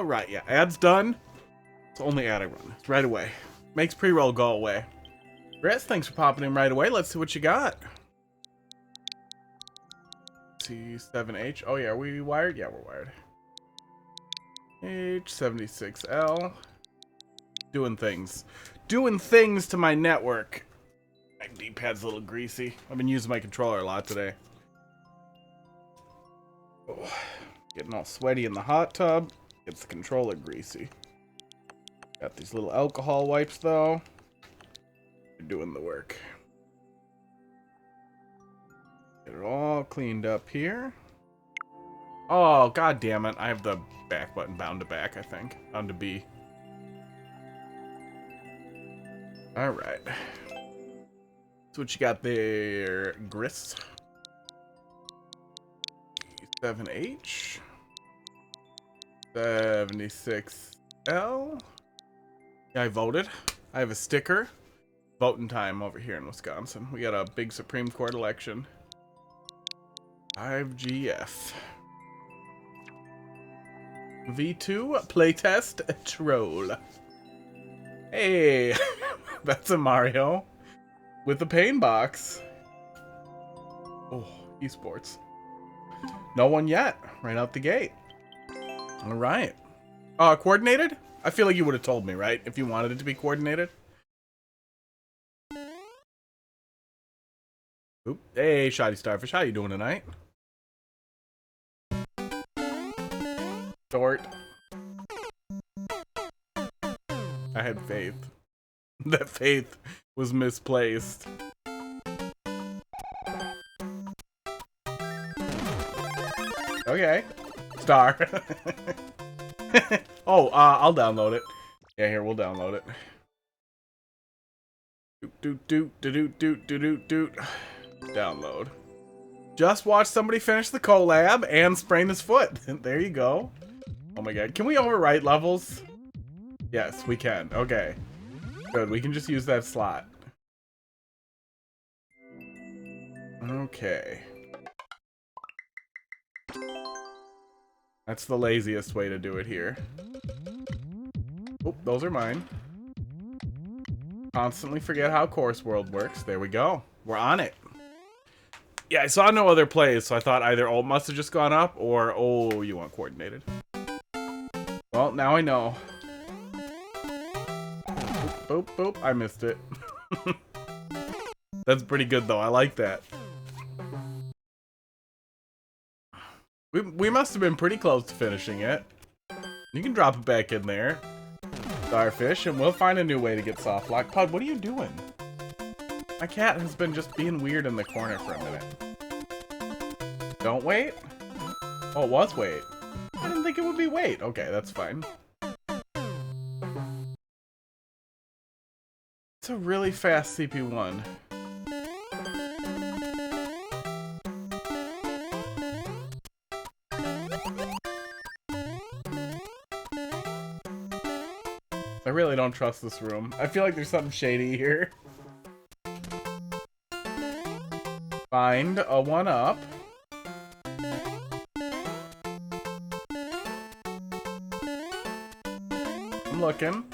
Alright, yeah. Ad's done. It's only ad I run. It's right away. Makes pre-roll go away. Chris, thanks for popping in right away. Let's see what you got. C7H. Oh, yeah. Are we wired? Yeah, we're wired. H76L. Doing things. Doing things to my network. My D-pad's a little greasy. I've been using my controller a lot today. Oh, getting all sweaty in the hot tub. Gets the controller greasy. Got these little alcohol wipes, though. They're doing the work. Get it all cleaned up here. Oh, god damn it. I have the back button bound to back, I think. Bound to B. Alright. So what you got there, Gris? 7H. 76L. Yeah, I voted. I have a sticker. Voting time over here in Wisconsin. We got a big Supreme Court election. 5GF. V2 playtest troll. Hey, that's a Mario with a pain box. Oh, esports. No one yet. Right out the gate. All right. Coordinated? I feel like you would have told me, right? If you wanted it to be coordinated. Oop. Hey, Shoddy Starfish. How you doing tonight? Short. I had faith. That faith was misplaced. Okay. Star. Oh, I'll download it. Yeah, here, we'll download it. Download. Just watch somebody finish the collab and sprain his foot. There you go. Oh my god. Can we overwrite levels? Yes, we can. Okay. Good. We can just use that slot. Okay. That's the laziest way to do it here. Oh, those are mine. Constantly forget how Course World works. There we go. We're on it. Yeah, I saw no other plays, so I thought either ult must have just gone up, or, oh, you want coordinated. Well, now I know. Boop, boop, boop. I missed it. That's pretty good, though. I like that. We must have been pretty close to finishing it. You can drop it back in there, Starfish, and we'll find a new way to get soft lock. Pud, what are you doing? My cat has been just being weird in the corner for a minute. Don't wait? Oh, it was wait. I didn't think it would be wait. Okay, that's fine. It's a really fast CP1. I really don't trust this room. I feel like there's something shady here. Find a 1-up. I'm looking.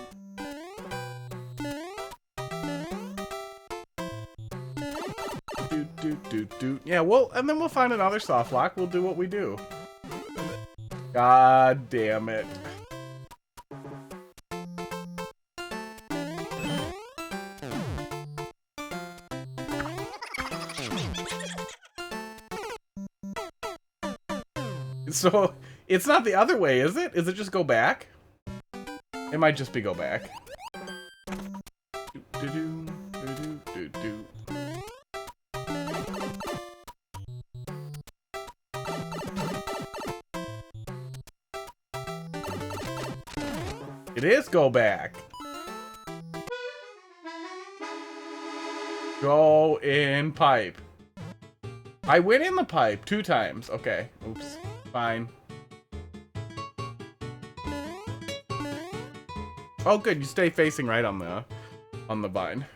Yeah, and then we'll find another soft lock. We'll do what we do. God damn it. So, it's not the other way, is it? Is it just go back? It might just be go back. It is go back. Go in pipe. I went in the pipe 2 times. Okay. Oops. Fine. Oh, good. You stay facing right on the vine.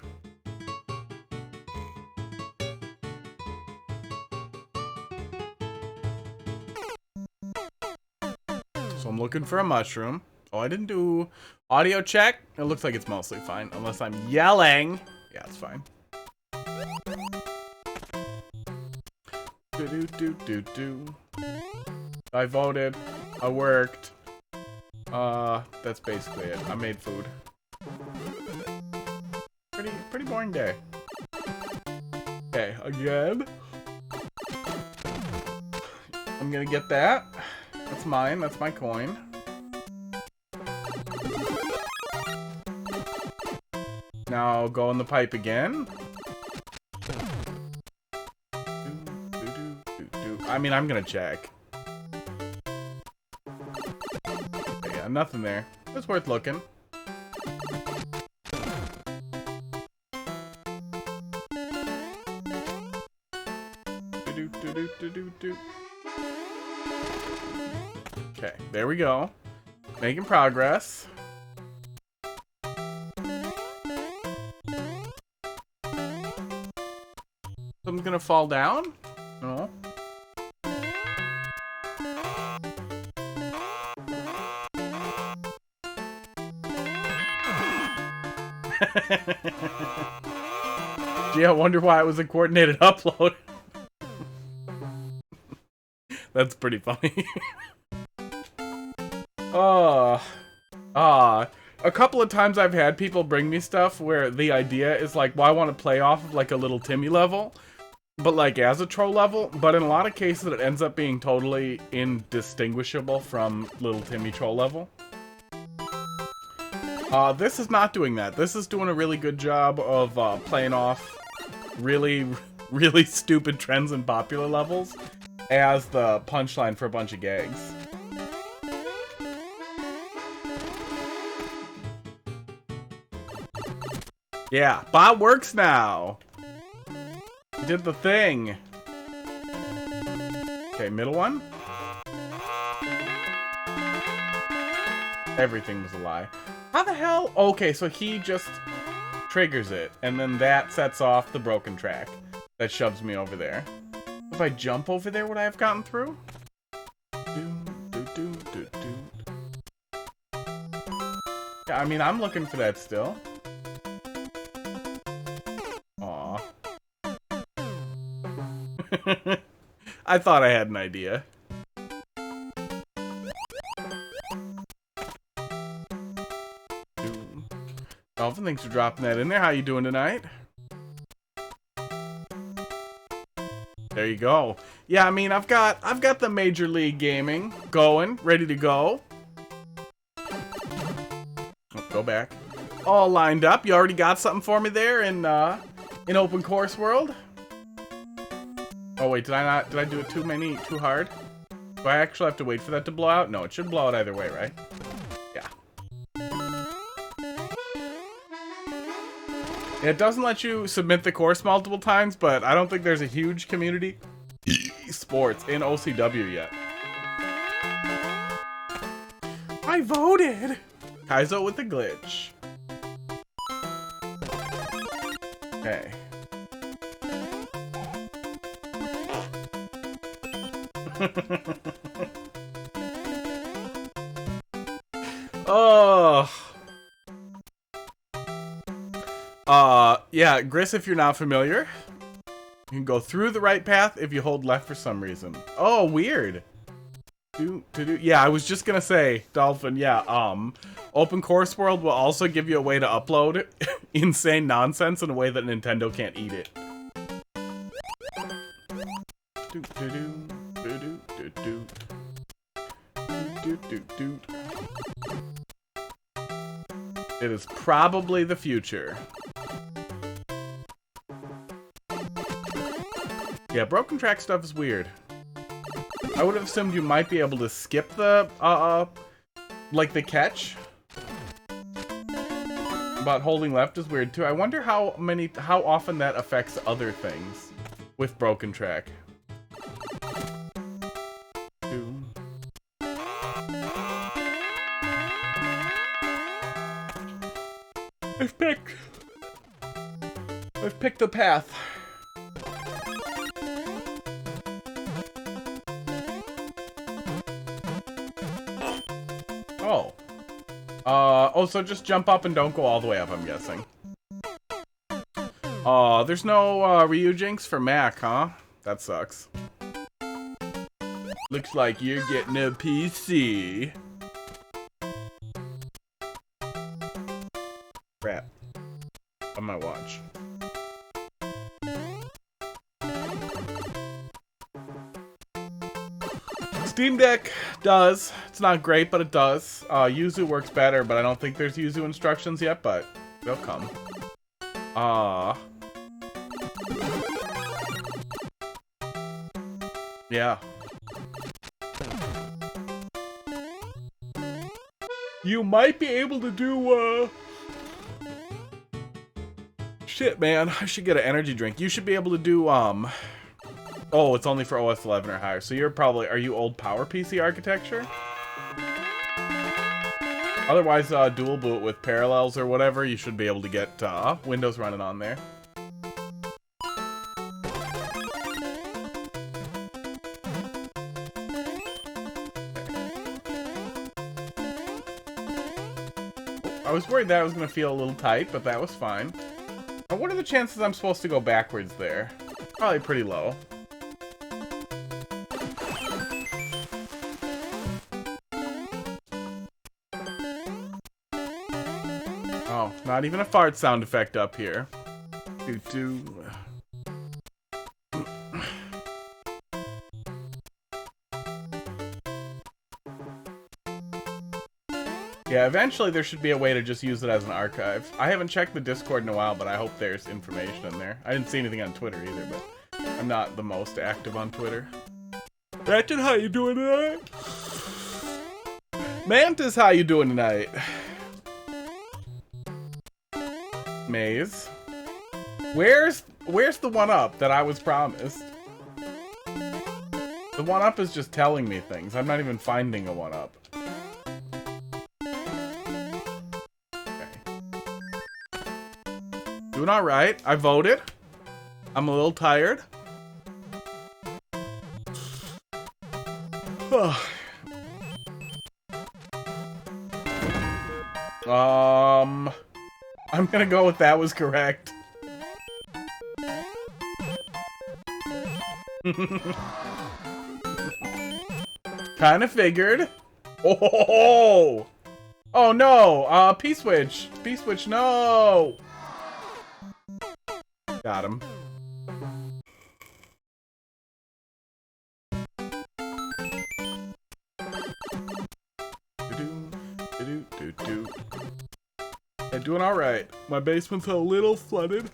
So I'm looking for a mushroom. Oh, I didn't do audio check. It looks like it's mostly fine, unless I'm yelling. Yeah, it's fine. I voted. I worked. That's basically it. I made food. Pretty boring day. Okay, again. I'm gonna get that. That's mine. That's my coin. Now go in the pipe again. I mean, I'm gonna check. Okay, yeah, nothing there. It's worth looking. Okay, there we go. Making progress. Something's gonna fall down? No. Gee, I wonder why it was a coordinated upload. That's pretty funny. A couple of times I've had people bring me stuff where the idea is like, well, I want to play off of like a little Timmy level, but like as a troll level, but in a lot of cases it ends up being totally indistinguishable from little Timmy troll level. This is not doing that. This is doing a really good job of playing off really stupid trends in popular levels as the punchline for a bunch of gags. Yeah, bot works now. Did the thing. Okay, middle one. Everything was a lie. How the hell? Okay, so he just triggers it, and then that sets off the broken track that shoves me over there. If I jump over there, would I have gotten through? Yeah, I mean, I'm looking for that still. Aw. I thought I had an idea. Dolphin, thanks for dropping that in there. How you doing tonight? There you go. Yeah, I mean, I've got the Major League Gaming going, ready to go. Oh, go back. All lined up. You already got something for me there in Open Course World? Oh wait, did I do it too hard? Do I actually have to wait for that to blow out? No, it should blow out either way, right? Yeah. It doesn't let you submit the course multiple times, but I don't think there's a huge community sports in OCW yet. I voted! Kaizo with the glitch. Okay. Oh. Yeah, Gris, if you're not familiar, you can go through the right path if you hold left for some reason. Oh, weird. Yeah, I was just gonna say, Dolphin, yeah, Open Course World will also give you a way to upload insane nonsense in a way that Nintendo can't eat it. It is probably the future. Yeah, broken track stuff is weird. I would have assumed you might be able to skip the, like the catch. But holding left is weird too. I wonder how often that affects other things with broken track. I've picked the path. Oh, so just jump up and don't go all the way up, I'm guessing. There's no, Ryu Jinx for Mac, huh? That sucks. Looks like you're getting a PC. Crap. On my watch. Steam Deck does. It's not great, but it does. Yuzu works better, but I don't think there's Yuzu instructions yet, but they'll come. Yeah. You might be able to do, shit, man. I should get an energy drink. You should be able to do, oh, it's only for OS 11 or higher. So you're probably... Are you old PowerPC architecture? Otherwise, dual boot with Parallels or whatever, you should be able to get, Windows running on there. I was worried that was going to feel a little tight, but that was fine. Now, what are the chances I'm supposed to go backwards there? Probably pretty low. Oh, not even a fart sound effect up here. Doo-doo. Yeah, eventually there should be a way to just use it as an archive. I haven't checked the Discord in a while, but I hope there's information in there. I didn't see anything on Twitter either, but I'm not the most active on Twitter. Ratchet, how you doing tonight? Mantis, how you doing tonight? Maze. Where's the 1-up that I was promised? The 1-up is just telling me things. I'm not even finding a 1-up. Doing alright. I voted. I'm a little tired. I'm gonna go with that was correct. Kinda figured. Oh! Oh no! P-switch! P-switch, no! Got him. I'm doing alright. My basement's a little flooded.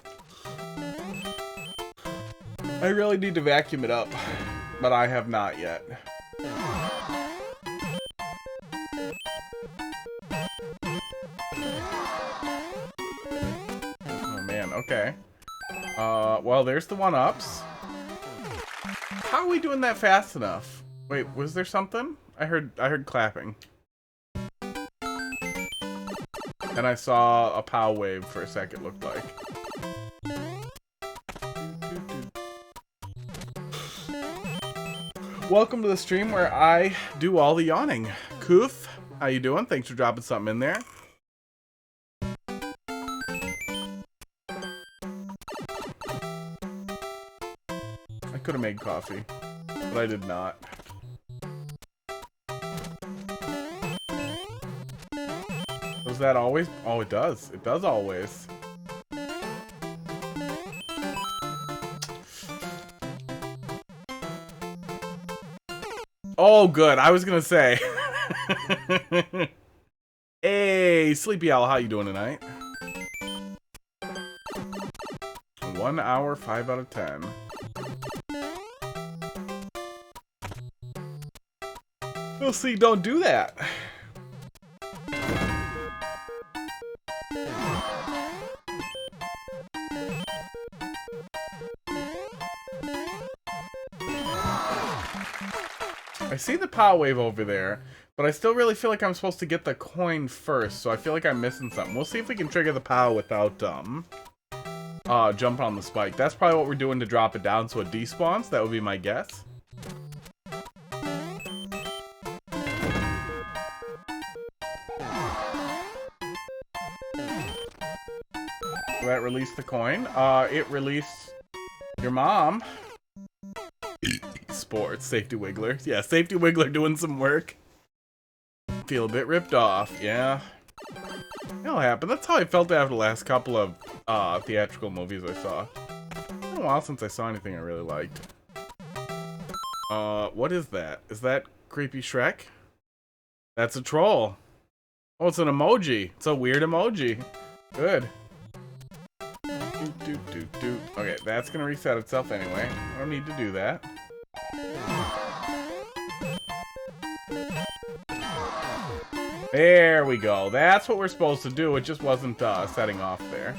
I really need to vacuum it up, but I have not yet. Oh man, okay. Well, there's the 1-ups. How are we doing that fast enough? Wait, was there something? I heard clapping. And I saw a POW wave for a second, it looked like. Welcome to the stream where I do all the yawning. Koof, how you doing? Thanks for dropping something in there. I could have made coffee, but I did not. Does that always? Oh, it does. It does always. Oh, good. I was gonna say. Hey, Sleepy Owl, how you doing tonight? 1 hour, 5 out of 10. We'll see, don't do that. I see the POW wave over there, but I still really feel like I'm supposed to get the coin first, so I feel like I'm missing something. We'll see if we can trigger the POW without, jumping on the spike. That's probably what we're doing to drop it down so it despawns. That would be my guess. So that released the coin. It released your mom. Sports, Safety Wiggler. Yeah, Safety Wiggler doing some work. Feel a bit ripped off, yeah. It'll happen. That's how I felt after the last couple of theatrical movies I saw. It's been a while since I saw anything I really liked. What is that? Is that creepy Shrek? That's a troll. Oh, it's an emoji. It's a weird emoji. Good. Okay, that's gonna reset itself anyway. I don't need to do that. There we go. That's what we're supposed to do. It just wasn't setting off there.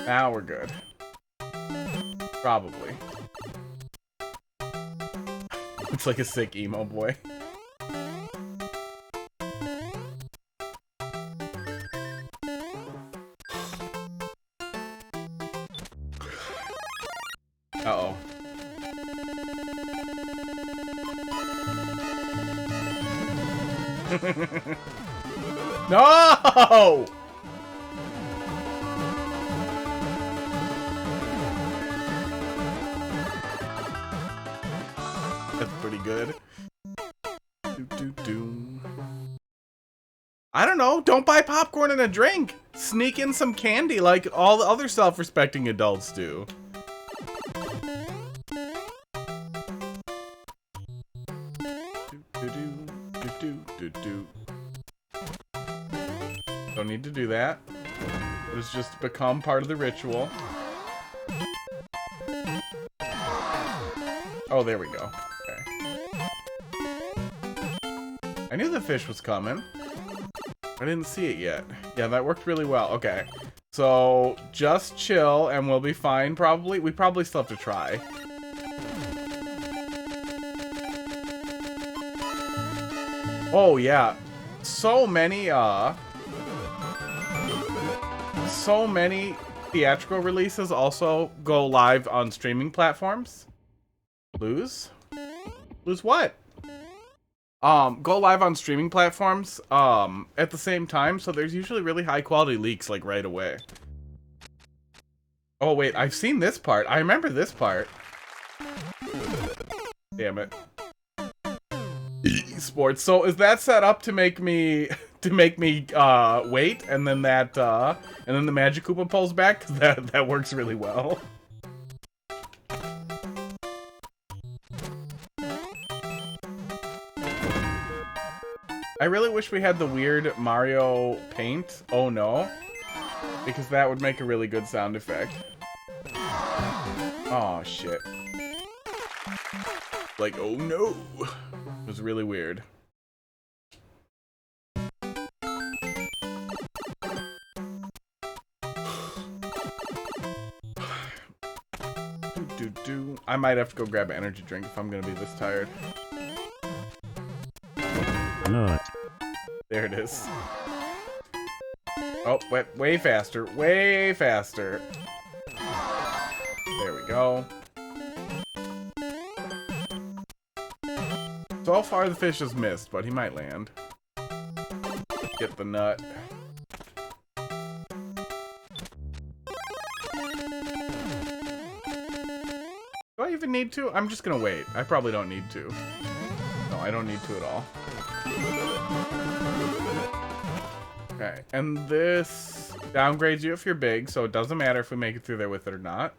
Now we're good. Probably. It's like a sick emo boy. Uh-oh. No! That's pretty good. I don't know. Don't buy popcorn and a drink. Sneak in some candy like all the other self-respecting adults do. Don't need to do that. It's just become part of the ritual. Oh, there we go. Okay. I knew the fish was coming. I didn't see it yet. Yeah, that worked really well. Okay. So, just chill and we'll be fine, probably. We probably still have to try. Oh, yeah. So many theatrical releases also go live on streaming platforms. Lose what? Go live on streaming platforms at the same time, so there's usually really high quality leaks like right away. Oh wait, I've seen this part. I remember this part. Damn it. Sports. So is that set up to make me wait, and then the Magic Koopa pulls back? That works really well. I really wish we had the weird Mario paint. Oh no. Because that would make a really good sound effect. Oh shit. Like, oh no. It was really weird. I might have to go grab an energy drink if I'm gonna be this tired. No. There it is. Oh, way faster. Way faster. There we go. So far the fish has missed, but he might land. Get the nut. Do I even need to? I'm just gonna wait. I probably don't need to. No, I don't need to at all. Okay, and this downgrades you if you're big, so it doesn't matter if we make it through there with it or not.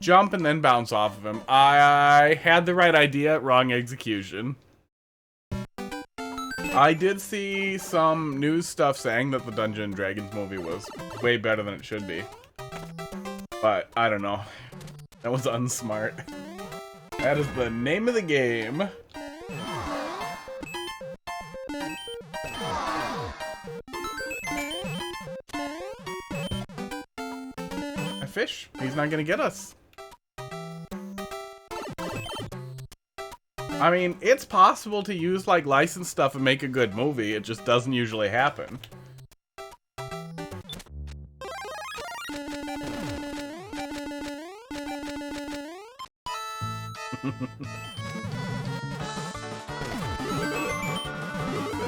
Jump and then bounce off of him. I had the right idea, wrong execution. I did see some news stuff saying that the Dungeons & Dragons movie was way better than it should be. But, I don't know. That was unsmart. That is the name of the game. A fish? He's not gonna get us. I mean, it's possible to use, like, licensed stuff and make a good movie. It just doesn't usually happen.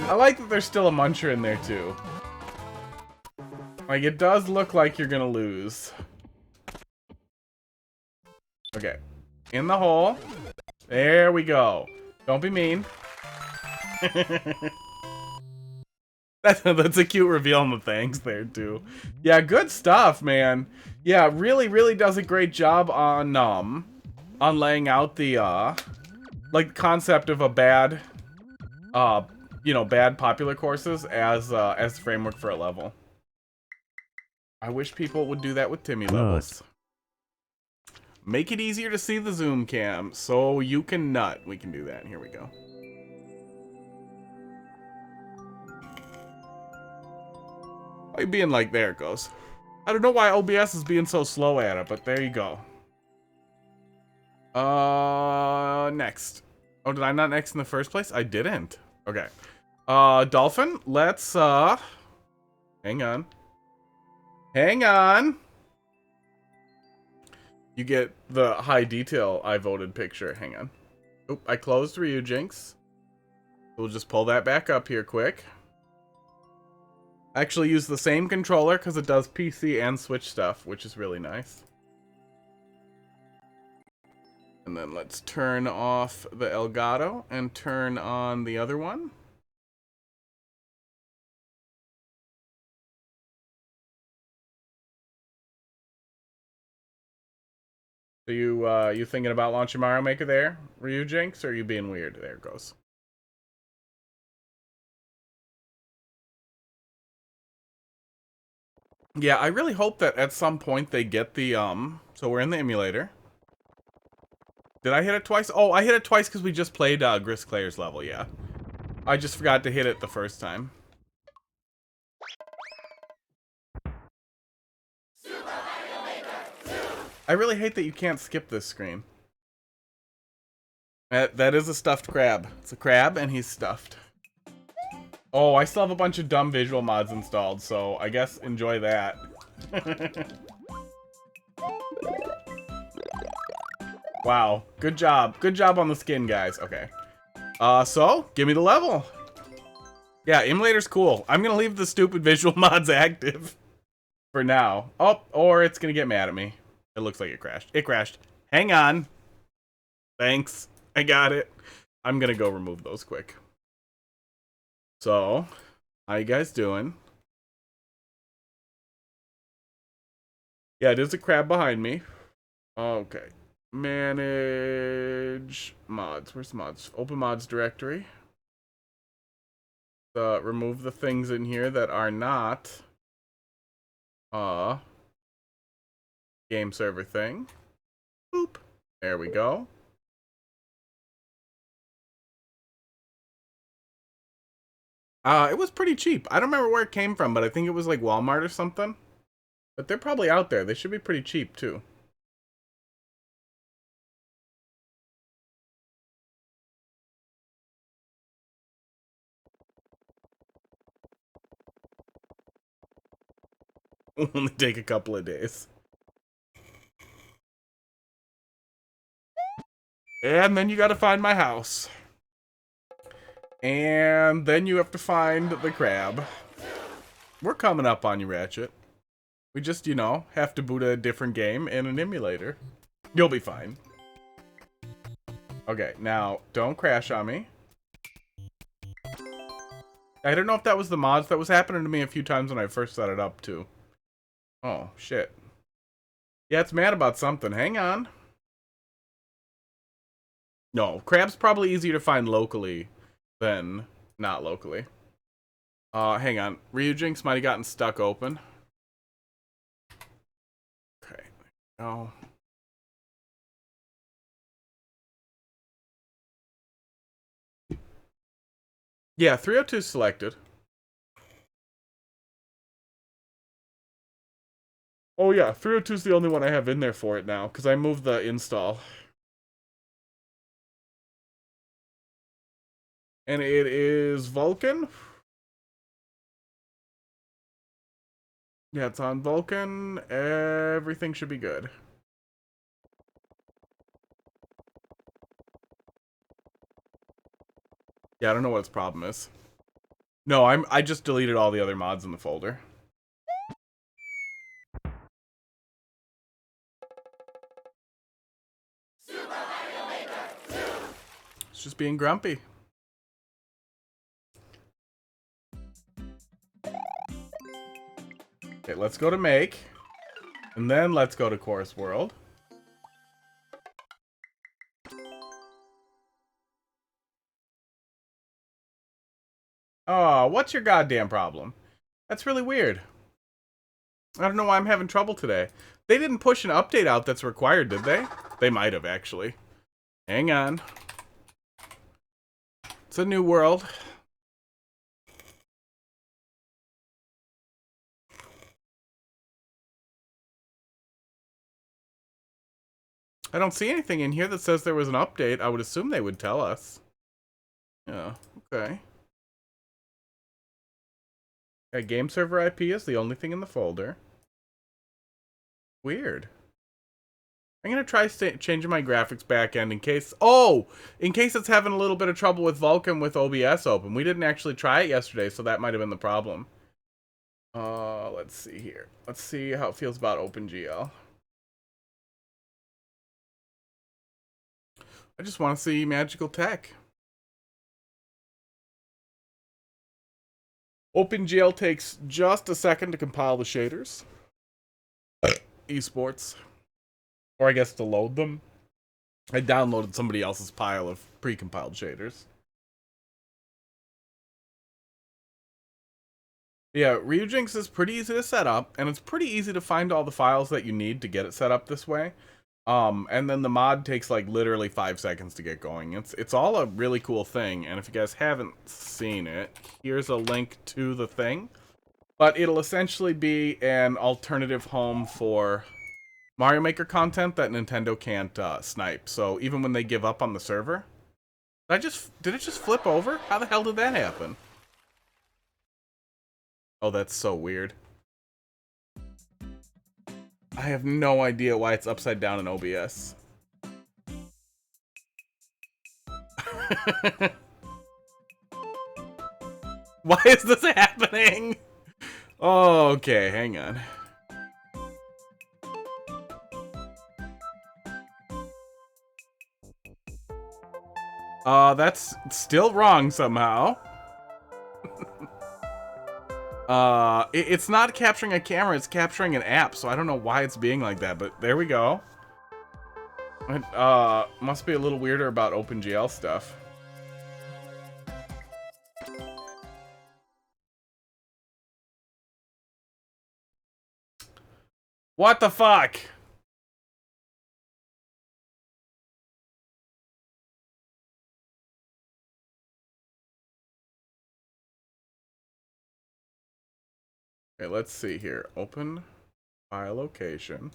I like that there's still a muncher in there too. Like, it does look like you're gonna lose. Okay. In the hole. There we go. Don't be mean. That's a cute reveal on the thanks there, too. Yeah, good stuff, man. Yeah, really, really does a great job on laying out the, like, concept of a bad, you know, bad popular courses as framework for a level. I wish people would do that with Timmy levels. Make it easier to see the zoom cam so you can nut. We can do that. Here we go. Why you being like, there it goes. I don't know why OBS is being so slow at it, but there you go. Next. Oh, did I not next in the first place? I didn't. Okay. Dolphin, let's, hang on. Hang on. You get the high detail I voted picture. Hang on. Oop, I closed Ryu Jinx. We'll just pull that back up here quick. Actually use the same controller because it does PC and Switch stuff, which is really nice. And then let's turn off the Elgato and turn on the other one. So you thinking about launching Mario Maker there, Ryu Jinx, or are you being weird? There it goes. Yeah, I really hope that at some point they get the, so we're in the emulator. Did I hit it twice? Oh, I hit it twice because we just played, Gris Claire's level, yeah. I just forgot to hit it the first time. I really hate that you can't skip this screen. That is a stuffed crab. It's a crab, and he's stuffed. Oh, I still have a bunch of dumb visual mods installed, so I guess enjoy that. Wow, good job. Good job on the skin, guys. Okay. So, give me the level. Yeah, emulator's cool. I'm gonna leave the stupid visual mods active for now. Oh, or it's gonna get mad at me. It looks like it crashed. It crashed. Hang on. Thanks. I got it. I'm gonna go remove those quick. So, how you guys doing? Yeah, it is a crab behind me. Okay. Manage mods. Where's mods? Open mods directory. Remove the things in here that are not game server thing. Boop. There we go. It was pretty cheap. I don't remember where it came from, but I think it was like Walmart or something. But they're probably out there. They should be pretty cheap too. Only take a couple of days. And then you gotta find my house. And then you have to find the crab. We're coming up on you, Ratchet. We just, you know, have to boot a different game in an emulator. You'll be fine. Okay, now, don't crash on me. I don't know if that was the mods. That was happening to me a few times when I first set it up, too. Oh, shit. Yeah, it's mad about something. Hang on. No, crab's probably easier to find locally than not locally. Hang on. Ryujinx might have gotten stuck open. Okay. Oh. Yeah, 302 selected. Oh yeah, 302 is the only one I have in there for it now, because I moved the install. And it is Vulcan. Yeah, it's on Vulcan. Everything should be good. Yeah, I don't know what its problem is. No, I just deleted all the other mods in the folder. It's just being grumpy. Okay, let's go to make. And then let's go to Chorus World. Oh, what's your goddamn problem? That's really weird. I don't know why I'm having trouble today. They didn't push an update out that's required, did they? They might have, actually. Hang on. It's a new world. I don't see anything in here that says there was an update. I would assume they would tell us. Yeah, okay. Yeah, game server IP is the only thing in the folder. Weird. I'm gonna try changing my graphics backend in case... Oh! In case it's having a little bit of trouble with Vulkan with OBS open. We didn't actually try it yesterday, so that might have been the problem. Let's see here. Let's see how it feels about OpenGL. I just want to see magical tech. OpenGL takes just a second to compile the shaders. Esports. Or I guess to load them. I downloaded somebody else's pile of pre-compiled shaders. Yeah, Ryujinx is pretty easy to set up, and it's pretty easy to find all the files that you need to get it set up this way. And then the mod takes like literally 5 seconds to get going. It's all a really cool thing, and if you guys haven't seen it, here's a link to the thing. But it'll essentially be an alternative home for Mario Maker content that Nintendo can't snipe. So even when they give up on the server, did it just flip over? How the hell did that happen? Oh, that's so weird. I have no idea why it's upside down in OBS. Why is this happening? Oh, okay, hang on. That's still wrong somehow. It's not capturing a camera, it's capturing an app, so I don't know why it's being like that, but there we go. It, must be a little weirder about OpenGL stuff. What the fuck? Okay, let's see here. Open file location.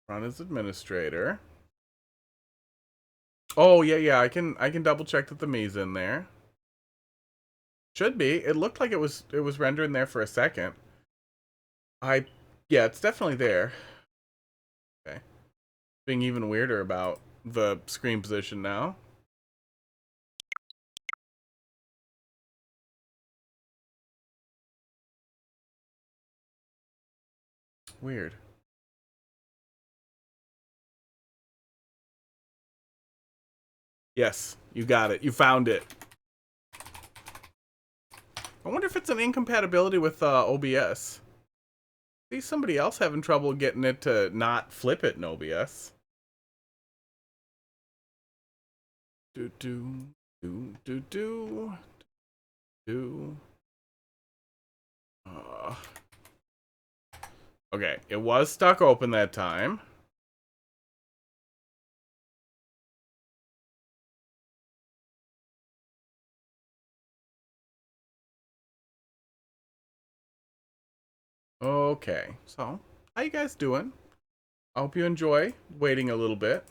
Run as administrator. Oh yeah, I can double check that the Mii's in there. Should be. It looked like it was rendering there for a second. Yeah, it's definitely there. Okay. Being even weirder about the screen position now. Weird. Yes, you got it. You found it. I wonder if it's an incompatibility with OBS. See somebody else having trouble getting it to not flip it in OBS. Do do do do do do. Okay, it was stuck open that time. Okay, so how you guys doing? I hope you enjoy waiting a little bit.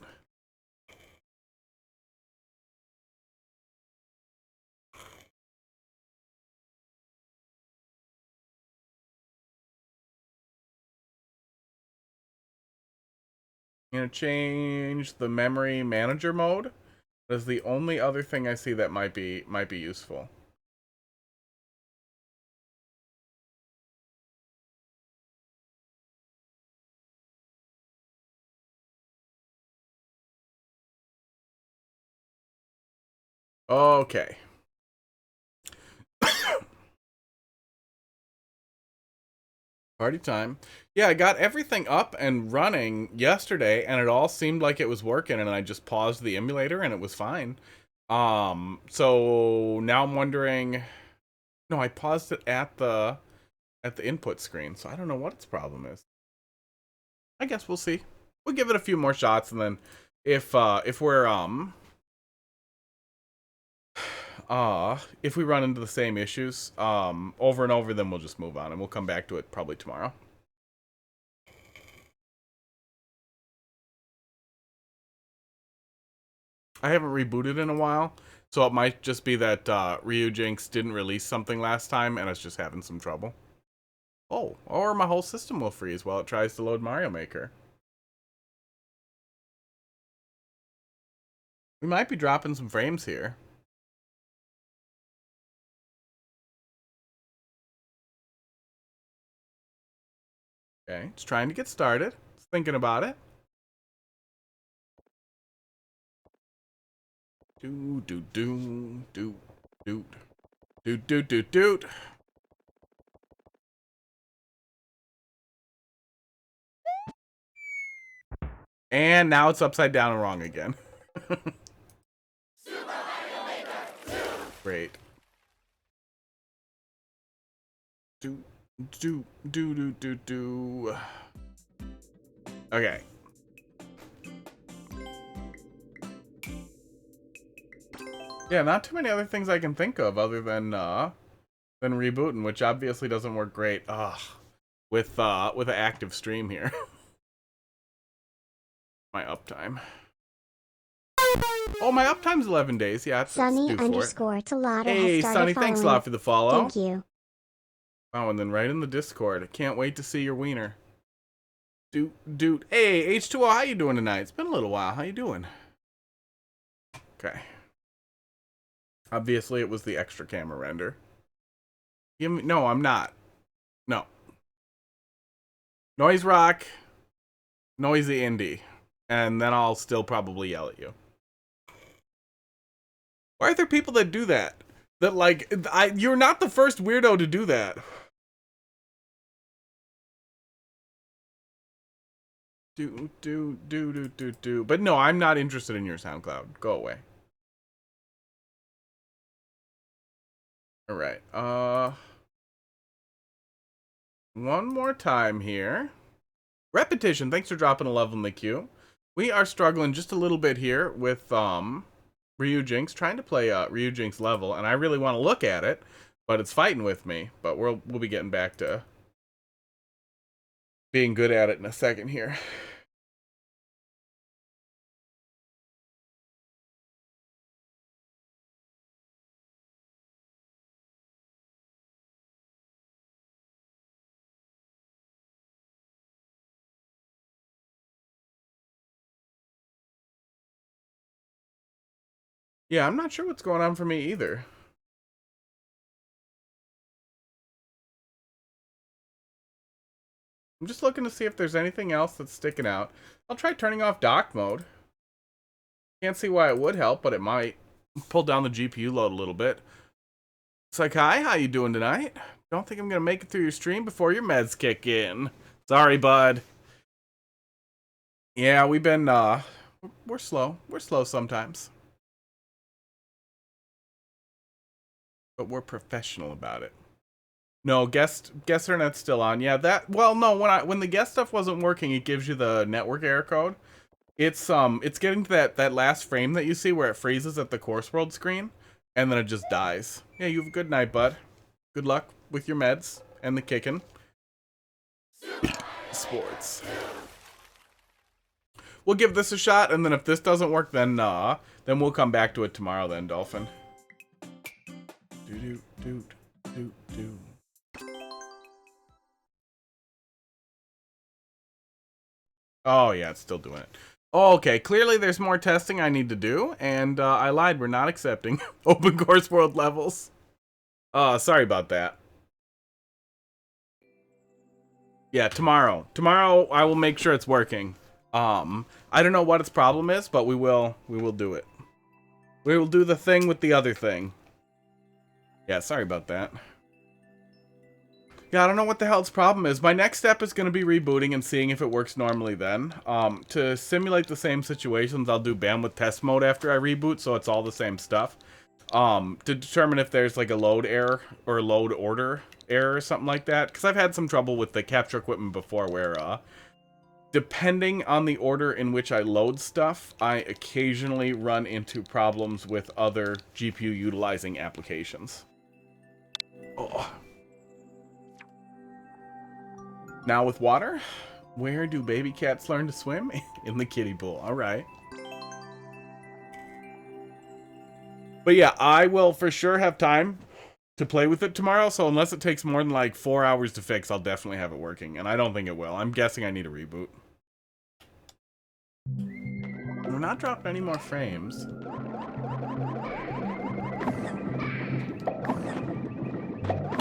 I'm gonna change the memory manager mode That's the only other thing I see that might be useful. Okay. Party time. Yeah, I got everything up and running yesterday, and it all seemed like it was working, and I just paused the emulator, and it was fine. So now I'm wondering... No, I paused it at the input screen, so I don't know what its problem is. I guess we'll see. We'll give it a few more shots, and then if we're if we run into the same issues over and over, then we'll just move on, and we'll come back to it probably tomorrow. I haven't rebooted in a while, so it might just be that Ryujinx didn't release something last time, and it's just having some trouble. Oh, or my whole system will freeze while it tries to load Mario Maker. We might be dropping some frames here. Okay, it's trying to get started. It's thinking about it. Do do do do do do do do do. And now it's upside down and wrong again. Great. Do do do do do do. Okay. Yeah, not too many other things I can think of other than rebooting, which obviously doesn't work great. With an active stream here. My uptime. Oh, my uptime's 11 days. Yeah, it's Sunny underscore Tolada Hey, has Sunny, thanks a lot for the follow. Thank you. Oh, and then right in the Discord. I can't wait to see your wiener. Dude. Hey, H2O, how you doing tonight? It's been a little while. How you doing? Okay. Obviously, it was the extra camera render. No, I'm not. No. Noise rock. Noisy indie. And then I'll still probably yell at you. Why are there people that do that? That, like, you're not the first weirdo to do that. Do. But no, I'm not interested in your SoundCloud. Go away. Alright, one more time here. Repetition, thanks for dropping a level in the queue. We are struggling just a little bit here with, Ryujinx, trying to play, Ryujinx level, and I really want to look at it, but it's fighting with me. But we'll be getting back to being good at it in a second here. Yeah, I'm not sure what's going on for me either. I'm just looking to see if there's anything else that's sticking out. I'll try turning off dock mode. Can't see why it would help, but it might. Pull down the GPU load a little bit. Sakai, how you doing tonight? Don't think I'm gonna make it through your stream before your meds kick in. Sorry, bud. Yeah, we've been, we're slow. We're slow sometimes. But we're professional about it. No, guest internet's still on. Yeah, well, no, when the guest stuff wasn't working, it gives you the network error code. It's getting to that last frame that you see where it freezes at the course world screen, and then it just dies. Yeah, you have a good night, bud. Good luck with your meds and the kicking. Sports. We'll give this a shot, and then if this doesn't work, then we'll come back to it tomorrow then, Dolphin. Do. Oh, yeah, it's still doing it. Oh, okay, clearly there's more testing I need to do, and I lied, we're not accepting open course world levels. Sorry about that. Yeah, tomorrow. Tomorrow I will make sure it's working. I don't know what its problem is, but we will do it. We will do the thing with the other thing. Yeah, sorry about that. Yeah, I don't know what the hell its problem is. My next step is going to be rebooting and seeing if it works normally then. To simulate the same situations, I'll do bandwidth test mode after I reboot, so it's all the same stuff. To determine if there's like a load error or load order error or something like that. Because I've had some trouble with the capture equipment before where, depending on the order in which I load stuff, I occasionally run into problems with other GPU utilizing applications. Oh. Now with water, where do baby cats learn to swim? In the kiddie pool. All right. But yeah, I will for sure have time to play with it tomorrow. So unless it takes more than like 4 hours to fix, I'll definitely have it working. And I don't think it will. I'm guessing I need a reboot. We're not dropping any more frames.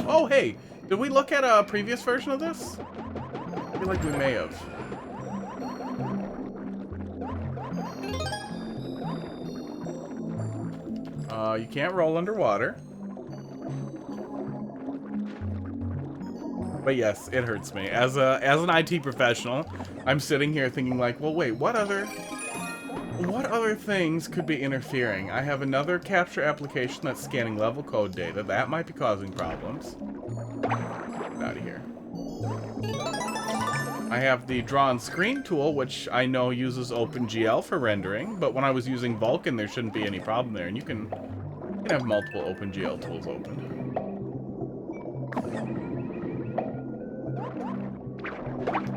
Oh, hey. Did we look at a previous version of this? I feel like we may have. You can't roll underwater. But yes, it hurts me. As an IT professional, I'm sitting here thinking like, well, wait, what other things could be interfering? I have another capture application that's scanning level code data. That might be causing problems. Get out of here. I have the draw on screen tool, which I know uses OpenGL for rendering, but when I was using Vulkan, there shouldn't be any problem there, and you can have multiple OpenGL tools open.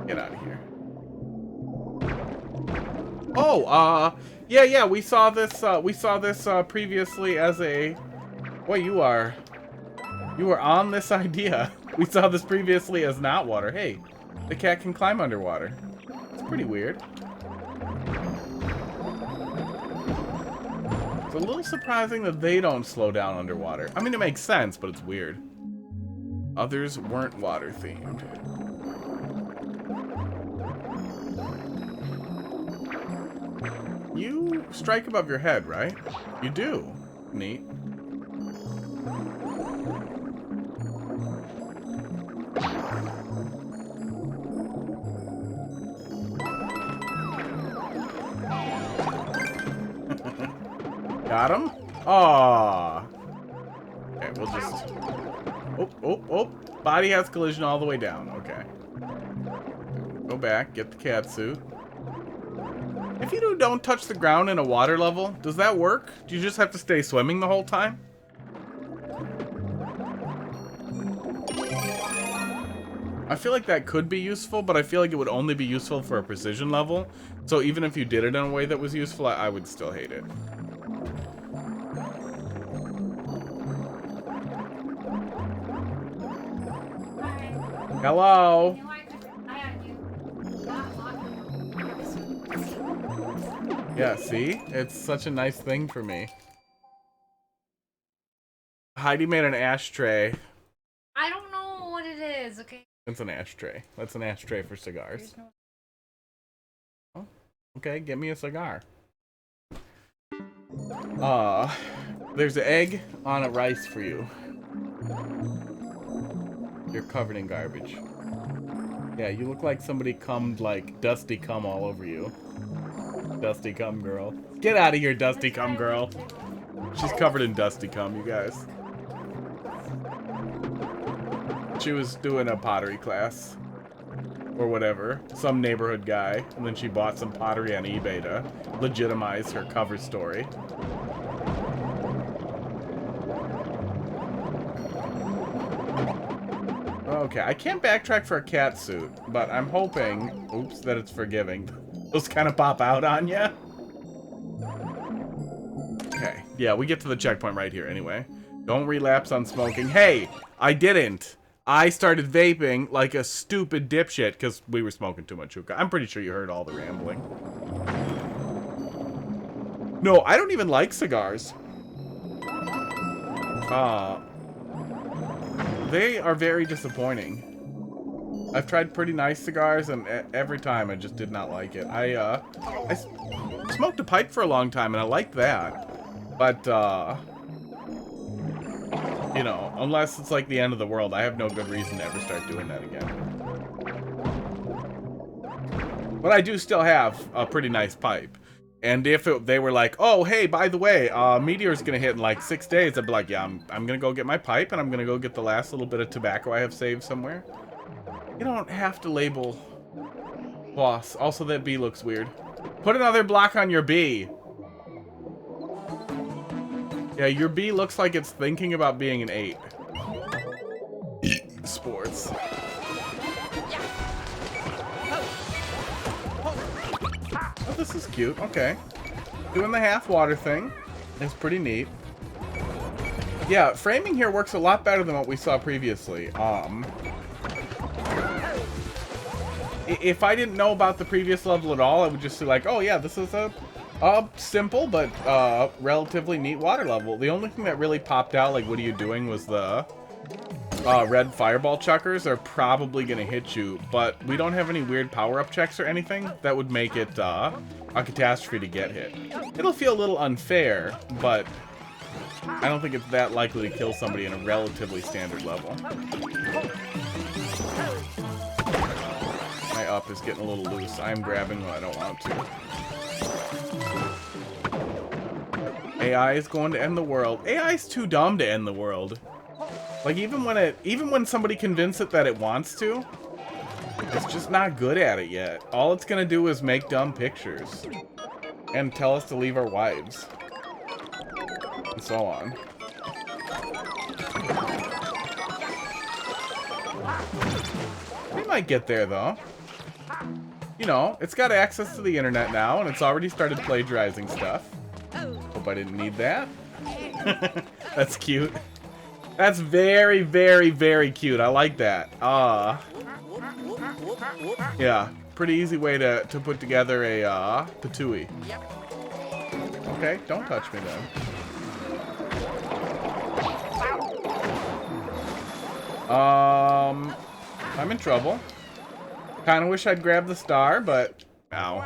Get out of here. Oh, yeah, we saw this previously as a... Wait, you were on this idea. We saw this previously as not water. Hey, the cat can climb underwater. It's pretty weird. It's a little surprising that they don't slow down underwater. I mean, it makes sense, but it's weird. Others weren't water themed. You strike above your head, right? You do. Neat. Got him? Aww. Okay, we'll just... Oh. Body has collision all the way down. Okay. Go back, get the cat suit. If you don't touch the ground in a water level, does that work? Do you just have to stay swimming the whole time? I feel like that could be useful, but I feel like it would only be useful for a precision level. So even if you did it in a way that was useful, I would still hate it. Hello? Yeah, see? It's such a nice thing for me. Heidi made an ashtray. I don't know what it is, okay? It's an ashtray. That's an ashtray for cigars. Oh, okay, get me a cigar. There's an egg on a rice for you. You're covered in garbage. Yeah, you look like somebody cummed like dusty cum all over you. Dusty cum girl. Get out of here, dusty cum girl. She's covered in dusty cum, you guys. She was doing a pottery class. Or whatever. Some neighborhood guy. And then she bought some pottery on eBay to legitimize her cover story. Okay, I can't backtrack for a cat suit, but I'm hoping, oops, that it's forgiving. Those kind of pop out on ya. Okay, yeah, we get to the checkpoint right here anyway. Don't relapse on smoking. Hey, I didn't. I started vaping like a stupid dipshit because we were smoking too much hookah. I'm pretty sure you heard all the rambling. No, I don't even like cigars. They are very disappointing. I've tried pretty nice cigars, and every time I just did not like it. I smoked a pipe for a long time, and I liked that. But, you know, unless it's like the end of the world, I have no good reason to ever start doing that again. But I do still have a pretty nice pipe. And if they were like, oh, hey, by the way, meteor's gonna hit in like 6 days, I'd be like, yeah, I'm gonna go get my pipe, and I'm gonna go get the last little bit of tobacco I have saved somewhere. You don't have to label boss. Also, that B looks weird. Put another block on your B. Yeah, your B looks like it's thinking about being an 8. Sports. Oh, this is cute. Okay. Doing the half water thing. It's pretty neat. Yeah, framing here works a lot better than what we saw previously. If I didn't know about the previous level at all, I would just be like, oh yeah, this is a simple but relatively neat water level. The only thing that really popped out, like, what are you doing, was the red fireball chuckers are probably gonna hit you, but we don't have any weird power-up checks or anything that would make it a catastrophe to get hit. It'll feel a little unfair, but I don't think it's that likely to kill somebody in a relatively standard level. My up is getting a little loose. I'm grabbing when I don't want to. AI is going to end the world. AI is too dumb to end the world. Like, even when somebody convinces it that it wants to, it's just not good at it yet. All it's gonna do is make dumb pictures and tell us to leave our wives and so on. We might get there though. You know, it's got access to the internet now, and it's already started plagiarizing stuff. Hope I didn't need that. That's cute. That's very, very, very cute. I like that. Yeah, pretty easy way to put together a patooey. Okay, don't touch me then. I'm in trouble. Kinda wish I'd grabbed the star, but ow.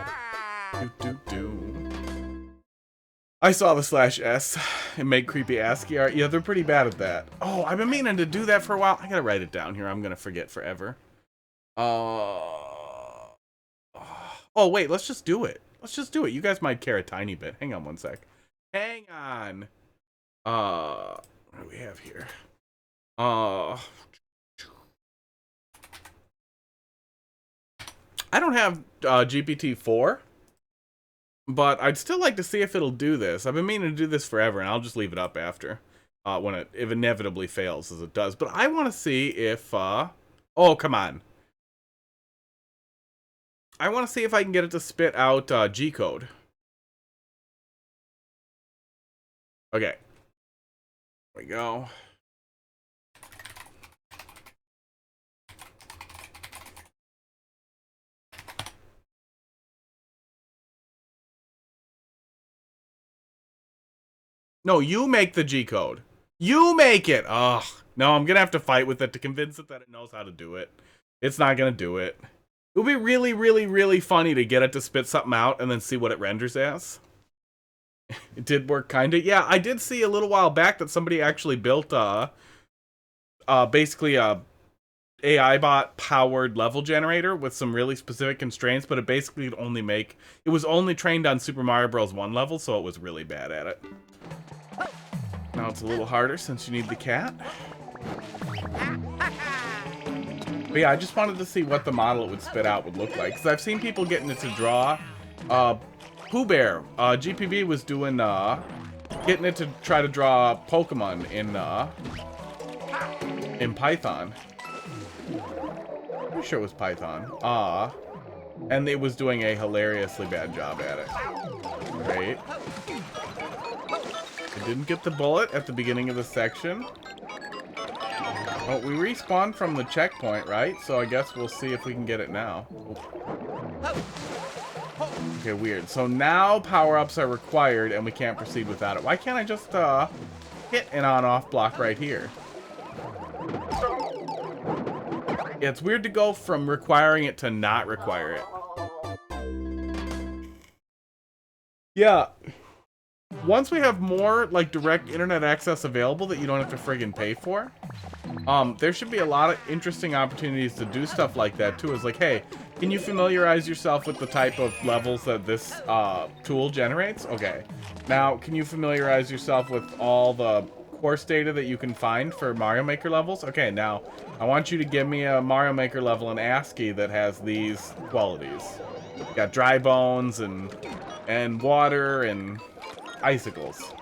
I saw the /S and made creepy ASCII art. Yeah, they're pretty bad at that. Oh, I've been meaning to do that for a while. I gotta write it down here. I'm gonna forget forever. Oh wait, let's just do it. Let's just do it. You guys might care a tiny bit. Hang on one sec. Hang on. What do we have here? I don't have GPT-4, but I'd still like to see if it'll do this. I've been meaning to do this forever, and I'll just leave it up after if it inevitably fails, as it does. But I want to see if oh, come on. I want to see if I can get it to spit out G-code. Okay. There we go. No, you make the G-code. You make it! Ugh. No, I'm gonna have to fight with it to convince it that it knows how to do it. It's not gonna do it. It would be really, really, really funny to get it to spit something out and then see what it renders as. It did work kinda. Yeah, I did see a little while back that somebody actually built basically a AI bot powered level generator with some really specific constraints, but it basically it was only trained on Super Mario Bros. 1 level, so it was really bad at it. Now it's a little harder since you need the cat. But yeah, I just wanted to see what the model it would spit out would look like, because I've seen people getting it to draw. Pooh Bear, GPB was doing, getting it to try to draw Pokemon in Python. Pretty sure it was Python. And it was doing a hilariously bad job at it. Great. I didn't get the bullet at the beginning of the section. Well, we respawned from the checkpoint, right? So I guess we'll see if we can get it now. Okay, weird. So now power-ups are required, and we can't proceed without it. Why can't I just hit an on-off block right here? Yeah, it's weird to go from requiring it to not require it. Yeah. Once we have more, like, direct internet access available that you don't have to friggin' pay for, there should be a lot of interesting opportunities to do stuff like that, too. It's like, hey, can you familiarize yourself with the type of levels that this tool generates? Okay. Now, can you familiarize yourself with all the course data that you can find for Mario Maker levels? Okay, now, I want you to give me a Mario Maker level in ASCII that has these qualities. Got dry bones and water and icicles.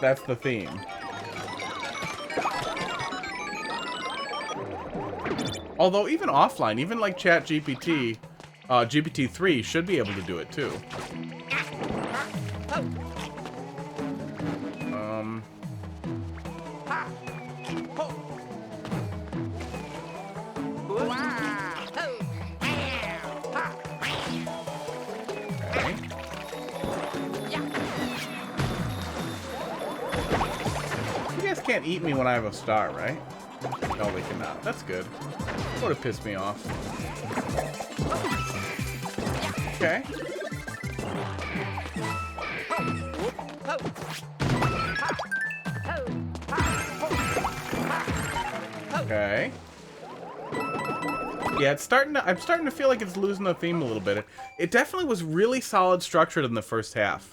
That's the theme. Although even offline, even like ChatGPT, GPT-3 should be able to do it too. Can't eat me when I have a star, right? No, they cannot. That's good. Would have pissed me off. Okay. Okay. Yeah, it's starting to. I'm starting to feel like it's losing the theme a little bit. It definitely was really solid structured in the first half.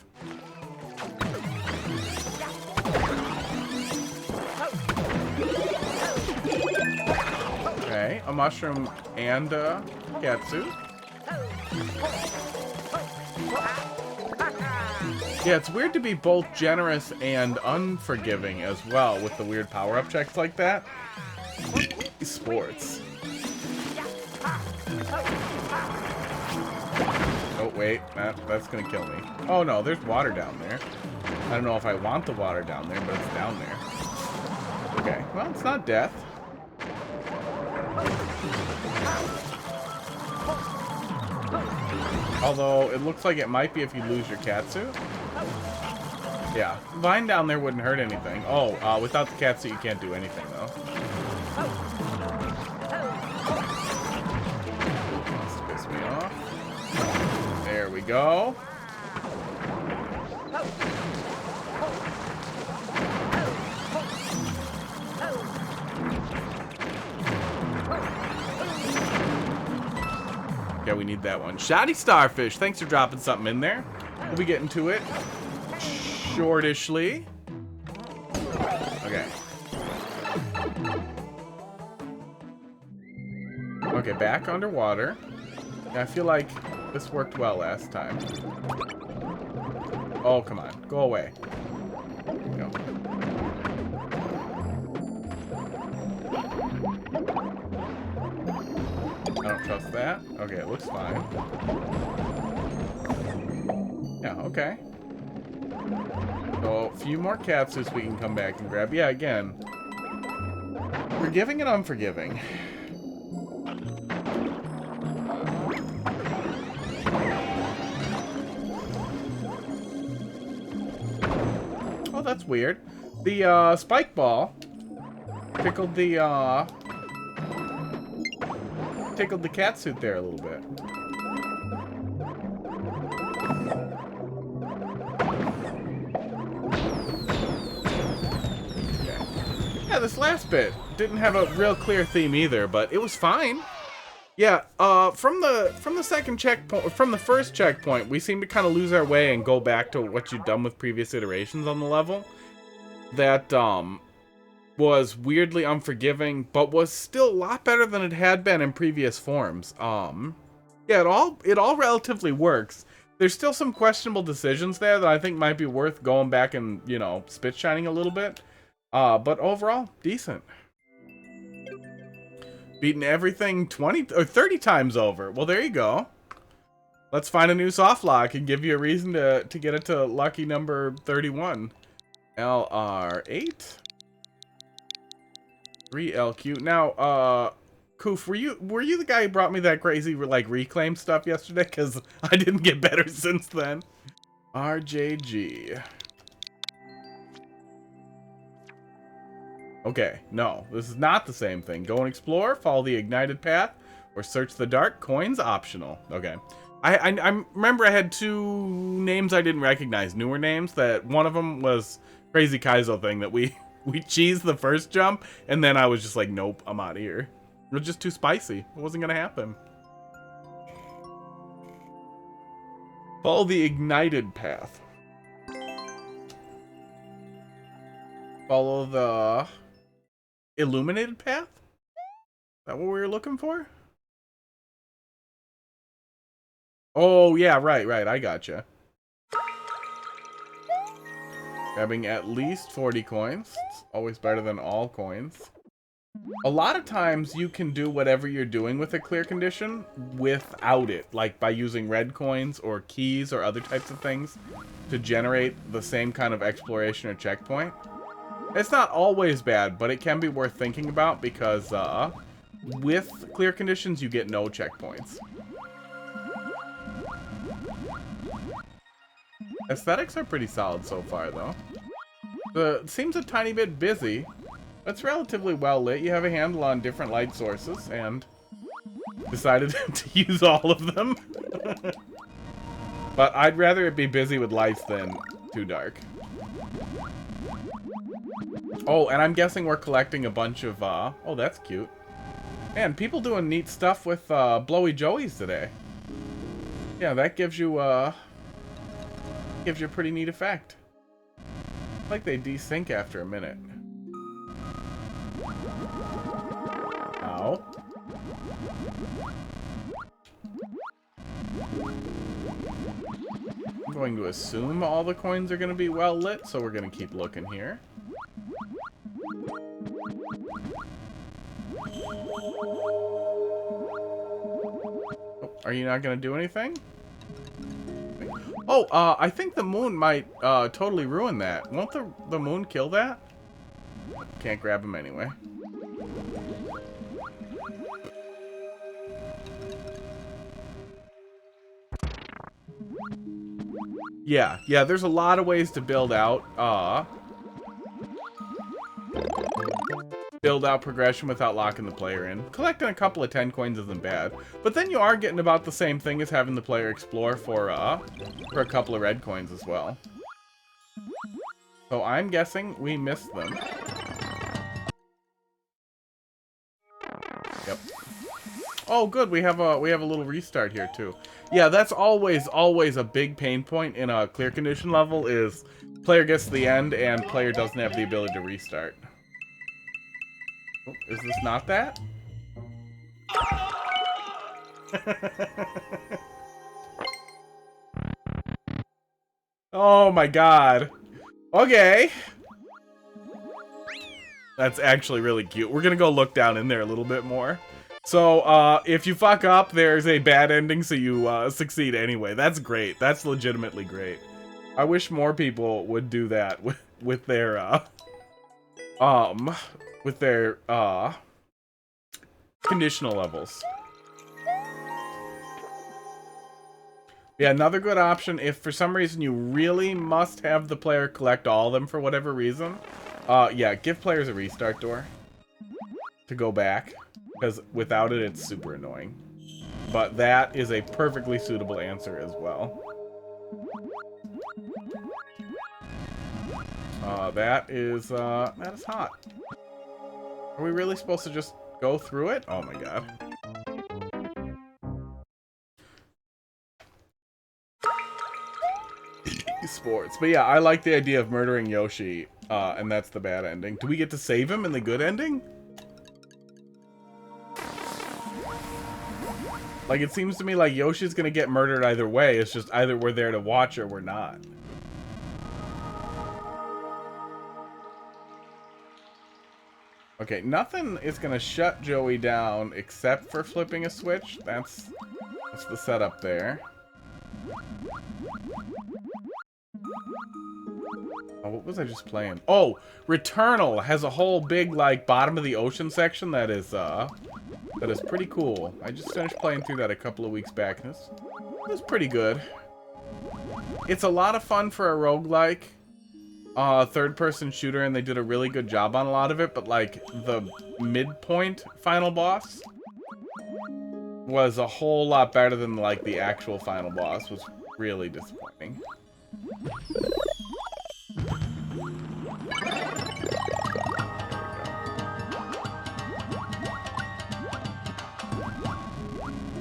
Okay, a mushroom and Katsu. Yeah, it's weird to be both generous and unforgiving as well with the weird power-up checks like that. Sports. Oh, wait, that's gonna kill me. Oh no, there's water down there. I don't know if I want the water down there, but it's down there. Okay, well, it's not death. Although, it looks like it might be if you lose your Katsu. Yeah, vine down there wouldn't hurt anything. Oh, without the Katsu, you can't do anything, though. This piss me off. There we go. Yeah, we need that one. Shoddy Starfish, thanks for dropping something in there. We'll be getting to it shortishly. Okay. Okay, back underwater. Yeah, I feel like this worked well last time. Oh, come on. Go away. Go. I don't trust that. Okay, it looks fine. Yeah, okay. So, a few more Katsus we can come back and grab. Yeah, again. Forgiving and unforgiving. Oh, that's weird. The, spike ball tickled the catsuit there a little bit. Yeah, this last bit didn't have a real clear theme either, but it was fine. Yeah, from the second checkpoint, from the first checkpoint, we seem to kind of lose our way and go back to what you've done with previous iterations on the level. That was weirdly unforgiving, but was still a lot better than it had been in previous forms. Yeah, it all relatively works. There's still some questionable decisions there that I think might be worth going back and, you know, spit shining a little bit. But overall, decent. Beaten everything 20 or 30 times over. Well, there you go. Let's find a new soft lock and give you a reason to get it to lucky number 31. LR8. 3LQ. Now, Koof, were you the guy who brought me that crazy like reclaim stuff yesterday? Because I didn't get better since then. RJG. Okay, no, this is not the same thing. Go and explore, follow the ignited path, or search the dark. Coins optional. Okay. I remember I had 2 names I didn't recognize, newer names. That one of them was Crazy Kaizo thing that we cheesed the first jump, and then I was just like, nope, I'm out of here. It was just too spicy. It wasn't gonna happen. Follow the ignited path. Follow the illuminated path? Is that what we were looking for? Oh, yeah, right. I gotcha. Grabbing at least 40 coins. It's always better than all coins. A lot of times you can do whatever you're doing with a clear condition without it, like by using red coins or keys or other types of things to generate the same kind of exploration or checkpoint. It's not always bad, but it can be worth thinking about because with clear conditions you get no checkpoints. Aesthetics are pretty solid so far, though. It seems a tiny bit busy. It's relatively well lit. You have a handle on different light sources, and decided to use all of them. But I'd rather it be busy with lights than too dark. Oh, and I'm guessing we're collecting a bunch of, oh, that's cute. Man, people doing neat stuff with, blowy joeys today. Yeah, that gives you a pretty neat effect. Like they desync after a minute. Ow. I'm going to assume all the coins are going to be well lit, so we're going to keep looking here. Oh, are you not going to do anything? Oh, I think the moon might totally ruin that. Won't the moon kill that? Can't grab him anyway. Yeah, there's a lot of ways to build out progression without locking the player in. Collecting a couple of 10 coins isn't bad, but then you are getting about the same thing as having the player explore for a couple of red coins as well. So I'm guessing we missed them. Yep. Oh, good. We have a little restart here too. Yeah, that's always a big pain point in a clear condition level is player gets to the end and player doesn't have the ability to restart. Oh, is this not that? Oh my god. Okay. That's actually really cute. We're gonna go look down in there a little bit more. So, if you fuck up, there's a bad ending, so you succeed anyway. That's great. That's legitimately great. I wish more people would do that with their conditional levels. Yeah, another good option, if for some reason you really must have the player collect all of them for whatever reason, yeah, give players a restart door to go back, because without it, it's super annoying. But that is a perfectly suitable answer as well. That is hot. Are we really supposed to just go through it? Oh my god. Sports. But yeah, I like the idea of murdering Yoshi, and that's the bad ending. Do we get to save him in the good ending? Like, it seems to me like Yoshi's gonna get murdered either way. It's just either we're there to watch or we're not. Okay, nothing is gonna shut Joey down except for flipping a switch. That's the setup there. Oh, what was I just playing? Oh, Returnal has a whole big, like, bottom of the ocean section that is, that is pretty cool. I just finished playing through that a couple of weeks back, and it was pretty good. It's a lot of fun for a roguelike third-person shooter, and they did a really good job on a lot of it, but like the midpoint final boss was a whole lot better than like the actual final boss. Was really disappointing.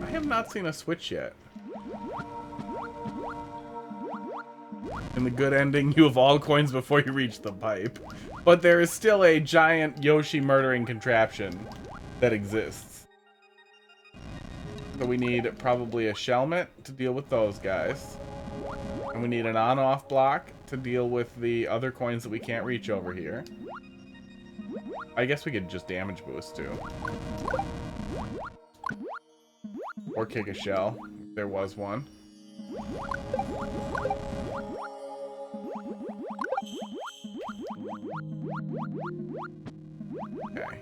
I have not seen a switch yet. In the good ending, you have all coins before you reach the pipe. But there is still a giant Yoshi murdering contraption that exists. So we need probably a Shelmet to deal with those guys. And we need an on-off block to deal with the other coins that we can't reach over here. I guess we could just damage boost too. Or kick a shell, if there was one. Okay.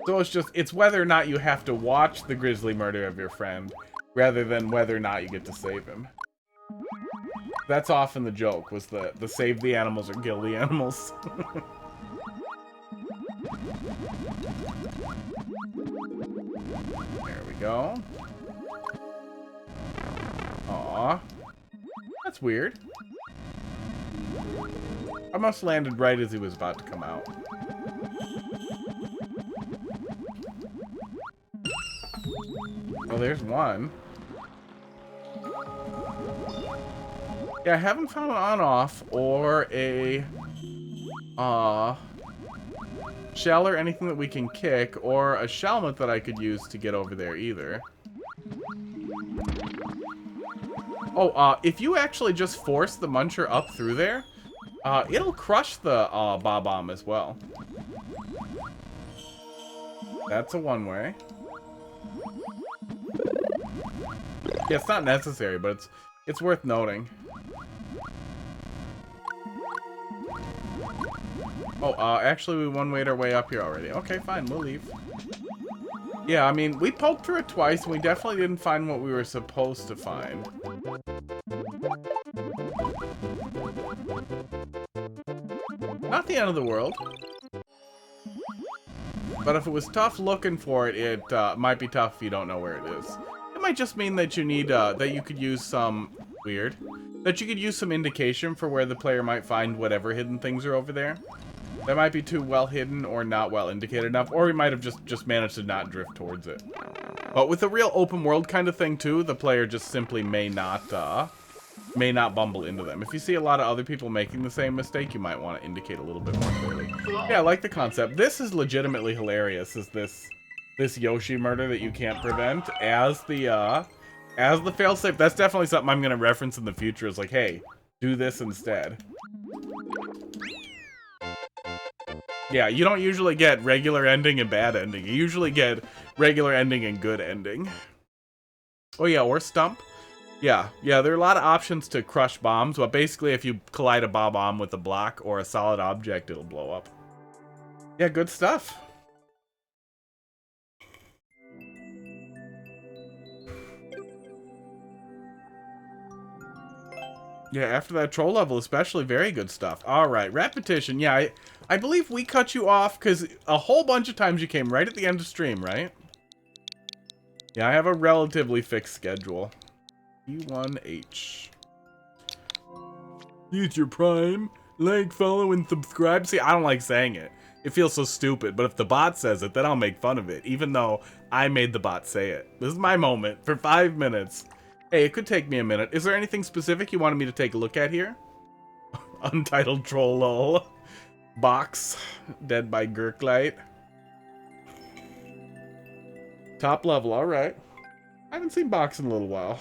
So it's whether or not you have to watch the grisly murder of your friend, rather than whether or not you get to save him. That's often the joke, was the save the animals or kill the animals. There we go. Aw. That's weird. I must have landed right as he was about to come out. Oh, there's one. Yeah, I haven't found an on-off or a shell or anything that we can kick, or a Shelmet that I could use to get over there either. Oh, if you actually just force the Muncher up through there, it'll crush the Bob-omb as well. That's a one-way. Yeah, it's not necessary, but it's worth noting. Oh, actually we one-wayed our way up here already. Okay, fine, we'll leave. Yeah, I mean, we poked through it twice, and we definitely didn't find what we were supposed to find. Not the end of the world. But if it was tough looking for it, it might be tough if you don't know where it is. It might just mean that you need, that you could use some... Weird. That you could use some indication for where the player might find whatever hidden things are over there. That might be too well hidden or not well indicated enough, or we might have just managed to not drift towards it. But with a real open world kind of thing too, the player just simply may not bumble into them. If you see a lot of other people making the same mistake, you might want to indicate a little bit more clearly. Yeah, I like the concept. This is legitimately hilarious, is this Yoshi murder that you can't prevent as the failsafe. That's definitely something I'm gonna reference in the future, is like, hey, do this instead. Yeah, you don't usually get regular ending and bad ending. You usually get regular ending and good ending. Oh yeah, or stump. Yeah, there are a lot of options to crush bombs, but basically if you collide a Bob-omb with a block or a solid object, it'll blow up. Yeah, good stuff. Yeah, after that troll level especially, very good stuff. Alright, repetition. Yeah, I believe we cut you off because a whole bunch of times you came right at the end of stream, right? Yeah, I have a relatively fixed schedule. E1H. Use your Prime, like, follow, and subscribe. See, I don't like saying it. It feels so stupid, but if the bot says it, then I'll make fun of it, even though I made the bot say it. This is my moment for 5 minutes. Hey, it could take me a minute. Is there anything specific you wanted me to take a look at here? Untitled troll lol. Box. Dead by Gurklight. Top level, alright. I haven't seen Box in a little while.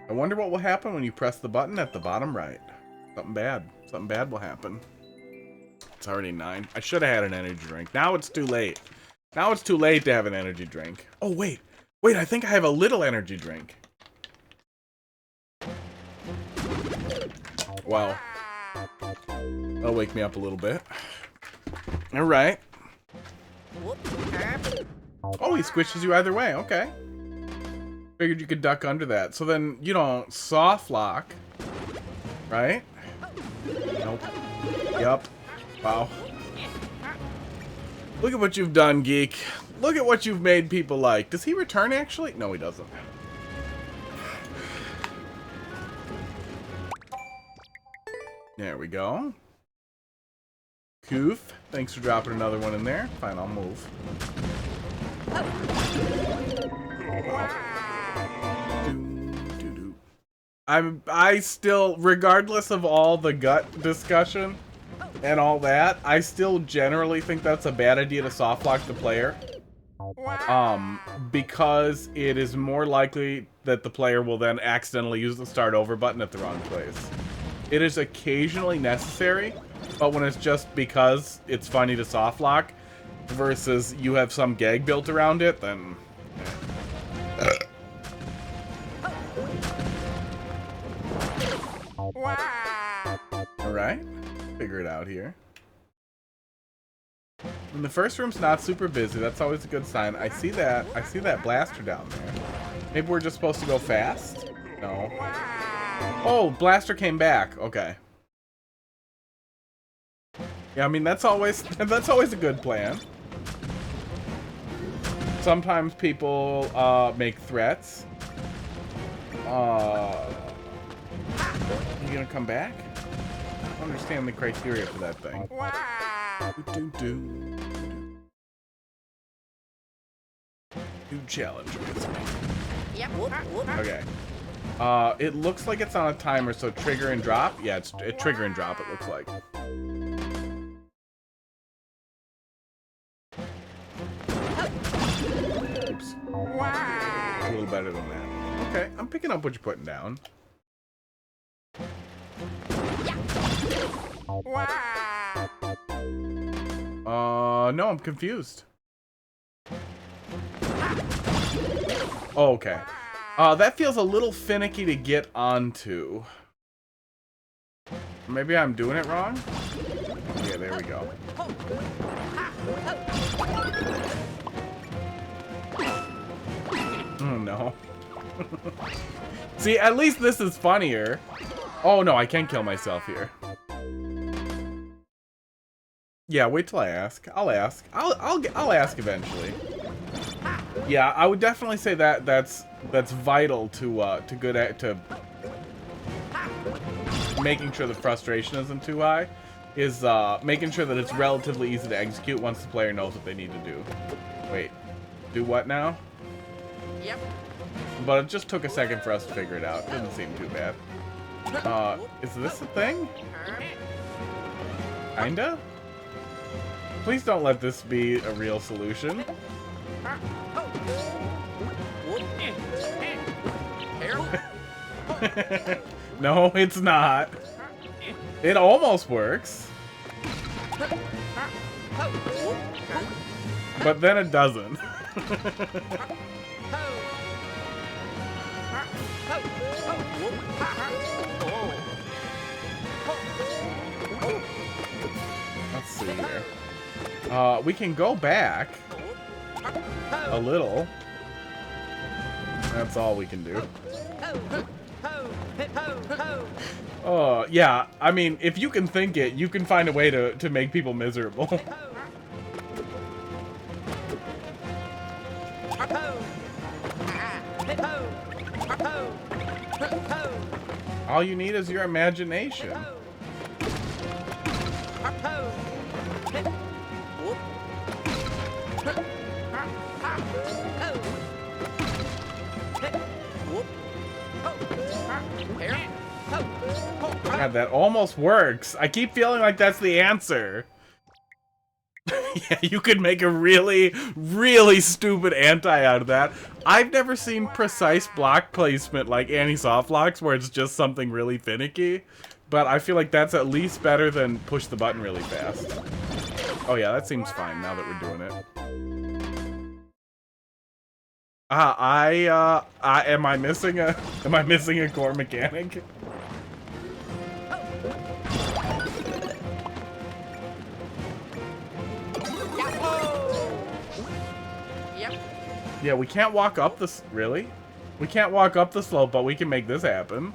I wonder what will happen when you press the button at the bottom right. Something bad. Something bad will happen. It's already 9. I should have had an energy drink. Now it's too late. Now it's too late to have an energy drink. Oh, wait. Wait, I think I have a little energy drink. Wow. That'll wake me up a little bit. Alright. Oh, he squishes you either way. Okay. Figured you could duck under that. So then you don't soft lock. Right? Nope. Yup. Wow. Look at what you've done, geek. Look at what you've made people like. Does he return, actually? No, he doesn't. There we go. Koof. Thanks for dropping another one in there. Fine, I'll move. I still, regardless of all the gut discussion and all that, I still generally think that's a bad idea to softlock the player. Because it is more likely that the player will then accidentally use the start over button at the wrong place. It is occasionally necessary, but when it's just because it's funny to softlock versus you have some gag built around it, then... Alright, figure it out here. When the first room's not super busy, that's always a good sign. I see that blaster down there. Maybe we're just supposed to go fast? No. Oh, blaster came back. Okay. Yeah, I mean that's always a good plan. Sometimes people make threats. You gonna come back? I don't understand the criteria for that thing. New challenge. Yep. Okay. It looks like it's on a timer, so trigger and drop. Yeah, it's trigger and drop. It looks like. Oops. A little better than that. Okay, I'm picking up what you're putting down. No, I'm confused. Oh, okay. That feels a little finicky to get onto. Maybe I'm doing it wrong? Yeah, there we go. Oh, no. See, at least this is funnier. Oh, no, I can kill myself here. Yeah, wait till I ask. I'll ask. I'll ask eventually. Yeah, I would definitely say that's vital to making sure the frustration isn't too high. Is making sure that it's relatively easy to execute once the player knows what they need to do. Wait, do what now? Yep. But it just took a second for us to figure it out. Didn't seem too bad. Is this a thing? Kinda? Please don't let this be a real solution. No, it's not. It almost works. But then it doesn't. Let's see here. We can go back a little. That's all we can do. Oh, yeah. I mean, if you can think it, you can find a way to make people miserable. All you need is your imagination. God, that almost works. I keep feeling like that's the answer. Yeah, you could make a really, really stupid anti out of that. I've never seen precise block placement like anti-softlocks where it's just something really finicky. But I feel like that's at least better than push the button really fast. Oh yeah, that seems fine now that we're doing it. Am I missing a core mechanic? Yep. Yeah, we can't walk up this. Really? We can't walk up the slope, but we can make this happen.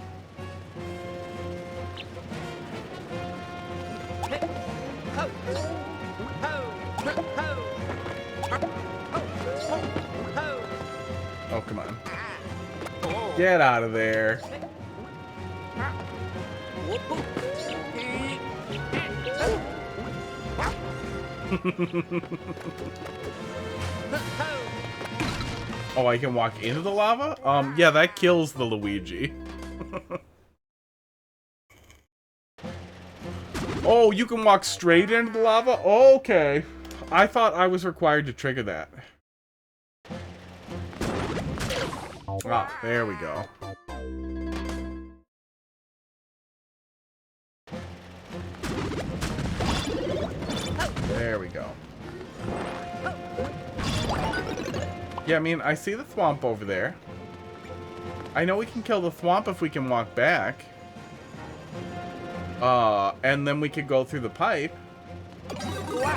Oh, come on. Get out of there. Oh, I can walk into the lava? Yeah, that kills the Luigi. Oh, you can walk straight into the lava? Okay. I thought I was required to trigger that. Ah, there we go. There we go. Yeah, I mean, I see the thwomp over there. I know we can kill the thwomp if we can walk back. And then we could go through the pipe.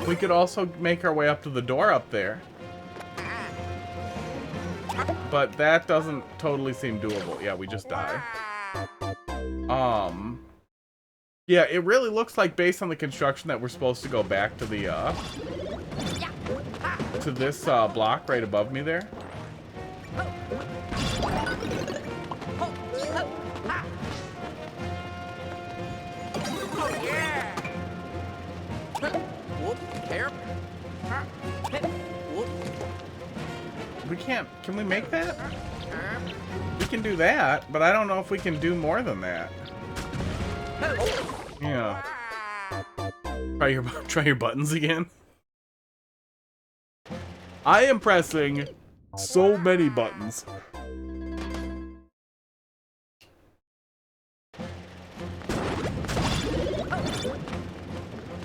We could also make our way up to the door up there. But that doesn't totally seem doable. Yeah, we just die. Yeah, it really looks like based on the construction that we're supposed to go back to the, to this, block right above me there. We can't, can we make that? We can do that, but I don't know if we can do more than that. Yeah. Try your buttons again. I am pressing so many buttons.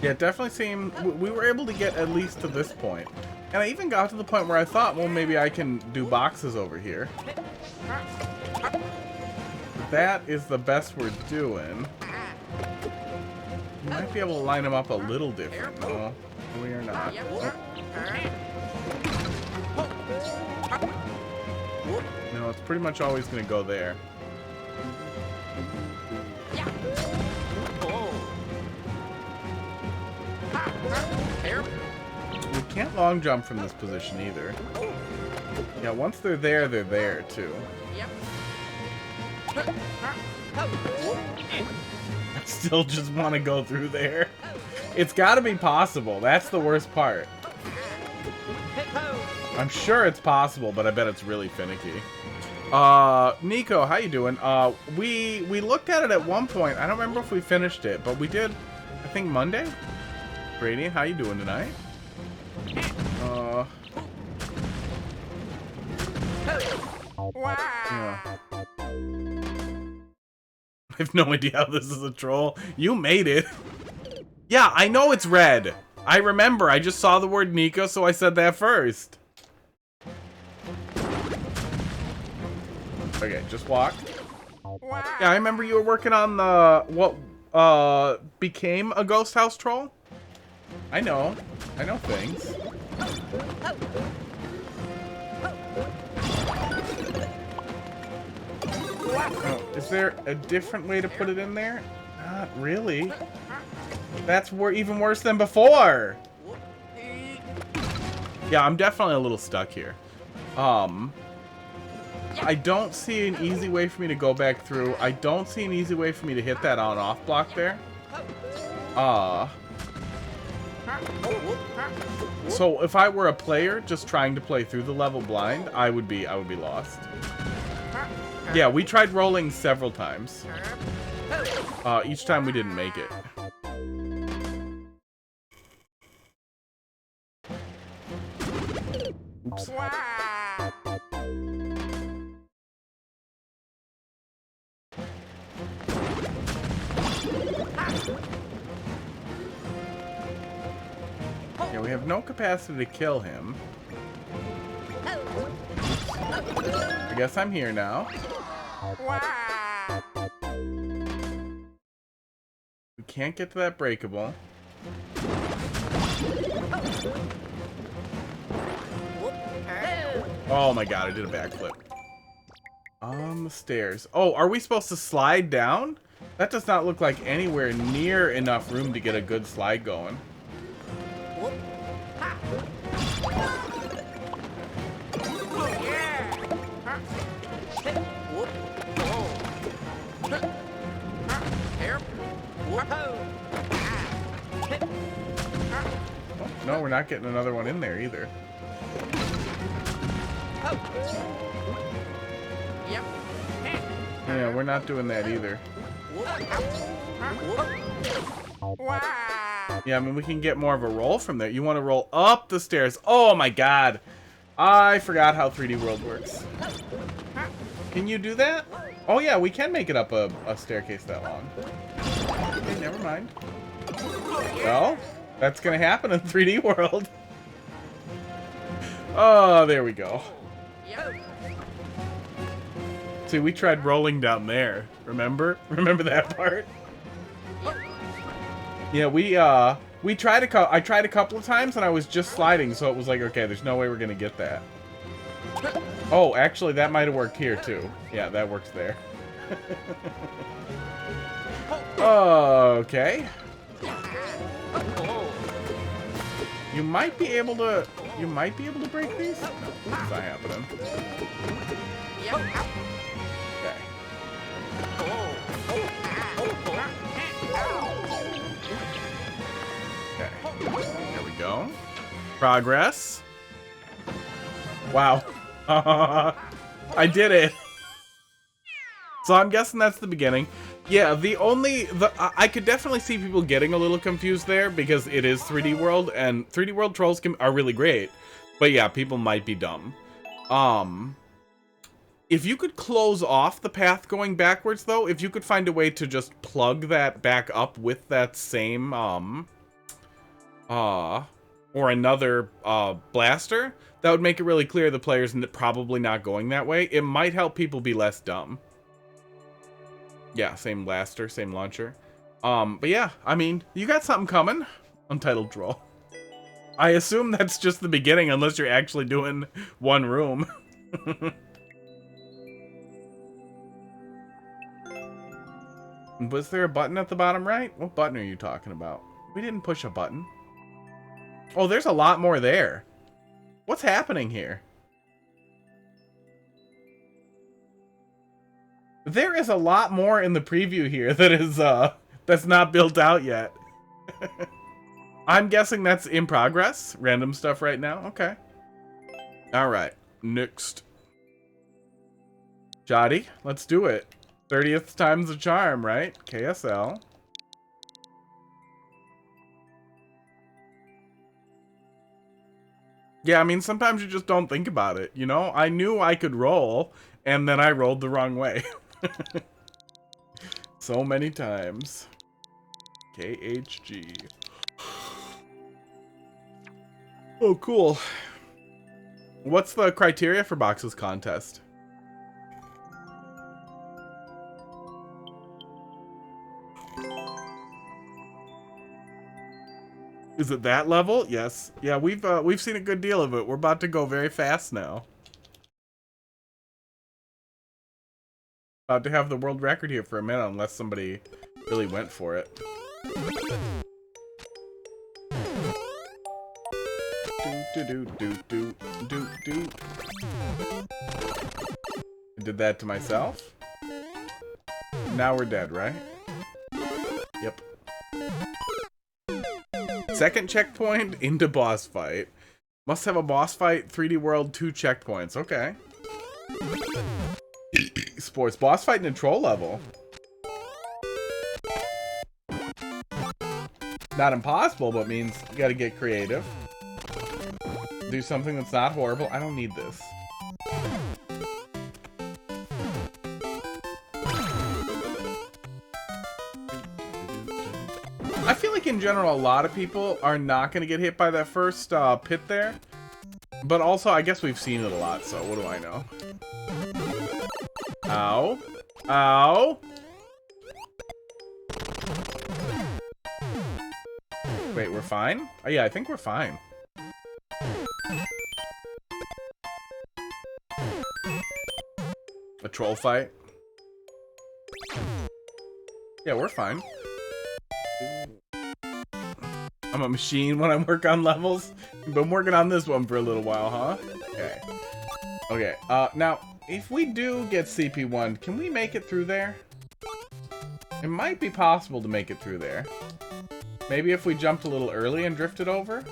Yeah, it definitely seemed we were able to get at least to this point. And I even got to the point where I thought, well, maybe I can do boxes over here. That is the best we're doing. We might be able to line them up a little different. No, we are not. No, it's pretty much always going to go there. We can't long jump from this position either. Yeah, once they're there too. I still just want to go through there. It's got to be possible. That's the worst part. I'm sure it's possible, but I bet it's really finicky. Nico, how you doing? We looked at it at one point. I don't remember if we finished it, but we did, I think, Monday? Radiant, how you doing tonight? Yeah. I have no idea how this is a troll. You made it. Yeah, I know it's red. I remember. I just saw the word Nico, so I said that first. Okay, just walk. Yeah, I remember you were working on the what became a ghost house troll. I know things. Oh, is there a different way to put it in there? Not really. That's even worse than before. Yeah, I'm definitely a little stuck here. I don't see an easy way for me to go back through. I don't see an easy way for me to hit that on-off block there. So if I were a player just trying to play through the level blind, I would be lost. Yeah, we tried rolling several times. Each time we didn't make it. Oops. Yeah, we have no capacity to kill him. I guess I'm here now. We can't get to that breakable. Oh my god, I did a backflip. On the stairs. Oh, are we supposed to slide down? That does not look like anywhere near enough room to get a good slide going. Whoop. Ha. Yeah. Ha. Whoop. Oh. Ha. Here. Whoop. Oh, no, we're not getting another one in there either. Yep. Yeah, we're not doing that either. Wow. Yeah, I mean, we can get more of a roll from there. You want to roll up the stairs. Oh my god. I forgot how 3D World works. Can you do that? Oh yeah, we can make it up a staircase that long. Okay, never mind. Well, that's gonna happen in 3D World. Oh, there we go. Yep. See, we tried rolling down there. Remember? Remember that part? Yeah, we tried I tried a couple of times and I was just sliding, so it was like, okay, there's no way we're gonna get that. Oh, actually, that might have worked here too. Yeah, that works there. Okay. You might be able to break these? What's not happening? Okay. Okay. There we go. Progress. Wow. I did it. So I'm guessing that's the beginning. Yeah, I could definitely see people getting a little confused there because it is 3D World and 3D World trolls are really great. But yeah, people might be dumb. If you could close off the path going backwards though, if you could find a way to just plug that back up with that same or another blaster, that would make it really clear the player's probably not going that way. It might help people be less dumb. Yeah, same blaster, same launcher. But yeah, I mean, you got something coming. Untitled Troll. I assume that's just the beginning, unless you're actually doing one room. Was there a button at the bottom right? What button are you talking about? We didn't push a button. Oh, there's a lot more there. What's happening here? There is a lot more in the preview here that is that's not built out yet. I'm guessing that's in progress. Random stuff right now. Okay. All right. Next. Jotty, let's do it. 30th time's the charm, right? KSL. Yeah, I mean, sometimes you just don't think about it, you know? I knew I could roll, and then I rolled the wrong way. So many times. KHG. Oh, cool. What's the criteria for Boxes contest? Is it that level? Yes. Yeah, we've seen a good deal of it. We're about to go very fast now. About to have the world record here for a minute, unless somebody really went for it. Do. I did that to myself. Now we're dead, right? Yep. Second checkpoint into boss fight. Must have a boss fight, 3D World, 2 checkpoints. Okay. Sports boss fight in a troll level. Not impossible, but means you gotta get creative. Do something that's not horrible. I don't need this. I feel like in general a lot of people are not gonna get hit by that first pit there. But also I guess we've seen it a lot, so what do I know? Ow. Ow. Wait, we're fine? Oh, yeah, I think we're fine. A troll fight. Yeah, we're fine. I'm a machine when I work on levels. Been working on this one for a little while, huh? Okay. Okay, now, if we do get CP1, can we make it through there? It might be possible to make it through there. Maybe if we jumped a little early and drifted over?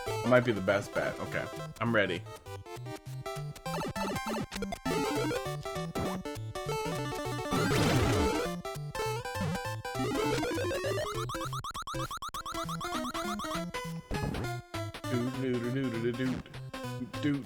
It might be the best bet. Okay, I'm ready. Dude.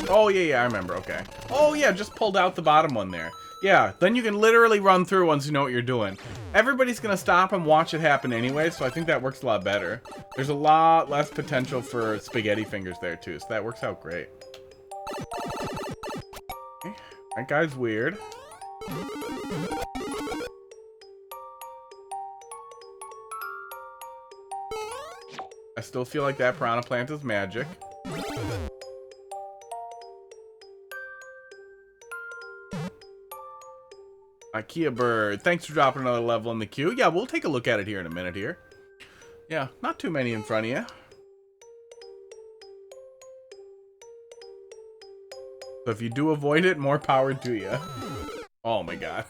Oh, yeah, I remember. Okay. Oh, yeah, just pulled out the bottom one there. Yeah, then you can literally run through once you know what you're doing. Everybody's gonna stop and watch it happen anyway, so I think that works a lot better. There's a lot less potential for spaghetti fingers there, too, so that works out great. Okay. That guy's weird. I still feel like that piranha plant is magic. IKEA bird, thanks for dropping another level in the queue. Yeah, we'll take a look at it here in a minute here. Yeah, not too many in front of you. So if you do avoid it, more power to you. Oh my god.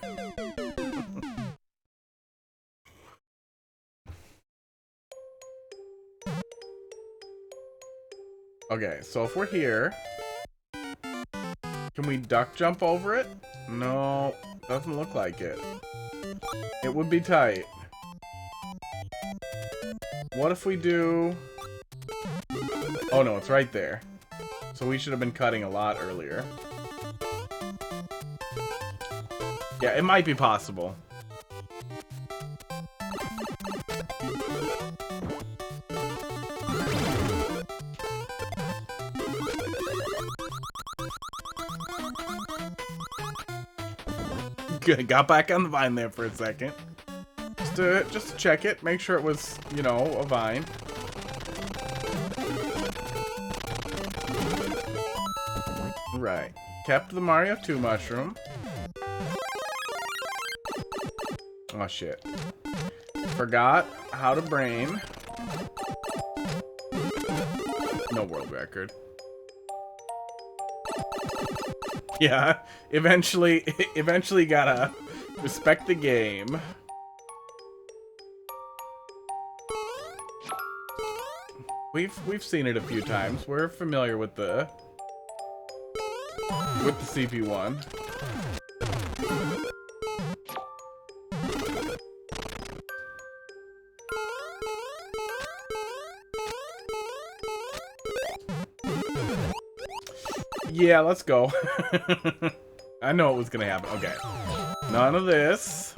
Okay, so if we're here, can we duck jump over it? No, doesn't look like it. It would be tight. What if we do... Oh no, it's right there. So we should have been cutting a lot earlier. Yeah, it might be possible. Good, got back on the vine there for a second. Just to check it, make sure it was, you know, a vine. Right. Kept the Mario 2 mushroom. Oh shit. Forgot how to brain. No world record. Yeah, eventually gotta respect the game. We've seen it a few times. We're familiar with the CP1. Yeah, let's go. I know it was gonna happen. Okay. None of this.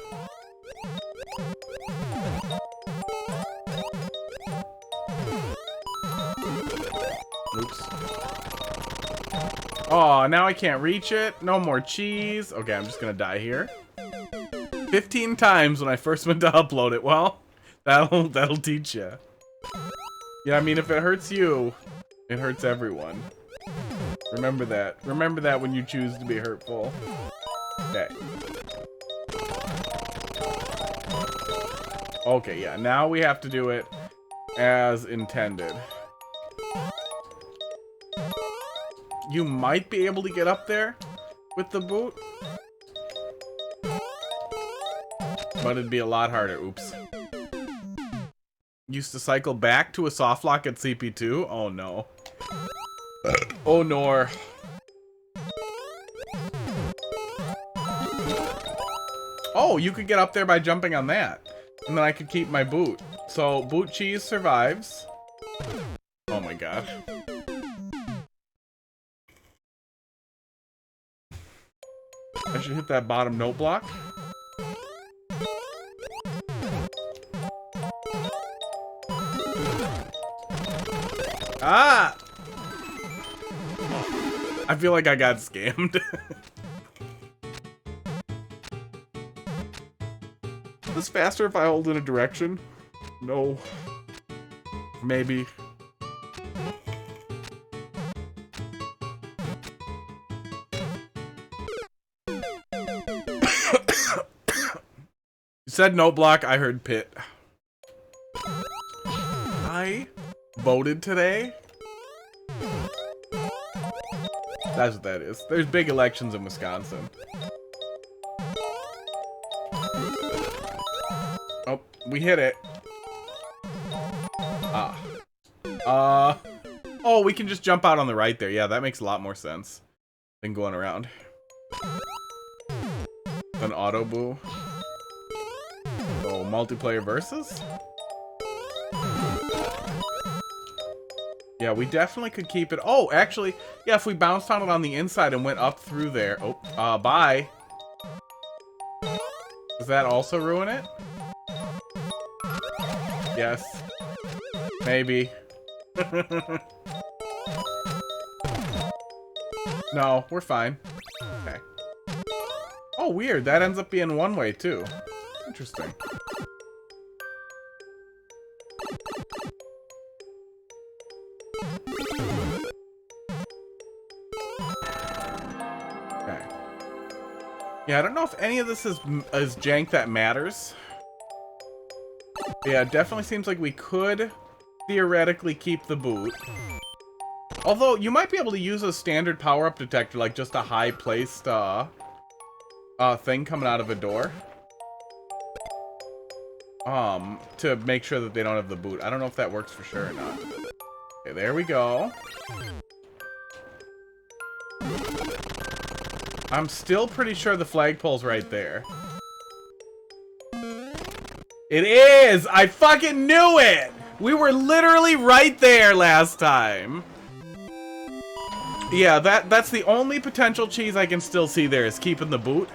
Oops. Oh, now I can't reach it. No more cheese. Okay, I'm just gonna die here. 15 times when I first went to upload it. Well, that'll teach you. Yeah, I mean, if it hurts you, it hurts everyone. Remember that. Remember that when you choose to be hurtful. Okay. Okay, yeah. Now we have to do it as intended. You might be able to get up there with the boot. But it'd be a lot harder. Oops. Used to cycle back to a soft lock at CP2? Oh no. Oh no. Oh, you could get up there by jumping on that. And then I could keep my boot. So, boot cheese survives. Oh my god. I should hit that bottom note block. Ah! I feel like I got scammed. Is this faster if I hold in a direction? No. Maybe. You said no block, I heard pit. I voted today? That's what that is. There's big elections in Wisconsin. Oh, we hit it. Oh, we can just jump out on the right there. Yeah, that makes a lot more sense than going around. An auto boo. Oh, multiplayer versus? Yeah, we definitely could keep it. Oh, actually, yeah, if we bounced on it on the inside and went up through there. Oh, bye. Does that also ruin it? Yes. Maybe. No, we're fine. Okay. Oh, weird. That ends up being one way, too. Interesting. Okay. Yeah, I don't know if any of this is jank that matters. Yeah, it definitely seems like we could theoretically keep the boot. Although, you might be able to use a standard power-up detector, like just a high-placed thing coming out of a door. To make sure that they don't have the boot. I don't know if that works for sure or not. Okay, there we go. I'm still pretty sure the flagpole's right there. It is! I fucking knew it! We were literally right there last time. Yeah, that's the only potential cheese I can still see there is keeping the boot.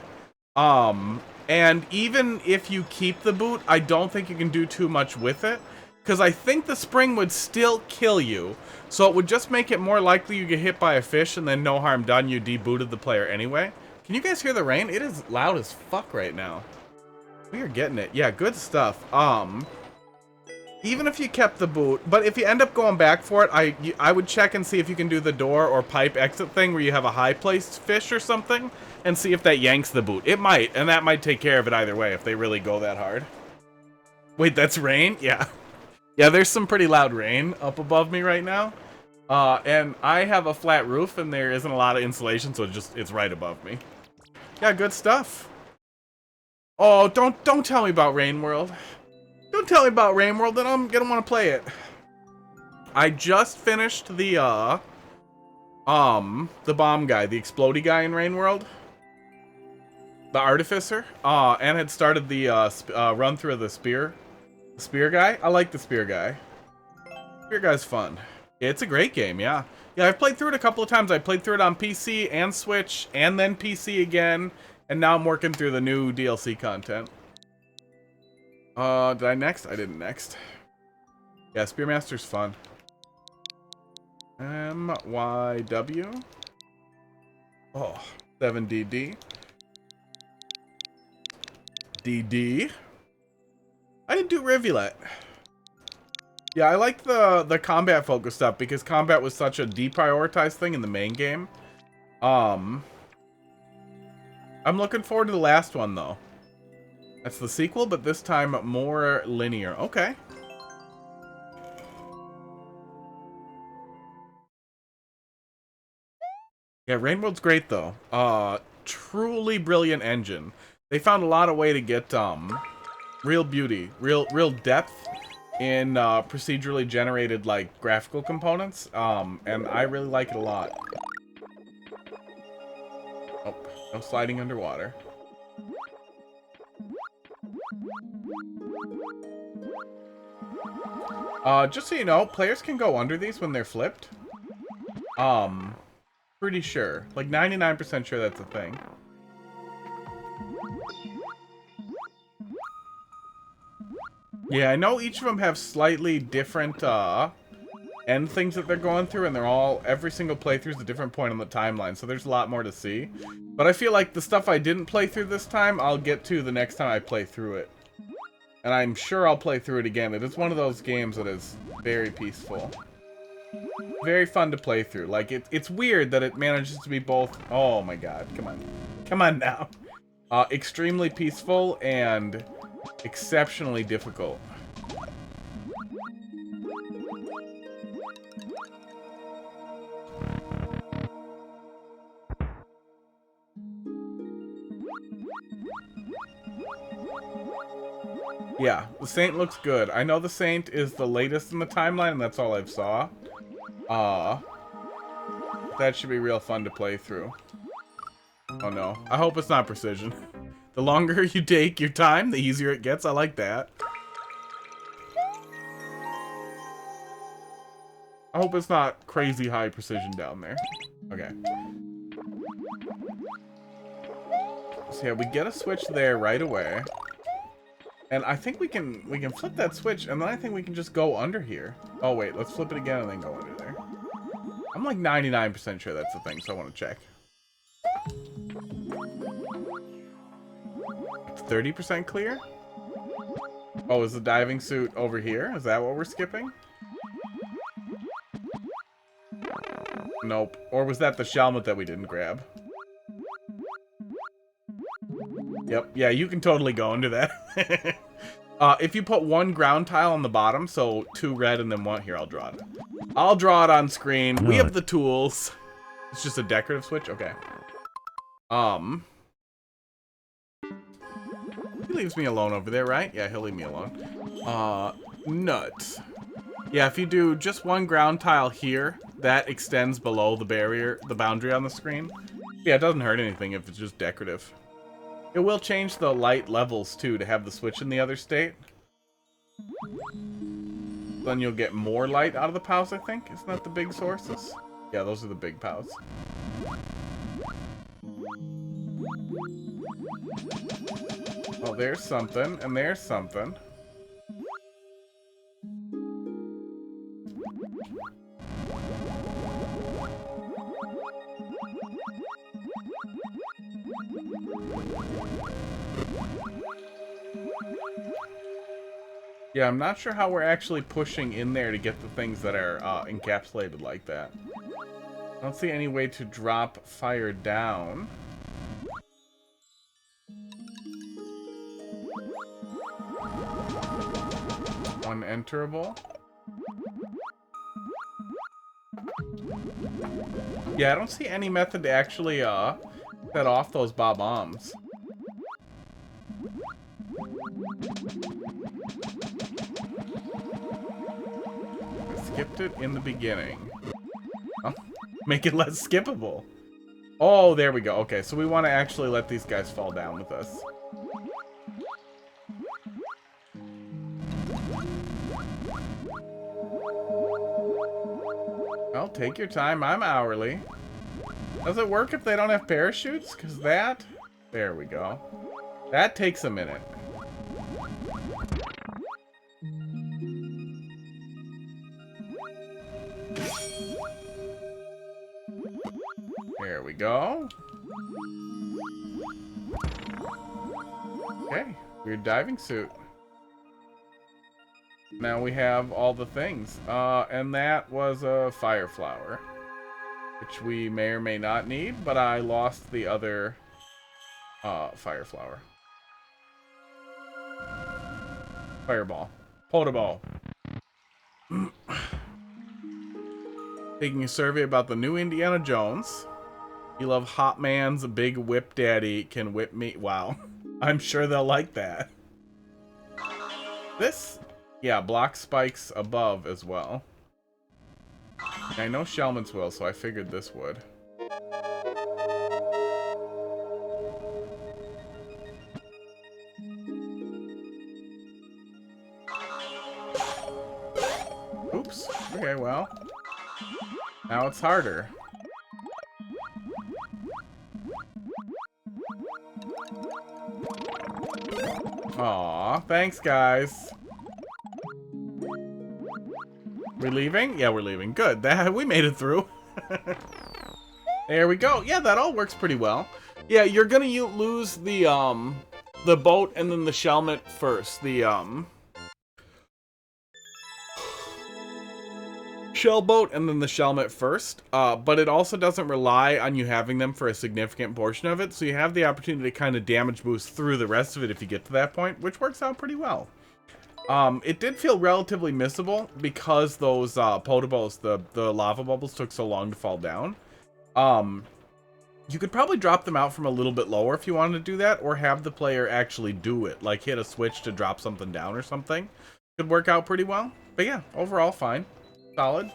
And even if you keep the boot, I don't think you can do too much with it. Because I think the spring would still kill you. So it would just make it more likely you get hit by a fish and then no harm done, you debooted the player anyway. Can you guys hear the rain? It is loud as fuck right now. We are getting it. Yeah, good stuff. Even if you kept the boot, but if you end up going back for it, I would check and see if you can do the door or pipe exit thing where you have a high-placed fish or something, and see if that yanks the boot. It might, and that might take care of it either way if they really go that hard. Wait, that's rain? Yeah. Yeah, there's some pretty loud rain up above me right now. And I have a flat roof, and there isn't a lot of insulation, so it's right above me. Yeah, good stuff. Oh, don't tell me about Rain World. Don't tell me about Rain World, then I'm gonna want to play it. I just finished the bomb guy, the explodey guy in Rain World. The artificer. And had started the run through of the spear guy. I like the spear guy. Spear guy's fun. Yeah, it's a great game, yeah. Yeah, I've played through it a couple of times. I played through it on PC and Switch, and then PC again, and now I'm working through the new DLC content. Did I next? I didn't next. Yeah, Spearmaster's fun. MYW. Oh, 7DD. DD. I didn't do Rivulet. Yeah, I liked the combat focus stuff because combat was such a deprioritized thing in the main game. I'm looking forward to the last one though. That's the sequel, but this time more linear. Okay. Yeah, Rainworld's great though. Truly brilliant engine. They found a lot of way to get real beauty, real depth in procedurally generated like graphical components. And I really like it a lot. Oh, no sliding underwater. Just so you know, players can go under these when they're flipped. Pretty sure. Like 99% sure that's a thing. Yeah, I know each of them have slightly different, end things that they're going through, and they're all, every single playthrough is a different point on the timeline, so there's a lot more to see. But I feel like the stuff I didn't play through this time, I'll get to the next time I play through it. And I'm sure I'll play through it again. It is one of those games that is very peaceful. Very fun to play through. Like, it's weird that it manages to be both... Oh my god, come on. Come on now. Extremely peaceful and exceptionally difficult. Yeah, the Saint looks good. I know the Saint is the latest in the timeline, and that's all I've saw. That should be real fun to play through. Oh no. I hope it's not precision. The longer you take your time, the easier it gets. I like that. I hope it's not crazy high precision down there. Okay. So yeah, we get a switch there right away. And I think we can flip that switch, and then I think we can just go under here. Oh wait, let's flip it again and then go under there. I'm like 99% sure that's the thing, so I want to check. It's 30% clear? Oh, is the diving suit over here? Is that what we're skipping? Nope. Or was that the Shelmet that we didn't grab? Yep. Yeah, you can totally go into that. If you put one ground tile on the bottom, so 2 red and then 1 here, I'll draw it. I'll draw it on screen. We have the tools. It's just a decorative switch? Okay. He leaves me alone over there, right? Yeah, he'll leave me alone. Nuts. Yeah, if you do just 1 ground tile here, that extends below the barrier, the boundary on the screen. Yeah, it doesn't hurt anything if it's just decorative. It will change the light levels, too, to have the switch in the other state. Then you'll get more light out of the POWs, I think. Isn't that the big sources? Yeah, those are the big POWs. Oh, there's something, and there's something. Yeah, I'm not sure how we're actually pushing in there to get the things that are encapsulated like that. I don't see any way to drop fire down. Unenterable. Yeah, I don't see any method to actually set off those bombs. Skipped it in the beginning. Oh, make it less skippable. Oh, there we go. Okay, so we want to actually let these guys fall down with us. Well, take your time. I'm hourly. Does it work if they don't have parachutes? Because that... There we go. That takes a minute. There we go. Okay, weird diving suit. Now we have all the things. And that was a fire flower, which we may or may not need, but I lost the other fire flower. Fireball. Potable. Taking a survey about the new Indiana Jones. You love Hot Man's Big Whip Daddy Can Whip Me. Wow. I'm sure they'll like that. This, yeah, block spikes above as well. I know Shelmet's will, so I figured this would. Oops. Okay, well. Now it's harder. Aw, thanks, guys. We leaving? Yeah, we're leaving. Good. We made it through. There we go. Yeah, that all works pretty well. Yeah, you're gonna lose the the boat and then the Shelmet first. The shell boat and then the Shelmet first. But it also doesn't rely on you having them for a significant portion of it, so you have the opportunity to kind of damage boost through the rest of it if you get to that point, which works out pretty well. It did feel relatively missable because those potobos, the lava bubbles, took so long to fall down. You could probably drop them out from a little bit lower if you wanted to do that, or have the player actually do it, like hit a switch to drop something down or something. Could work out pretty well. But yeah, overall fine. Solid.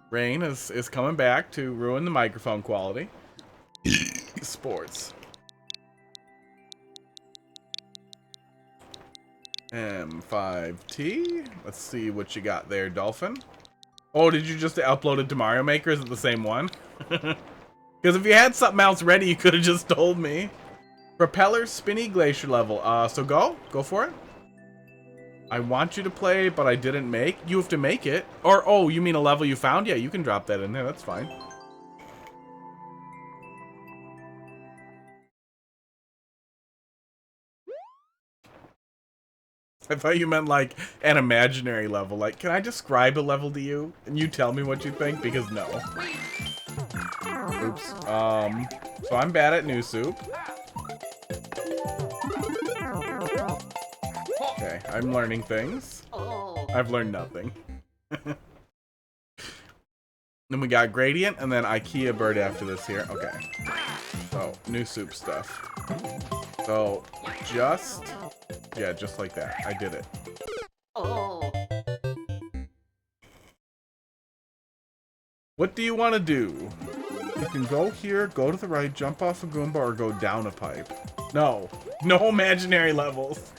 Rain is coming back to ruin the microphone quality. Sports. M5T. Let's see what you got there, Dolphin. Oh, did you just upload it to Mario Maker? Is it the same one? Because if you had something else ready, you could have just told me. Propeller Spinny Glacier level. So go for it. I want you to play, but I didn't make. You have to make it. Or, oh, you mean a level you found? Yeah, you can drop that in there. That's fine. I thought you meant like an imaginary level. Like, can I describe a level to you and you tell me what you think? Because no. Oops. So I'm bad at new soup. Okay, I'm learning things. I've learned nothing. Then we got Gradient and then IKEA Bird after this here. Okay. So, new soup stuff. So, yeah, just like that. I did it. What do you want to do? You can go here, go to the right, jump off a Goomba, or go down a pipe. No. No imaginary levels.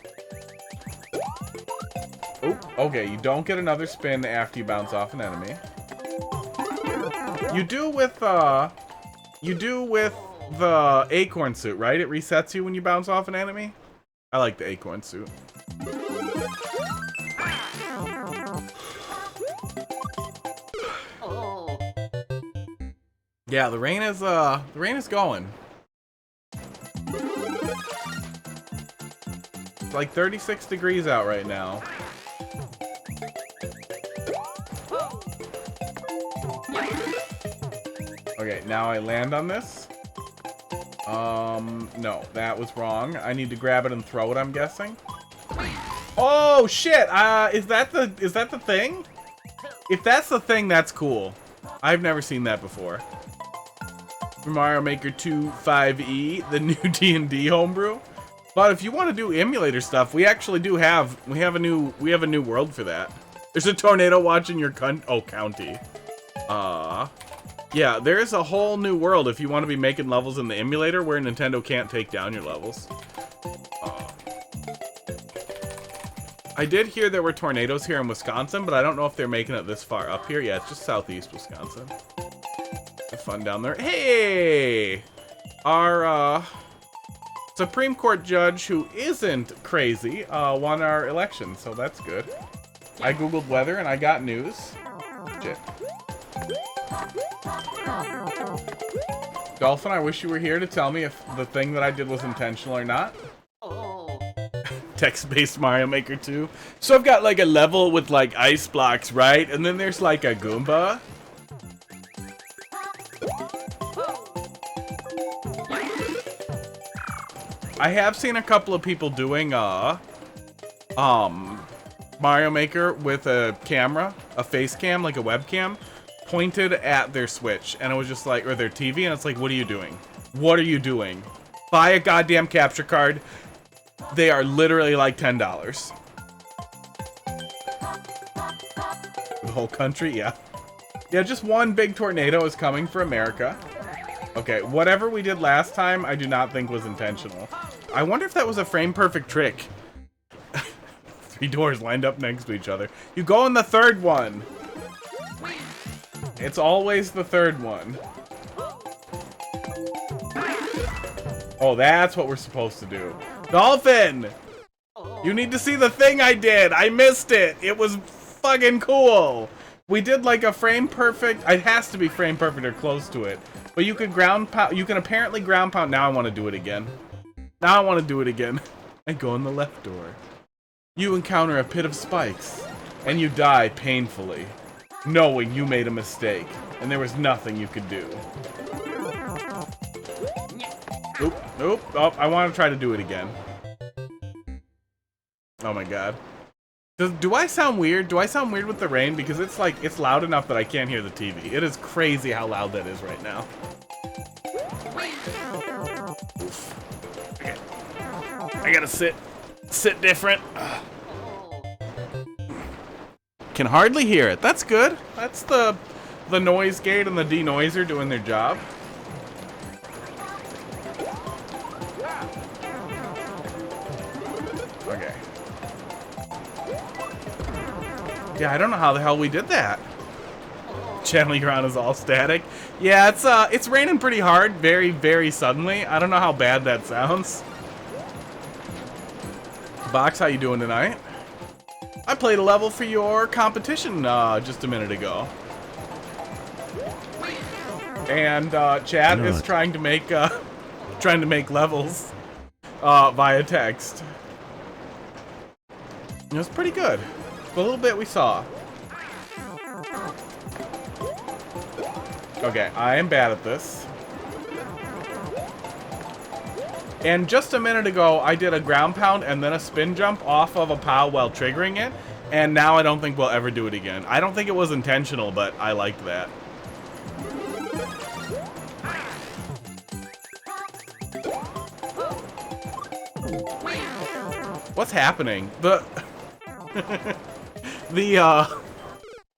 Oh, okay, you don't get another spin after you bounce off an enemy. You do with the acorn suit, right? It resets you when you bounce off an enemy. I like the acorn suit. Yeah, the rain is going. It's like 36 degrees out right now. Okay, now I land on this. No, that was wrong. I need to grab it and throw it, I'm guessing. Oh shit! Is that the thing? If that's the thing, that's cool. I've never seen that before. Mario Maker 2 5e, the new D&D homebrew. But if you want to do emulator stuff, we actually do have a new world for that. There's a tornado watching your county. Yeah, there's a whole new world if you want to be making levels in the emulator where Nintendo can't take down your levels. I did hear there were tornadoes here in Wisconsin, but I don't know if they're making it this far up here. Yeah, it's just southeast Wisconsin. Have fun down there. Hey! Our Supreme Court judge, who isn't crazy, won our election, so that's good. I googled weather and I got news. Shit. Dolphin, I wish you were here to tell me if the thing that I did was intentional or not. Text-based Mario Maker 2. So I've got like a level with like ice blocks, right? And then there's like a Goomba. I have seen a couple of people doing Mario Maker with a camera, a face cam, like a webcam, pointed at their Switch, and it was just like, or their TV, and it's like, what are you doing? What are you doing? Buy a goddamn capture card. They are literally like $10. The whole country, yeah. Yeah, just one big tornado is coming for America. Okay, whatever we did last time, I do not think was intentional. I wonder if that was a frame-perfect trick. 3 doors lined up next to each other. You go in the third one. It's always the third one. Oh, that's what we're supposed to do. Dolphin! You need to see the thing I did. I missed it. It was fucking cool. We did like a frame perfect. It has to be frame perfect or close to it. But you could ground pound. You can apparently ground pound. Now I want to do it again. Now I want to do it again. And go in the left door. You encounter a pit of spikes. And you die painfully. Knowing you made a mistake. And there was nothing you could do. Oop, oop. Oh, I want to try to do it again. Oh my god. Do I sound weird? Do I sound weird with the rain? Because it's like, it's loud enough that I can't hear the TV. It is crazy how loud that is right now. Oof. Okay. I gotta sit different. Can hardly hear it. That's good. That's the noise gate and the denoiser doing their job. Okay. Yeah, I don't know how the hell we did that. Channeling around is all static. Yeah, it's raining pretty hard, very, very suddenly. I don't know how bad that sounds. Box, how you doing tonight? I played a level for your competition just a minute ago. And Chad is trying to make levels via text. It was pretty good. A little bit we saw. Okay, I am bad at this. And just a minute ago, I did a ground pound and then a spin jump off of a POW while triggering it. And now I don't think we'll ever do it again. I don't think it was intentional, but I liked that. What's happening? The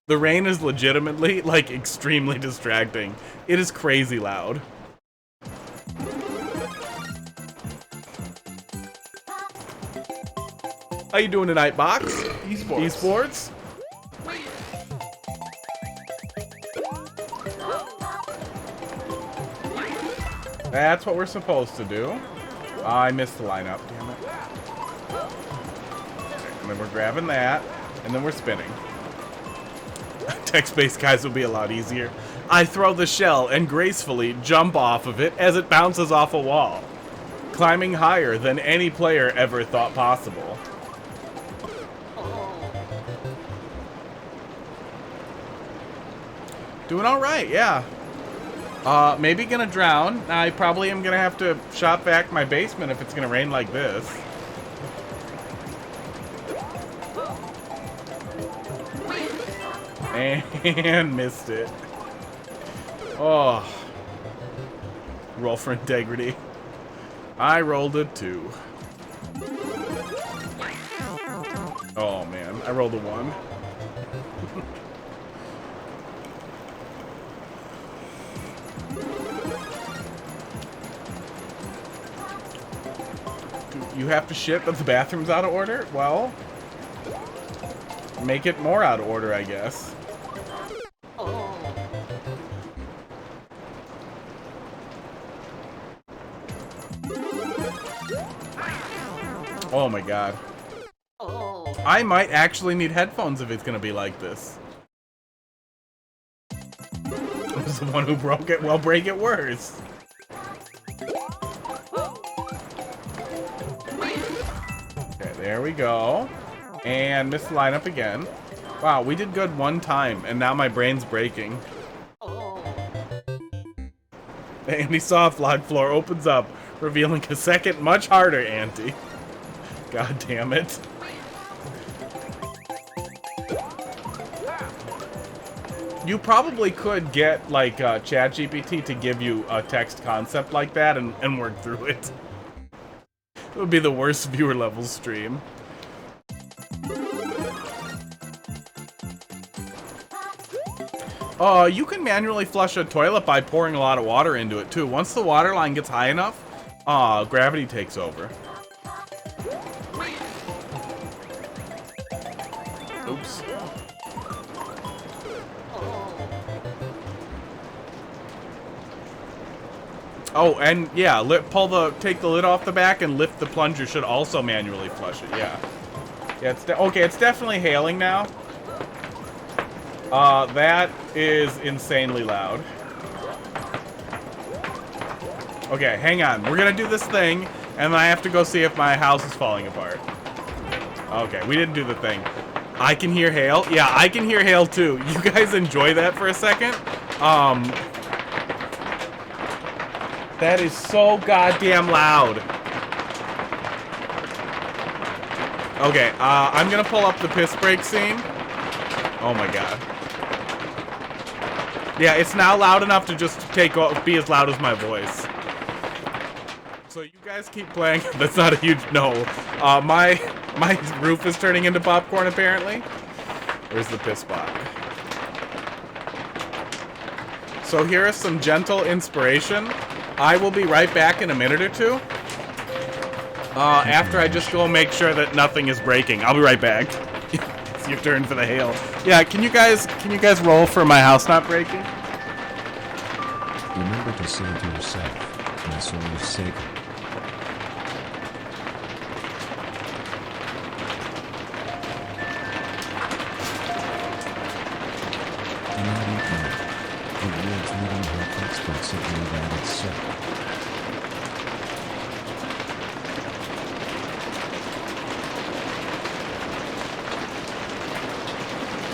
rain is legitimately, like, extremely distracting. It is crazy loud. How you doing tonight, Box? Esports. That's what we're supposed to do. I missed the lineup, damn it. Okay, and then we're grabbing that, and then we're spinning. Text-based guys will be a lot easier. I throw the shell and gracefully jump off of it as it bounces off a wall, climbing higher than any player ever thought possible. Doing all right, yeah. Maybe gonna drown. I probably am gonna have to shop vac my basement if it's gonna rain like this. And missed it. Oh. Roll for integrity. I rolled a 2. Oh man, I rolled a 1. You have to shit that the bathroom's out of order? Well, make it more out of order, I guess. Oh my god. I might actually need headphones if it's gonna be like this. I was the one who broke it, well, break it worse. Okay, there we go. And missed the lineup again. Wow, we did good one time, and now my brain's breaking. Andy soft log floor opens up, revealing a second, much harder ante. God damn it. You probably could get, like, ChatGPT to give you a text concept like that and work through it. It would be the worst viewer level stream. You can manually flush a toilet by pouring a lot of water into it, too. Once the water line gets high enough, gravity takes over. Oops. Oh, and yeah, take the lid off the back and lift the plunger should also manually flush it, yeah. Yeah, it's definitely hailing now. That is insanely loud. Okay, hang on. We're gonna do this thing, and then I have to go see if my house is falling apart. Okay, we didn't do the thing. I can hear hail. Yeah, I can hear hail too. You guys enjoy that for a second? That is so goddamn loud. Okay, I'm gonna pull up the piss break scene. Oh my god. Yeah, it's now loud enough to just be as loud as my voice. So you guys keep playing. That's not a huge no. My roof is turning into popcorn apparently. Where's the piss spot? So here is some gentle inspiration. I will be right back in a minute or two. After I just go make sure that nothing is breaking. I'll be right back. It's your turn for the hail. Yeah, can you guys roll for my house not breaking? Remember to say to yourself, my soul is sacred. Do not eat meat. The world's leading health experts agree that it's so.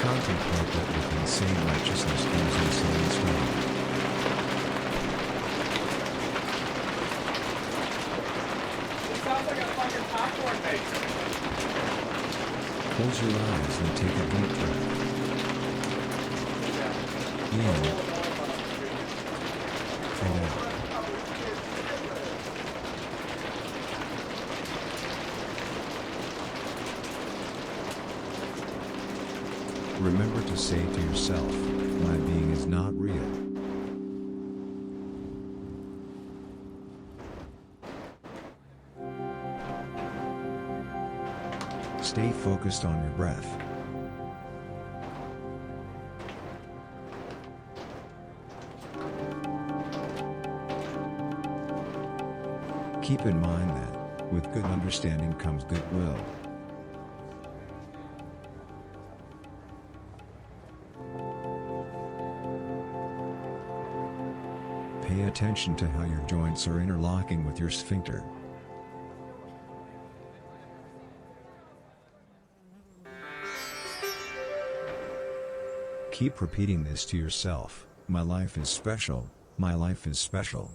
Contemplate that with insane righteousness comes insane strength. It sounds like a fucking popcorn maker. Close your eyes and take a deep breath. In and out. Remember to say to yourself, my being is not real. Stay focused on your breath. Keep in mind that, with good understanding comes goodwill. Pay attention to how your joints are interlocking with your sphincter. Keep repeating this to yourself, my life is special, my life is special.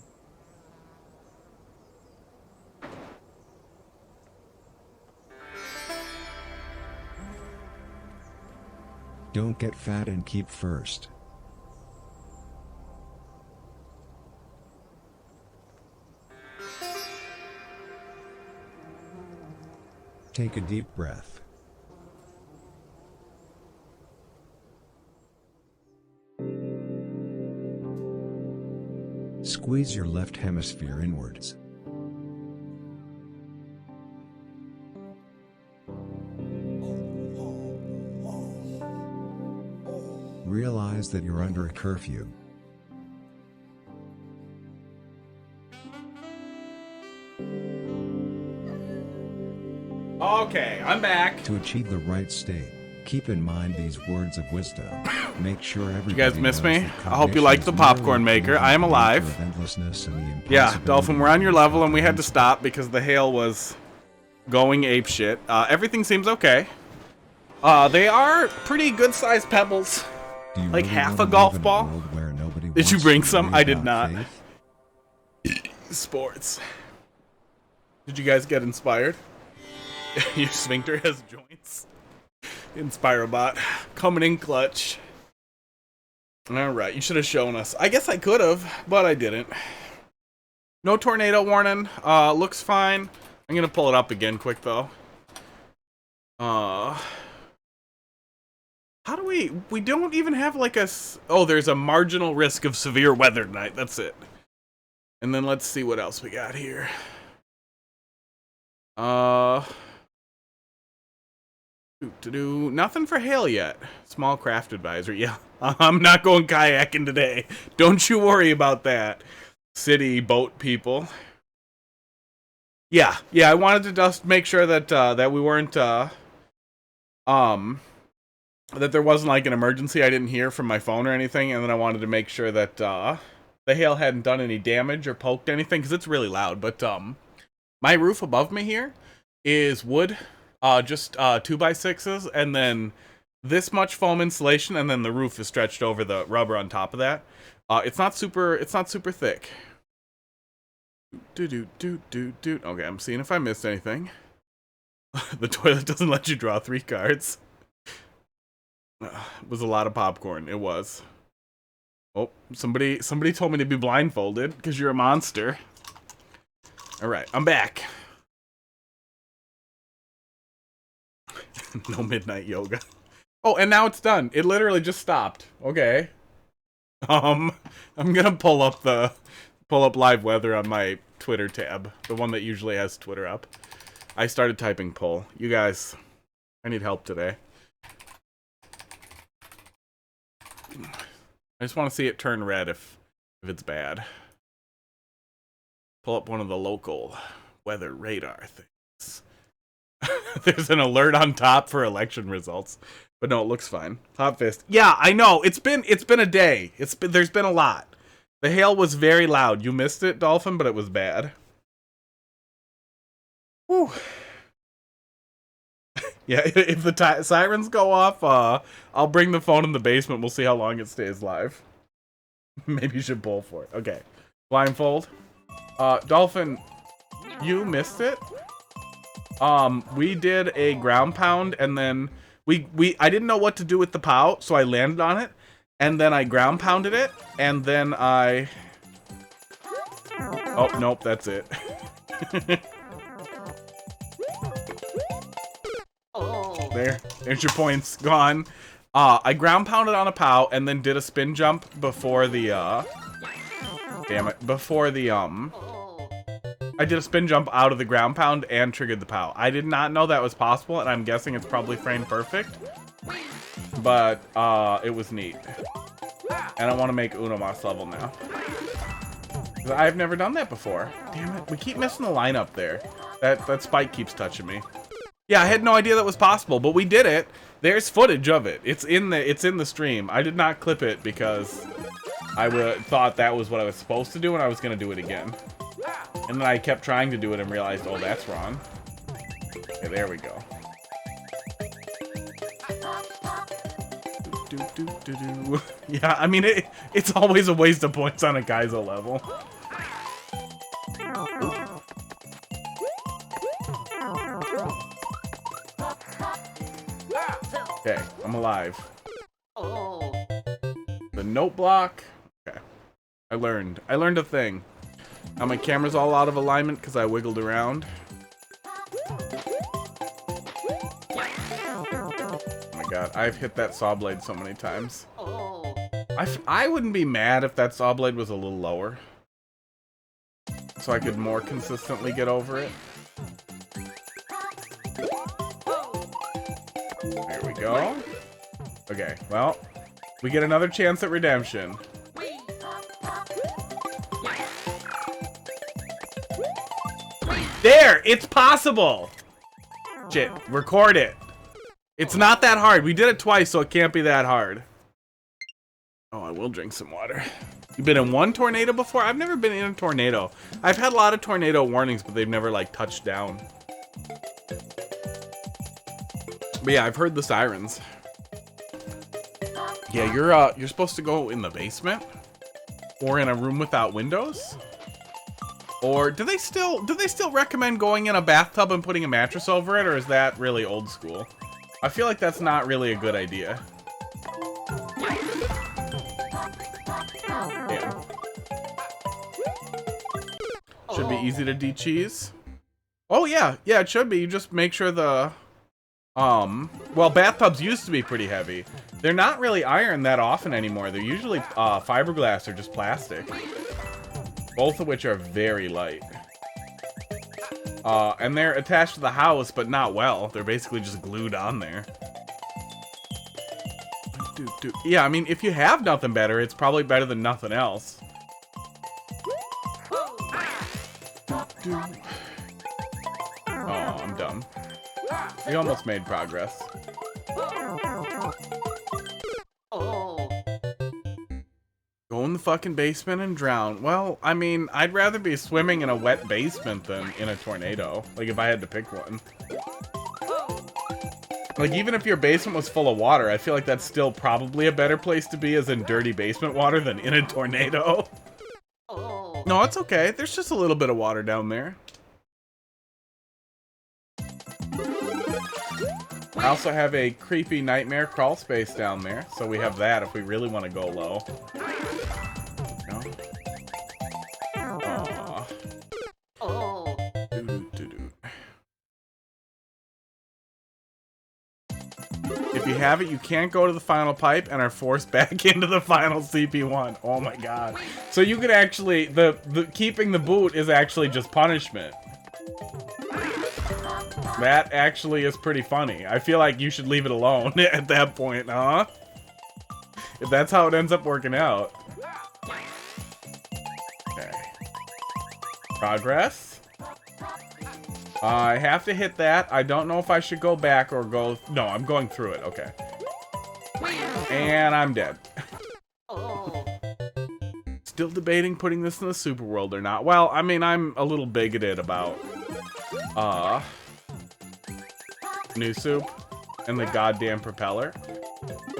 Don't get fat and keep first. Take a deep breath. Squeeze your left hemisphere inwards. Realize that you're under a curfew. Okay, I'm back. To achieve the right state, keep in mind these words of wisdom. Make sure everybody You guys miss me? knows that I hope you like the popcorn maker. I am alive. Yeah, Dolphin, we're on your level and we had to stop because the hail was going apeshit. Everything seems okay. They are pretty good-sized pebbles. Like half a golf ball. Did you bring some? I did not. Sports. Did you guys get inspired? Your sphincter has joints. Inspirobot. Coming in clutch. Alright, you should have shown us. I guess I could have, but I didn't. No tornado warning. Looks fine. I'm gonna pull it up again quick, though. How do we don't even have like a... Oh, there's a marginal risk of severe weather tonight. That's it. And then let's see what else we got here. Nothing for hail yet. Small craft advisory. Yeah, I'm not going kayaking today. Don't you worry about that, city boat people. Yeah. I wanted to just make sure that that we weren't that there wasn't like an emergency I didn't hear from my phone or anything, and then I wanted to make sure that the hail hadn't done any damage or poked anything, because it's really loud. But my roof above me here is wood, just 2x6s, and then this much foam insulation, and then the roof is stretched over the rubber on top of that. It's not super thick. Okay, I'm seeing if I missed anything. The toilet doesn't let you draw 3 cards. It was a lot of popcorn. It was. Oh, somebody told me to be blindfolded because you're a monster. All right, I'm back. No midnight yoga. Oh, and now it's done. It literally just stopped. Okay. I'm gonna pull up live weather on my Twitter tab, the one that usually has Twitter up. I started typing poll. You guys, I need help today. I just want to see it turn red if it's bad. Pull up one of the local weather radar things. There's an alert on top for election results, but no, it looks fine. Hot fist. Yeah, I know. It's been a day. There's been a lot. The hail was very loud. You missed it, Dolphin, but it was bad. Whew. Yeah, if the sirens go off, I'll bring the phone in the basement. We'll see how long it stays live. Maybe you should pull for it. Okay. Blindfold. Dolphin, you missed it. We did a ground pound, and then I didn't know what to do with the POW, so I landed on it, and then I ground pounded it, and then I... Oh, nope, that's it. There's your points gone. I ground pounded on a POW and then did a spin jump before the, damn it, before the, I did a spin jump out of the ground pound and triggered the POW. I did not know that was possible, and I'm guessing it's probably frame perfect. But, it was neat. And I want to make Unomas level now. I've never done that before. Damn it, we keep missing the lineup there. That spike keeps touching me. Yeah, I had no idea that was possible, but we did it. There's footage of it. It's in the stream. I did not clip it because I thought that was what I was supposed to do, and I was going to do it again. And then I kept trying to do it and realized, oh, that's wrong. Okay, there we go. Yeah, I mean, it's always a waste of points on a Kaizo level. Okay, I'm alive. The note block. Okay. I learned a thing. Now my camera's all out of alignment because I wiggled around. Oh my god, I've hit that saw blade so many times. I wouldn't be mad if that saw blade was a little lower, so I could more consistently get over it. There we go. Okay, well, we get another chance at redemption. There! It's possible! Shit, record it. It's not that hard. We did it twice, so it can't be that hard. Oh, I will drink some water. You've been in one tornado before? I've never been in a tornado. I've had a lot of tornado warnings, but they've never, like, touched down. But yeah, I've heard the sirens. Yeah, you're supposed to go in the basement or in a room without windows. Or do they still recommend going in a bathtub and putting a mattress over it, or is that really old school? I feel like that's not really a good idea. Yeah. Should be easy to de-cheese. Oh yeah, it should be. You just make sure the well, bathtubs used to be pretty heavy. They're not really iron that often anymore. They're usually fiberglass or just plastic. Both of which are very light. And they're attached to the house, but not well. They're basically just glued on there. Yeah, I mean, if you have nothing better, it's probably better than nothing else. Oh, I'm dumb. We almost made progress. Going in the fucking basement and drown. Well, I mean, I'd rather be swimming in a wet basement than in a tornado. Like, if I had to pick one. Like, even if your basement was full of water, I feel like that's still probably a better place to be as in dirty basement water than in a tornado. No, it's okay. There's just a little bit of water down there. I also have a creepy nightmare crawl space down there, so we have that if we really want to go low. No? If you have it, you can't go to the final pipe and are forced back into the final CP1. Oh my god. So you could actually, the keeping the boot is actually just punishment. That actually is pretty funny. I feel like you should leave it alone at that point, huh? If that's how it ends up working out. Okay. Progress. I have to hit that. I don't know if I should go back or go... No, I'm going through it. Okay. And I'm dead. Still debating putting this in the super world or not. Well, I mean, I'm a little bigoted about... New soup and the goddamn propeller,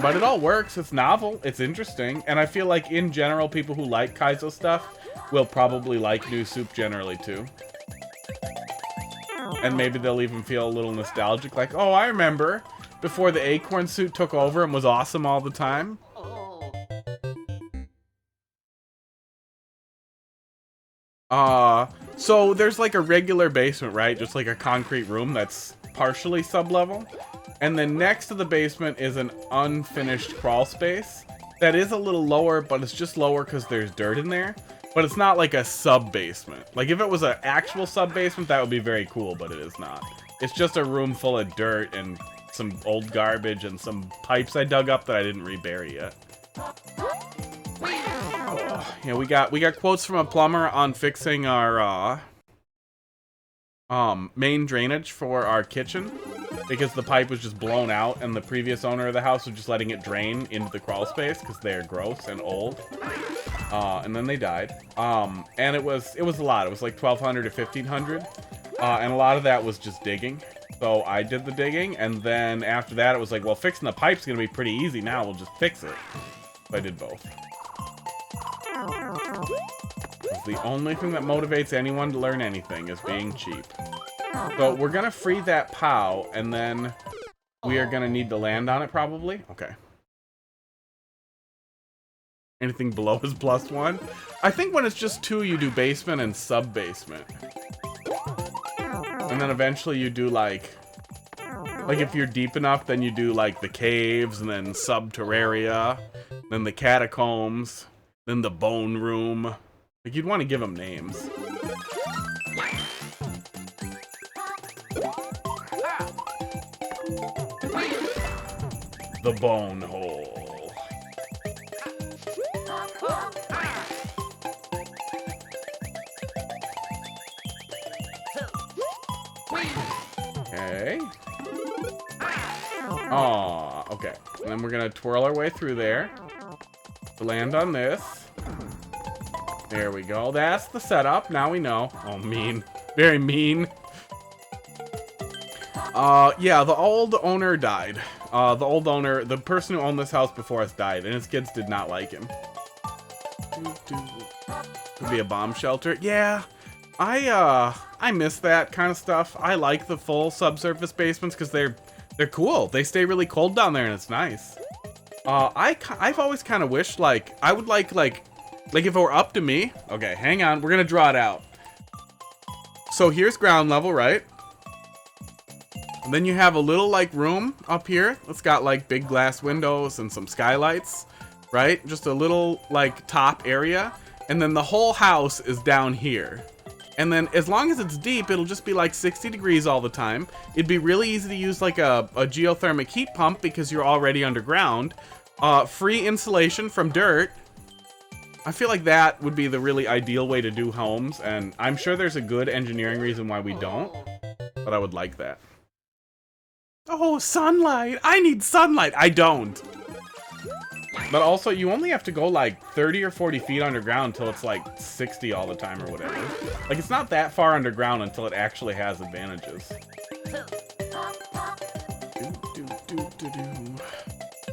but it all works. It's novel, it's interesting, and I feel like in general people who like Kaizo stuff will probably like new soup generally too, and maybe they'll even feel a little nostalgic, like, oh, I remember before the acorn suit took over and was awesome all the time. So there's like a regular basement, right? Just like a concrete room that's partially sub-level. And then next to the basement is an unfinished crawl space. That is a little lower, but it's just lower because there's dirt in there. But it's not like a sub-basement. Like if it was an actual sub-basement, that would be very cool, but it is not. It's just a room full of dirt and some old garbage and some pipes I dug up that I didn't rebury yet. Yeah, we got quotes from a plumber on fixing our main drainage for our kitchen because the pipe was just blown out and the previous owner of the house was just letting it drain into the crawl space because they're gross and old. And then they died. And it was a lot. It was like 1,200 to 1,500. And a lot of that was just digging. So I did the digging, and then after that it was like, well, fixing the pipe's gonna be pretty easy now. We'll just fix it. So I did both. The only thing that motivates anyone to learn anything is being cheap. So we're gonna free that POW, and then we are gonna need to land on it probably. Okay. Anything below is +1. I think when it's just 2, you do basement and sub-basement. And then eventually you do like if you're deep enough, then you do like the caves, and then sub-terraria, then the catacombs, then the bone room. Like, you'd want to give them names. The bone hole. Okay. Aw, okay. And then we're gonna twirl our way through there to land on this. There we go. That's the setup. Now we know. Oh, mean. Very mean. Yeah, the old owner died. The old owner, the person who owned this house before us died, and his kids did not like him. Could be a bomb shelter. Yeah, I miss that kind of stuff. I like the full subsurface basements because they're cool. They stay really cold down there, and it's nice. I've always kind of wished, like, I would like if it were up to me. Okay, hang on. We're gonna draw it out. So here's ground level, right? And then you have a little like room up here. It's got like big glass windows and some skylights, right? Just a little like top area. And then the whole house is down here. And then as long as it's deep, it'll just be like 60 degrees all the time. It'd be really easy to use like a geothermal heat pump because you're already underground. Free insulation from dirt. I feel like that would be the really ideal way to do homes, and I'm sure there's a good engineering reason why we don't, but I would like that. Oh, sunlight! I need sunlight! I don't! But also, you only have to go like 30 or 40 feet underground until it's like 60 all the time or whatever. Like, it's not that far underground until it actually has advantages.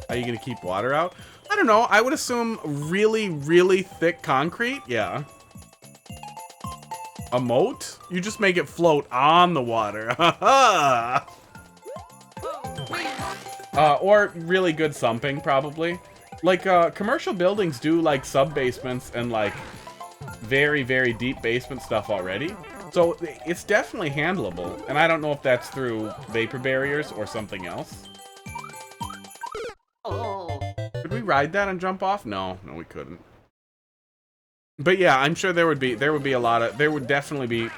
Are you gonna keep water out? I don't know. I would assume really, really thick concrete. Yeah. A moat? You just make it float on the water. Or really good sumping, probably. Like, commercial buildings do, like, sub-basements and, like, very, very deep basement stuff already. So, it's definitely handleable. And I don't know if that's through vapor barriers or something else. Could we ride that and jump off? No, we couldn't. But yeah, I'm sure there would be a lot of, there would definitely be,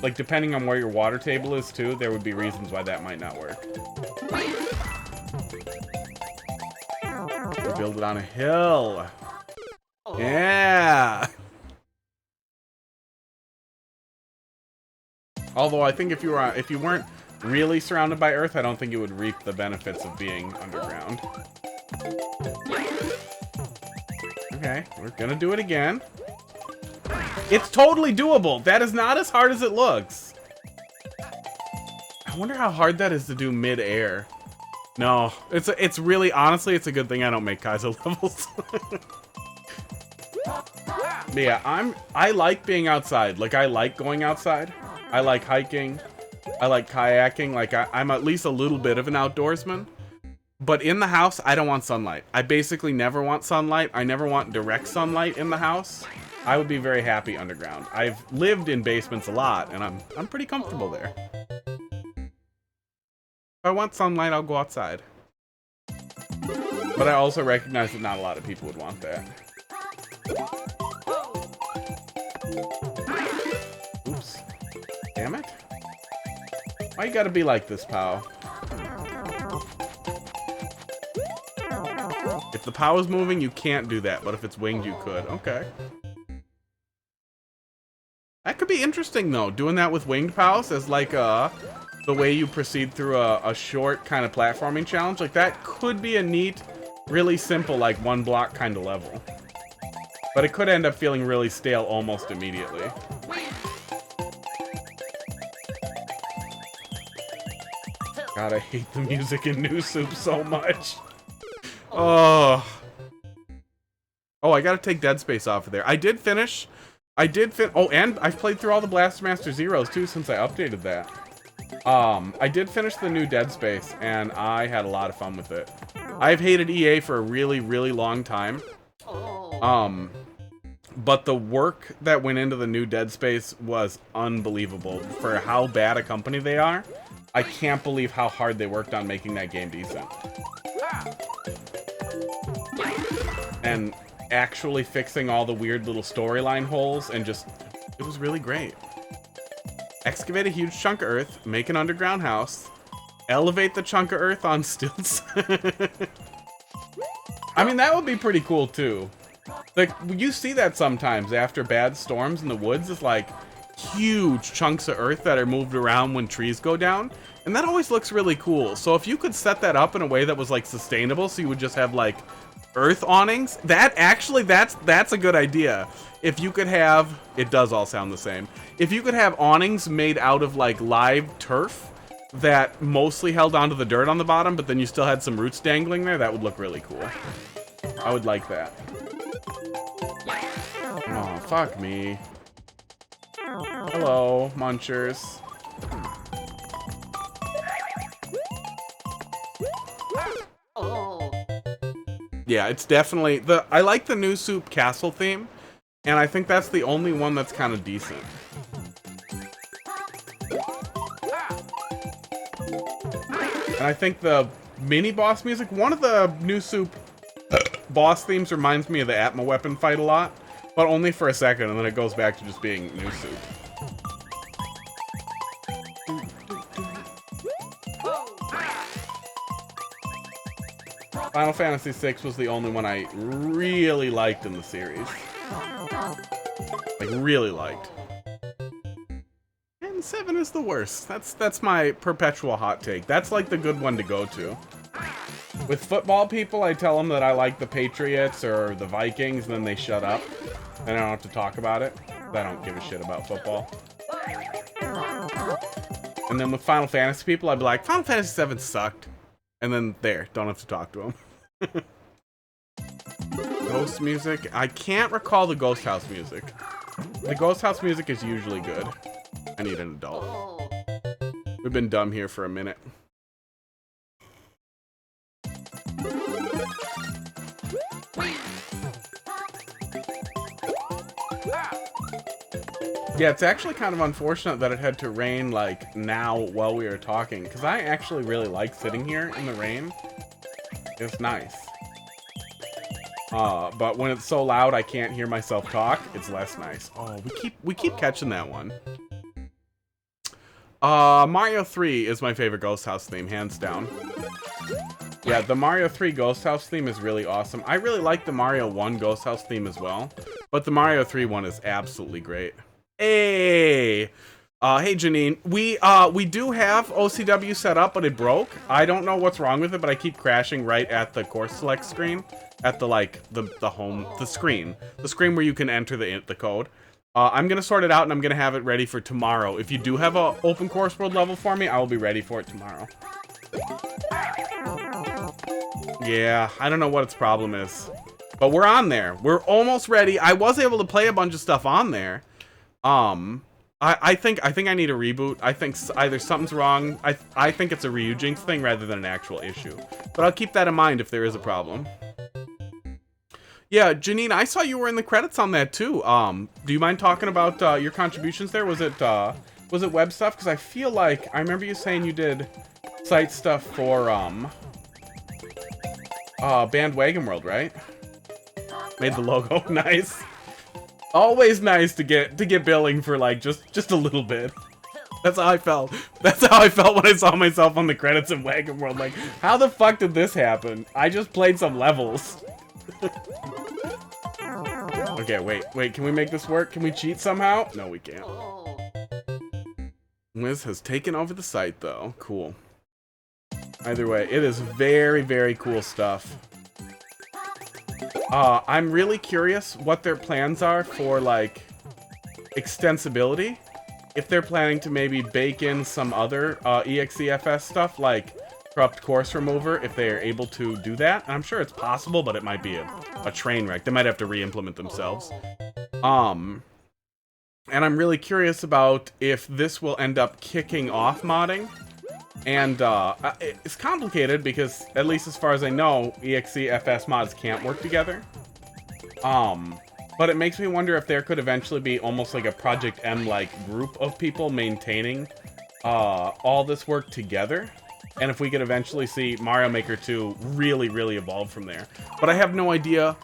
like, depending on where your water table is too, there would be reasons why that might not work. Build it on a hill. Yeah. Although I think if you weren't really surrounded by Earth, I don't think you would reap the benefits of being underground. Okay, we're gonna do it again. It's totally doable. That is not as hard as it looks. I wonder how hard that is to do mid-air. No, it's really, honestly, it's a good thing I don't make Kaizo levels. But yeah, I like being outside. Like, I like going outside. I like hiking. I like kayaking. Like, I'm at least a little bit of an outdoorsman. But in the house, I don't want sunlight. I basically never want sunlight. I never want direct sunlight in the house. I would be very happy underground. I've lived in basements a lot, and I'm pretty comfortable there. If I want sunlight, I'll go outside. But I also recognize that not a lot of people would want that. Oops. Damn it. Why you gotta be like this, pal? If the POW is moving, you can't do that, but if it's winged, you could. Okay. That could be interesting, though, doing that with winged POWs as, like, the way you proceed through a short kind of platforming challenge. Like, that could be a neat, really simple, like, one block kind of level. But it could end up feeling really stale almost immediately. God, I hate the music in New Soup so much. Oh, I gotta take Dead Space off of there. I did finish. Oh, and I've played through all the Blaster Master Zeros too since I updated that. I did finish the new Dead Space, and I had a lot of fun with it. I've hated EA for a really, really long time. But the work that went into the new Dead Space was unbelievable for how bad a company they are. I can't believe how hard they worked on making that game decent. And actually fixing all the weird little storyline holes, and just, it was really great. Excavate a huge chunk of earth, make an underground house, elevate the chunk of earth on stilts. I mean, that would be pretty cool too. Like, you see that sometimes after bad storms in the woods. It's like huge chunks of earth that are moved around when trees go down, and that always looks really cool. So if you could set that up in a way that was like sustainable, so you would just have like earth awnings, that's a good idea. If you could have, it does all sound the same, if you could have awnings made out of like live turf that mostly held onto the dirt on the bottom, but then you still had some roots dangling there, that would look really cool. I would like that. Oh, fuck me. Hello, munchers. Yeah, it's definitely I like the New Soup castle theme, and I think that's the only one that's kind of decent. And I think the mini boss music, one of the New Soup boss themes reminds me of the Atma weapon fight a lot, but only for a second, and then it goes back to just being New Soup. Final Fantasy VI was the only one I really liked in the series. Like, really liked. And 7 is the worst. That's my perpetual hot take. That's like the good one to go to. With football people, I tell them that I like the Patriots or the Vikings, and then they shut up. Then I don't have to talk about it. I don't give a shit about football. And then with Final Fantasy people, I'd be like, Final Fantasy VII sucked. And then there, don't have to talk to them. Ghost music? I can't recall the Ghost House music. The Ghost House music is usually good. I need an adult. We've been dumb here for a minute. Yeah, it's actually kind of unfortunate that it had to rain, like, now while we were talking. Because I actually really like sitting here in the rain. It's nice. But when it's so loud I can't hear myself talk, it's less nice. Oh, we keep catching that one. Mario 3 is my favorite Ghost House theme, hands down. Yeah, the Mario 3 Ghost House theme is really awesome. I really like the Mario 1 Ghost House theme as well. But the Mario 3 one is absolutely great. Hey! Hey Janine. We do have OCW set up, but it broke. I don't know what's wrong with it, but I keep crashing right at the course select screen. At the, like, the home, the screen. The screen where you can enter the code. I'm gonna sort it out and I'm gonna have it ready for tomorrow. If you do have a open course world level for me, I will be ready for it tomorrow. Yeah, I don't know what its problem is. But we're on there. We're almost ready. I was able to play a bunch of stuff on there. I think I need a reboot. I think either something's wrong. I think it's a Ryujinx thing rather than an actual issue. But I'll keep that in mind if there is a problem. Yeah, Janine, I saw you were in the credits on that too. Do you mind talking about your contributions there? Was it web stuff? Because I feel like I remember you saying you did site stuff for Bandwagon World, right? Made the logo. Nice. Always nice to get billing for like just a little bit. That's how I felt. That's how I felt when I saw myself on the credits of Wagon World. Like, how the fuck did this happen? I just played some levels. Okay, wait, can we make this work? Can we cheat somehow? No, we can't. Wiz has taken over the site, though. Cool. Either way, it is very, very cool stuff. I'm really curious what their plans are for, like, extensibility. If they're planning to maybe bake in some other EXEFS stuff, like corrupt course remover, if they are able to do that. And I'm sure it's possible, but it might be a train wreck. They might have to re-implement themselves. And I'm really curious about if this will end up kicking off modding. And it's complicated because, at least as far as I know, EXEFS mods can't work together. But it makes me wonder if there could eventually be almost like a Project M-like group of people maintaining all this work together. And if we could eventually see Mario Maker 2 really, really evolve from there. But I have no idea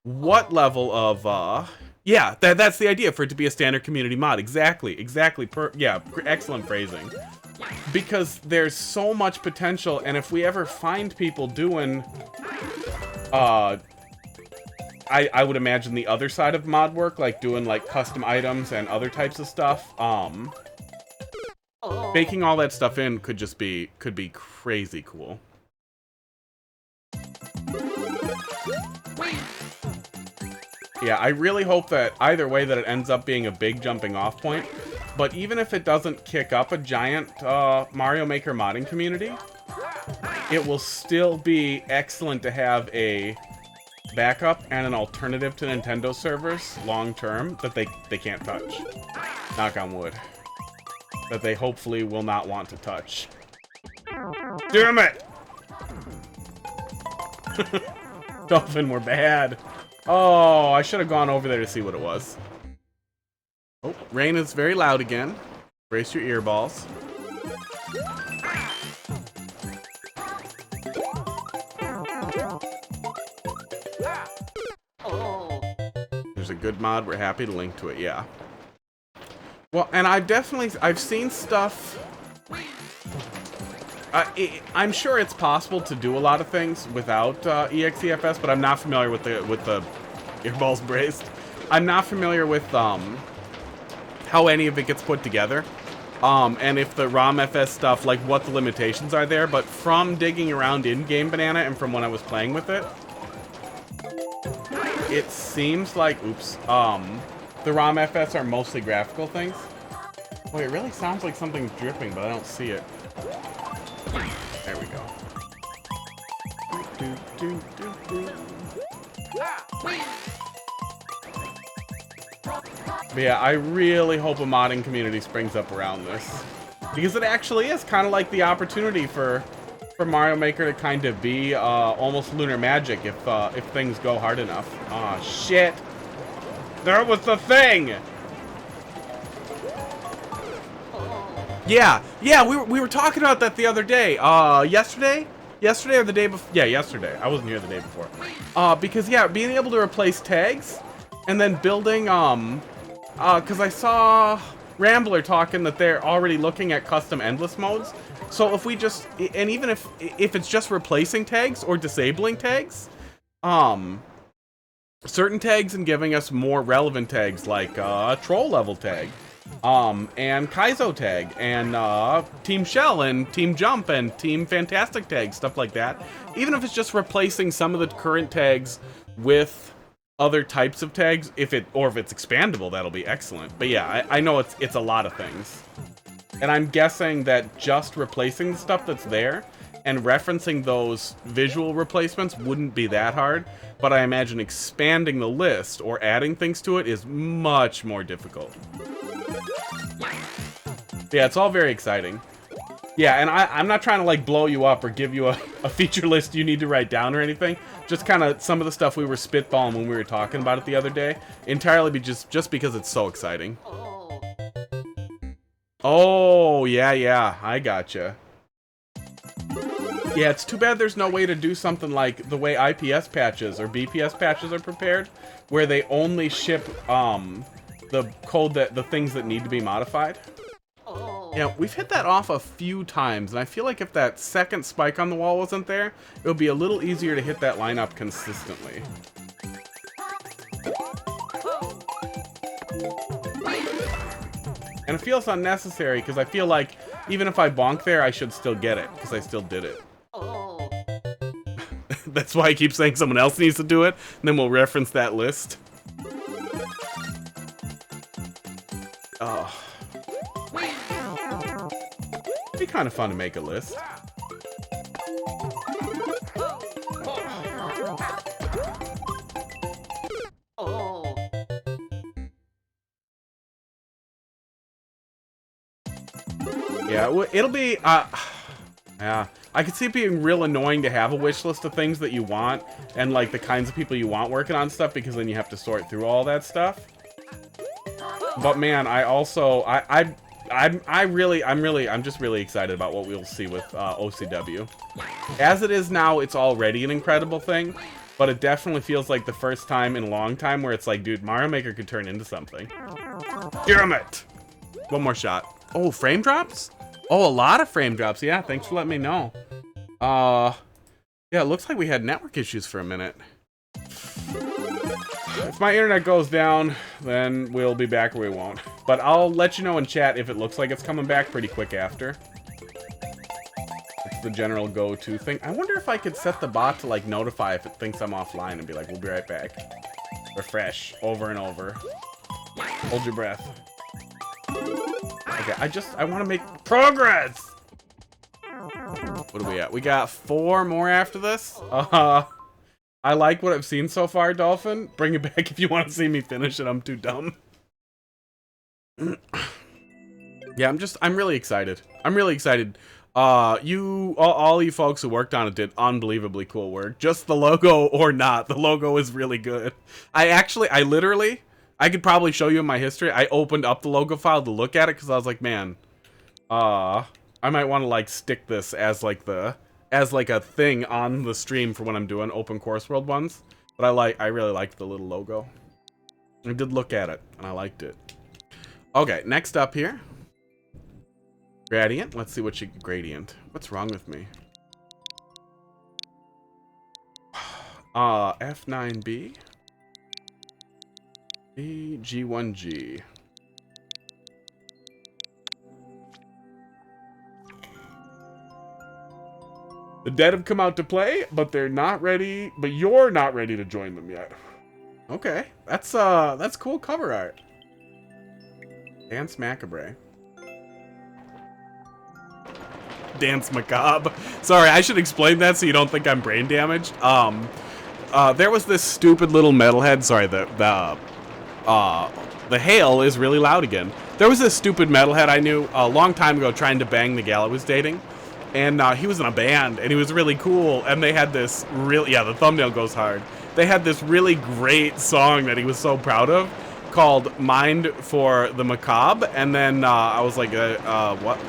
what level of, yeah, that's the idea, for it to be a standard community mod. Exactly. Yeah, excellent phrasing. Because there's so much potential, and if we ever find people doing, I would imagine the other side of mod work, like doing like custom items and other types of stuff, baking all that stuff in could be crazy cool. Yeah, I really hope that either way that it ends up being a big jumping off point. But even if it doesn't kick up a giant Mario Maker modding community, it will still be excellent to have a backup and an alternative to Nintendo servers long term that they can't touch. Knock on wood. That they hopefully will not want to touch. Damn it! Dolphin, we're bad. Oh, I should have gone over there to see what it was. Oh, rain is very loud again. Brace your earballs. There's a good mod. We're happy to link to it, yeah. Well, and I've seen stuff. I'm sure it's possible to do a lot of things without EXEFS, but I'm not familiar with the earballs braced. I'm not familiar with how any of it gets put together. and if the ROM FS stuff, like what the limitations are there, but from digging around in Game Banana and from when I was playing with it, it seems like, oops, the ROM FS are mostly graphical things. Boy, it really sounds like something's dripping, but I don't see it. There we go. But yeah, I really hope a modding community springs up around this. Because it actually is kind of like the opportunity for Mario Maker to kind of be almost lunar magic if things go hard enough. Aw, shit. There was the thing! Yeah, we were talking about that the other day. Yesterday or the day before? Yeah, yesterday. I wasn't here the day before. Because yeah, being able to replace tags and then building, because I saw Rambler talking that they're already looking at custom endless modes. So if we just, and even if it's just replacing tags or disabling tags, certain tags and giving us more relevant tags like troll level tag, and Kaizo tag, and Team Shell and Team Jump and Team Fantastic tag, stuff like that. Even if it's just replacing some of the current tags with other types of tags, if it's expandable, that'll be excellent. But yeah, I know it's a lot of things. And I'm guessing that just replacing the stuff that's there and referencing those visual replacements wouldn't be that hard, but I imagine expanding the list or adding things to it is much more difficult. Yeah, it's all very exciting. Yeah, and I'm not trying to like blow you up or give you a feature list you need to write down or anything. Just kind of some of the stuff we were spitballing when we were talking about it the other day. Entirely just because it's so exciting. Oh, yeah, I gotcha. Yeah, it's too bad there's no way to do something like the way IPS patches or BPS patches are prepared, where they only ship the code the things that need to be modified. Yeah, we've hit that off a few times, and I feel like if that second spike on the wall wasn't there, it would be a little easier to hit that lineup consistently. And it feels unnecessary, because I feel like even if I bonk there, I should still get it, because I still did it. That's why I keep saying someone else needs to do it, and then we'll reference that list. Oh. It'd be kind of fun to make a list. Yeah, it'll be, yeah. I could see it being real annoying to have a wish list of things that you want and like the kinds of people you want working on stuff, because then you have to sort through all that stuff. But man, I also, I'm just really excited about what we'll see with OCW. As it is now, it's already an incredible thing, but it definitely feels like the first time in a long time where it's like, dude, Mario Maker could turn into something. Damn it! One more shot. Oh, frame drops? Oh, a lot of frame drops. Yeah, thanks for letting me know. Yeah, it looks like we had network issues for a minute. If my internet goes down, then we'll be back or we won't. But I'll let you know in chat if it looks like it's coming back pretty quick after. It's the general go-to thing. I wonder if I could set the bot to like notify if it thinks I'm offline and be like, we'll be right back. Refresh over and over. Hold your breath. Okay, I want to make progress! What are we at? We got 4 more after this. I like what I've seen so far, Dolphin. Bring it back if you want to see me finish it. I'm too dumb. Yeah, I'm really excited. I'm really excited. All you folks who worked on it did unbelievably cool work. Just the logo or not, the logo is really good. I literally, I could probably show you in my history. I opened up the logo file to look at it because I was like, man, I might want to like stick this as like a thing on the stream for when I'm doing open course world ones. But I really liked the little logo. I did look at it and I liked it. Okay, next up here. Gradient. Let's see what you gradient. What's wrong with me? F9B. G1G. The dead have come out to play, but they're not ready. But you're not ready to join them yet. Okay, that's cool cover art. Dance Macabre. Dance Macabre. Sorry, I should explain that so you don't think I'm brain damaged. There was this stupid little metalhead. Sorry, the hail is really loud again. There was this stupid metalhead I knew a long time ago trying to bang the gal I was dating. And he was in a band, and he was really cool, and they had this really, yeah, the thumbnail goes hard. They had this really great song that he was so proud of called Mind for the Macabre, and then I was like,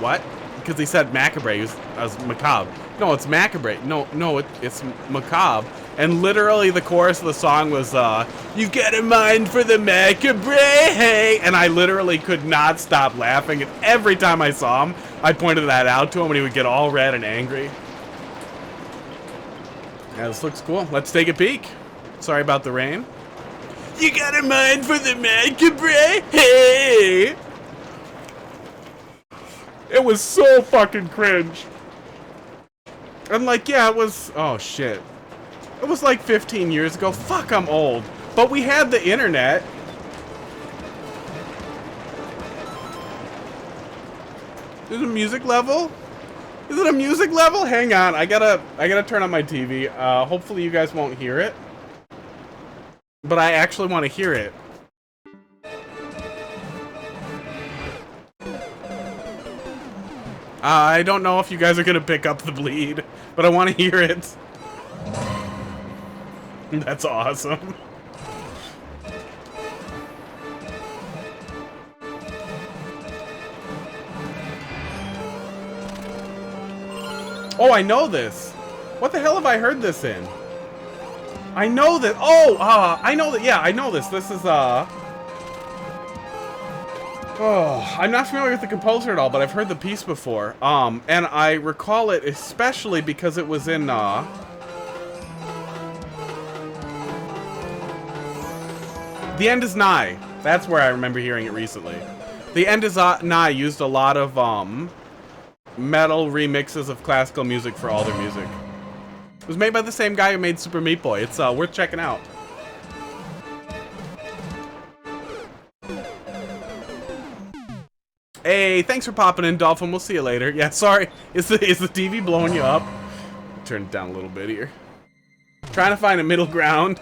what? Because he said macabre, I was macabre. No, it's macabre. No, it's macabre. And literally the chorus of the song was, you've got a mind for the macabre, hey! And I literally could not stop laughing, and every time I saw him, I pointed that out to him, and he would get all red and angry. Yeah, this looks cool. Let's take a peek. Sorry about the rain. You got a mind for the macabre, hey! It was so fucking cringe. And like, yeah, it was, oh shit. It was like 15 years ago. Fuck, I'm old. But we had the internet. Is it a music level? Is it a music level? Hang on, I gotta turn on my TV. Hopefully you guys won't hear it. But I actually want to hear it. I don't know if you guys are gonna pick up the bleed, but I want to hear it. That's awesome. Oh, I know this. What the hell have I heard this in? I know that. Oh, I know that. Yeah, I know this. This is, oh, I'm not familiar with the composer at all, but I've heard the piece before. And I recall it especially because it was in, The End Is Nigh. That's where I remember hearing it recently. The End Is Nigh used a lot of, metal remixes of classical music for all their music. It was made by the same guy who made Super Meat Boy. It's, worth checking out. Hey, thanks for popping in, Dolphin. We'll see you later. Yeah, sorry. Is the TV blowing you up? Turn it down a little bit here. Trying to find a middle ground.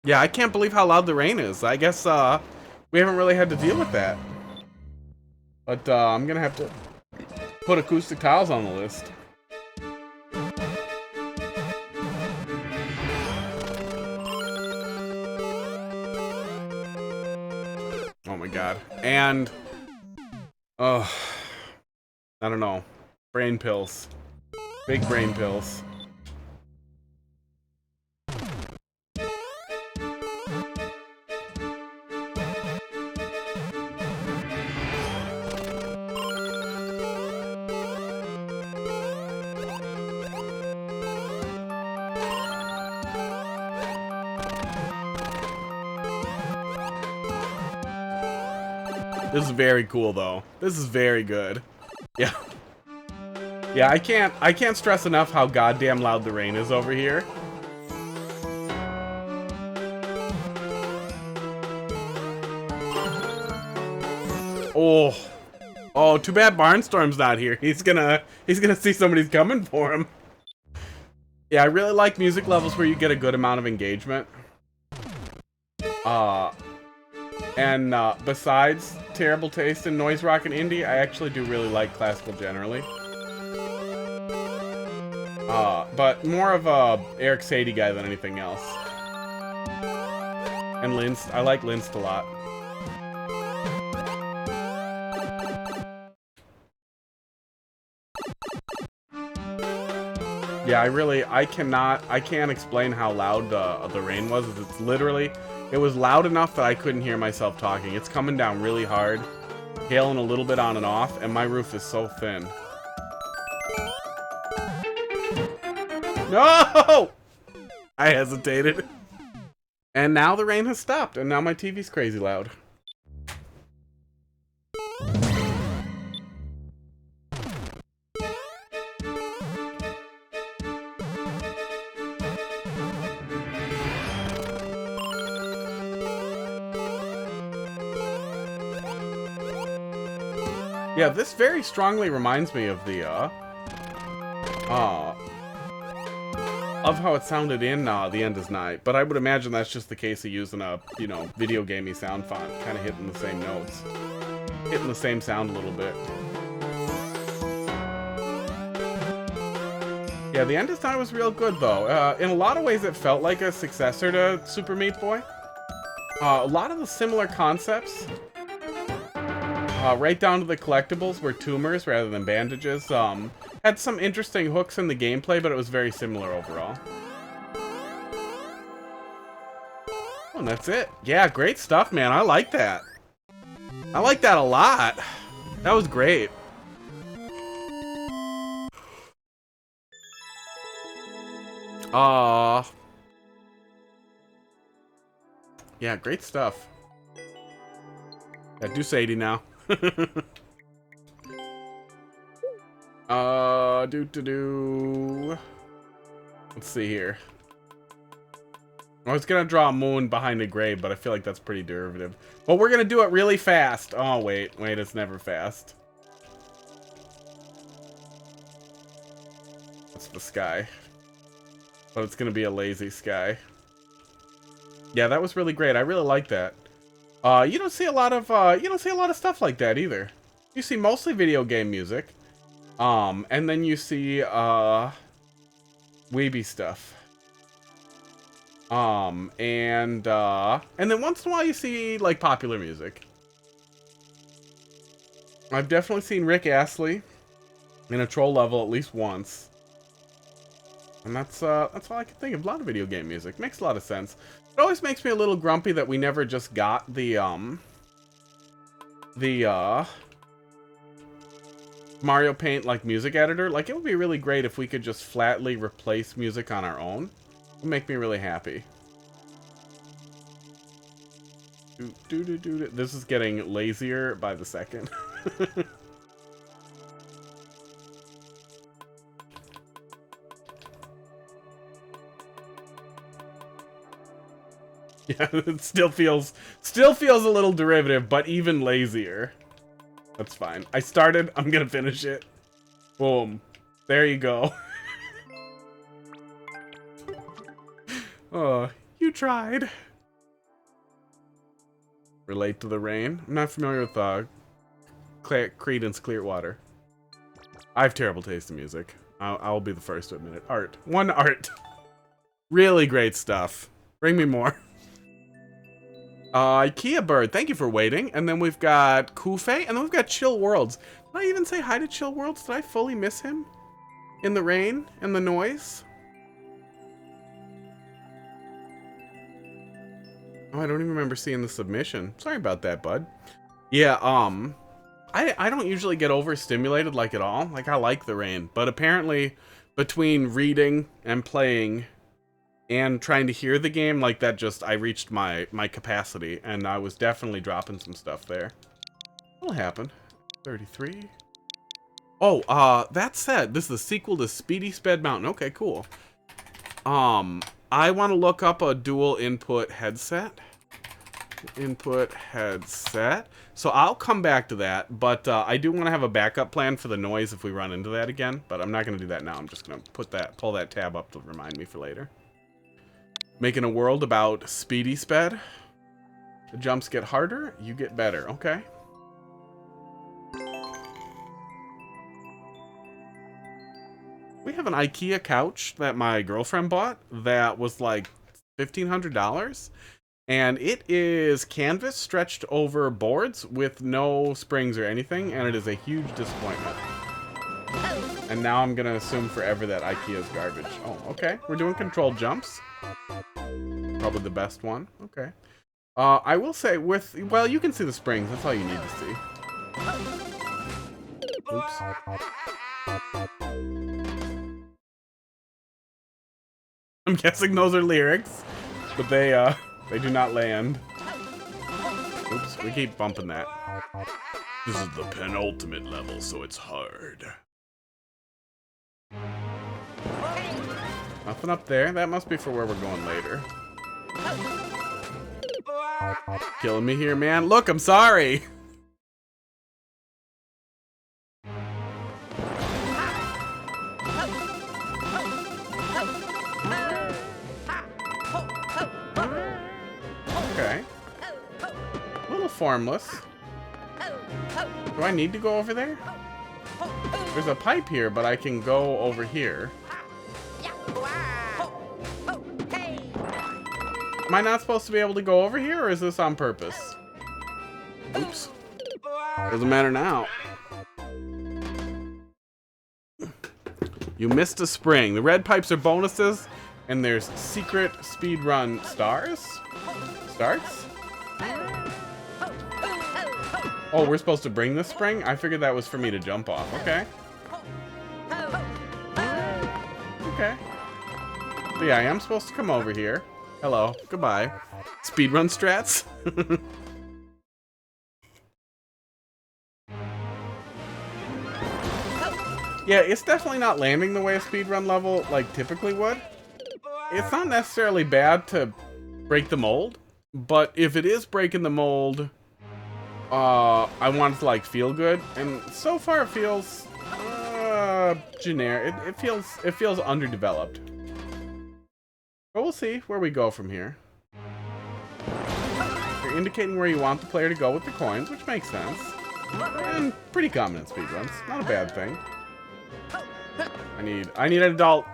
Yeah, I can't believe how loud the rain is. I guess, we haven't really had to deal with that. But, I'm gonna have to put acoustic tiles on the list. Oh my god. And, I don't know. Brain pills. Big brain pills. This is very cool, though. This is very good. Yeah. Yeah, I can't stress enough how goddamn loud the rain is over here. Oh. Oh, too bad Barnstorm's not here. He's gonna see somebody's coming for him. Yeah, I really like music levels where you get a good amount of engagement. And besides terrible taste in noise rock and indie, I actually do really like classical generally. But more of a Eric Satie guy than anything else. And Linst, I like Linst a lot. Yeah, I can't explain how loud the rain was. It's literally, it was loud enough that I couldn't hear myself talking. It's coming down really hard, hailing a little bit on and off, and my roof is so thin. No! I hesitated. And now the rain has stopped, and now my TV's crazy loud. Yeah, this very strongly reminds me of the, of how it sounded in, The End is Nigh. But I would imagine that's just the case of using a, you know, video gamey sound font, kind of hitting the same notes. Hitting the same sound a little bit. Yeah, The End is Nigh was real good, though. In a lot of ways, it felt like a successor to Super Meat Boy. A lot of the similar concepts, right down to the collectibles, were tumors rather than bandages. Had some interesting hooks in the gameplay, but it was very similar overall. Oh, and that's it. Yeah, great stuff, man. I like that. I like that a lot. That was great. Yeah, great stuff. Yeah, do Sadie now. Let's see here. I was gonna draw a moon behind a grave, but I feel like that's pretty derivative. But we're gonna do it really fast. Oh, wait, it's never fast. That's the sky. But it's gonna be a lazy sky. Yeah, that was really great. I really like that. You don't see a lot of stuff like that either. You see mostly video game music. And then you see weeby stuff. And then once in a while you see like popular music. I've definitely seen Rick Astley in a troll level at least once. And that's all I can think of. A lot of video game music. Makes a lot of sense. It always makes me a little grumpy that we never just got the Mario Paint like music editor. Like, it would be really great if we could just flatly replace music on our own. It would make me really happy. This is getting lazier by the second. Yeah, it still feels a little derivative, but even lazier. That's fine. I started, I'm gonna finish it. Boom. There you go. Oh, you tried. Relate to the rain? I'm not familiar with Creedence Clearwater. I have terrible taste in music. I'll be the first to admit it. Art. One art. Really great stuff. Bring me more. IKEA Bird, thank you for waiting. And then we've got Kufe, and then we've got Chill Worlds. Did I even say hi to Chill Worlds? Did I fully miss him? In the rain and the noise? Oh, I don't even remember seeing the submission. Sorry about that, bud. Yeah, I don't usually get overstimulated like at all. Like, I like the rain. But apparently, between reading and playing and trying to hear the game, like, that just, I reached my capacity, and I was definitely dropping some stuff there. What'll happen? 33. Oh, that said, this is the sequel to Speedy Sped Mountain. Okay, cool. I want to look up a dual input headset. So I'll come back to that, but I do want to have a backup plan for the noise if we run into that again, but I'm not going to do that now. I'm just going to pull that tab up to remind me for later. Making a world about Speedy Sped. The jumps get harder, you get better. Okay. We have an IKEA couch that my girlfriend bought that was like $1,500. And it is canvas stretched over boards with no springs or anything, and it is a huge disappointment. And now I'm going to assume forever that IKEA is garbage. Oh, okay. We're doing controlled jumps. Probably the best one. Okay. I will say well, you can see the springs. That's all you need to see. Oops. I'm guessing those are lyrics, but they They do not land. Oops, we keep bumping that. This is the penultimate level, so it's hard. Nothing up there. That must be for where we're going later. Killing me here, man. Look, I'm sorry. Okay. A little formless. Do I need to go over there? There's a pipe here, but I can go over here. Am I not supposed to be able to go over here, or is this on purpose? Oops. Doesn't matter now. You missed a spring. The red pipes are bonuses, and there's secret speedrun stars? Starts? Oh, we're supposed to bring this spring? I figured that was for me to jump off. Okay. Okay. So yeah, I am supposed to come over here. Hello. Goodbye. Speedrun strats? Yeah, it's definitely not landing the way a speedrun level like typically would. It's not necessarily bad to break the mold, but if it is breaking the mold, I want it to like feel good, and so far it feels generic. It feels underdeveloped. But we'll see where we go from here. You're indicating where you want the player to go with the coins, which makes sense. And pretty common in speedruns. Not a bad thing. I need an adult.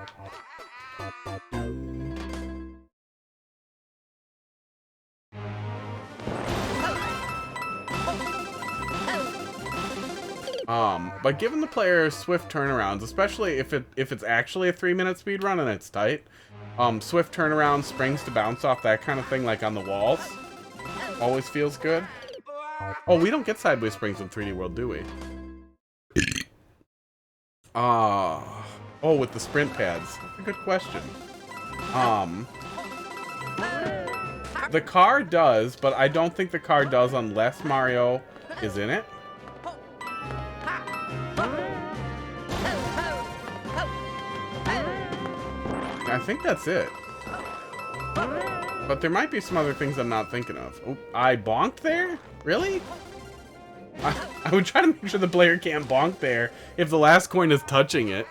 But given the player swift turnarounds, especially if it's actually a 3-minute speedrun and it's tight, swift turnaround, springs to bounce off, that kind of thing, like on the walls, always feels good. Oh, we don't get sideways springs in 3D World, do we? Oh, with the sprint pads. That's a good question. The car does, but I don't think the car does unless Mario is in it. I think that's it. But there might be some other things I'm not thinking of. Oh, I bonked there? Really? I would try to make sure the player can't bonk there if the last coin is touching it.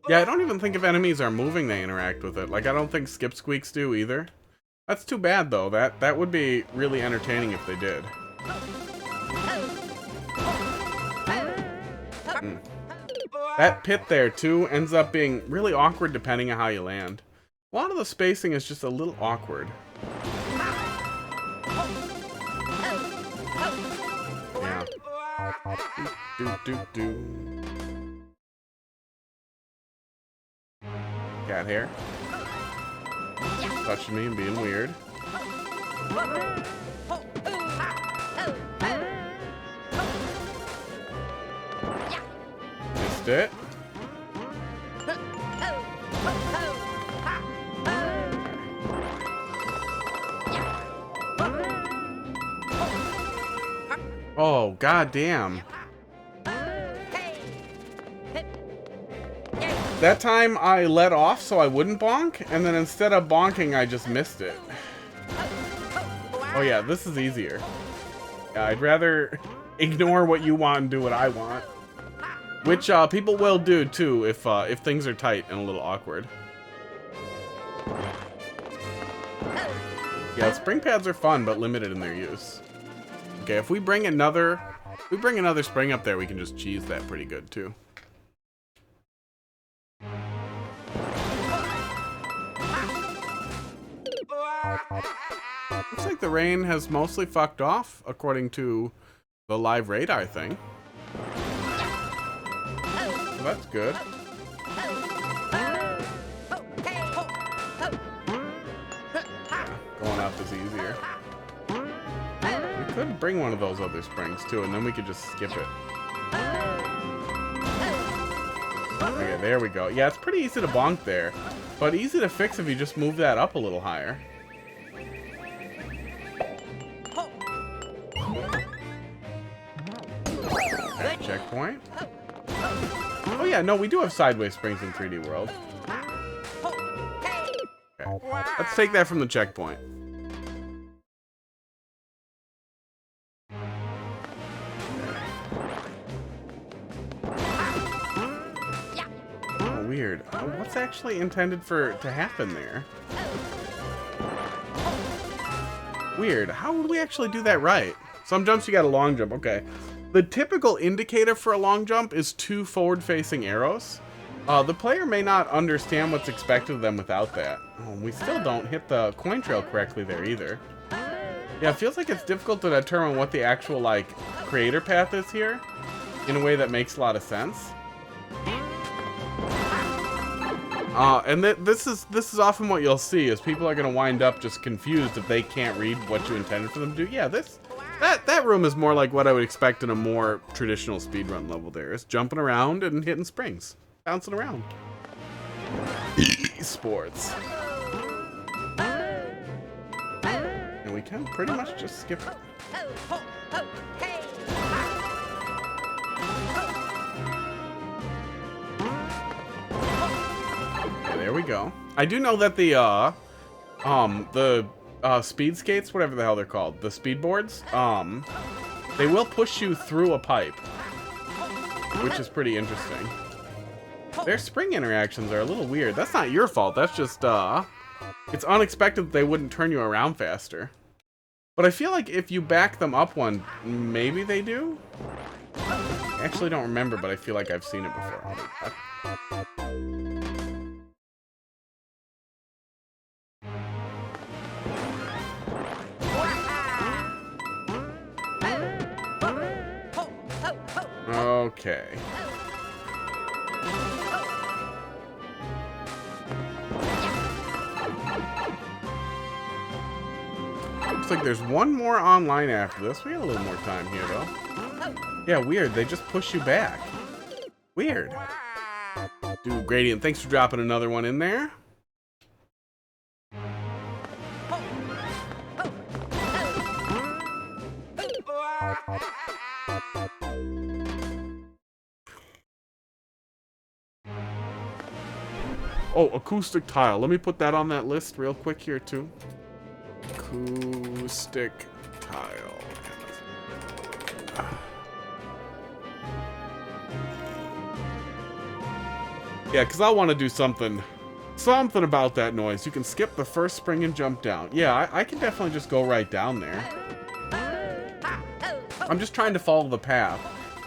Yeah, I don't even think if enemies are moving they interact with it. Like, I don't think skip squeaks do either. That's too bad, though. That would be really entertaining if they did. That pit there, too, ends up being really awkward depending on how you land. A lot of the spacing is just a little awkward. Yeah. Do. Cat hair. Touching me and being weird. Missed it. Oh, goddamn. That time I let off so I wouldn't bonk, and then instead of bonking, I just missed it. Oh yeah, this is easier. Yeah, I'd rather ignore what you want and do what I want. Which people will do too if things are tight and a little awkward. Yeah, spring pads are fun, but limited in their use. Okay, if we bring another spring up there, we can just cheese that pretty good too. Looks like the rain has mostly fucked off, according to the live radar thing. So that's good. Yeah, going up is easier. We could bring one of those other springs too, and then we could just skip it. Okay, there we go. Yeah, it's pretty easy to bonk there, but easy to fix if you just move that up a little higher. Okay, checkpoint. Oh yeah, no, we do have sideways springs in 3D World. Okay. Let's take that from the checkpoint. Oh, weird. What's actually intended to happen there? Weird. How would we actually do that right? Some jumps you got a long jump. Okay. The typical indicator for a long jump is 2 forward-facing arrows. The player may not understand what's expected of them without that. Oh, we still don't hit the coin trail correctly there either. Yeah, it feels like it's difficult to determine what the actual, like, creator path is here in a way that makes a lot of sense. And this is often what you'll see, is people are going to wind up just confused if they can't read what you intended for them to do. Yeah, that room is more like what I would expect in a more traditional speedrun level there. It's jumping around and hitting springs. Bouncing around. Sports. And we can pretty much just skip it. Okay, there we go. I do know that the speed skates, whatever the hell they're called, the speed boards, they will push you through a pipe, which is pretty interesting. Their spring interactions are a little weird. That's not your fault. That's just, it's unexpected that they wouldn't turn you around faster. But I feel like if you back them up one, maybe they do? I actually don't remember, but I feel like I've seen it before. Okay. Looks like there's one more online after this. We got a little more time here, though. Yeah, weird. They just push you back. Weird. Dude, Gradient, thanks for dropping another one in there. Oh, acoustic tile. Let me put that on that list real quick here, too. Acoustic tile. Yeah, because I want to do something about that noise. You can skip the first spring and jump down. Yeah, I can definitely just go right down there. I'm just trying to follow the path.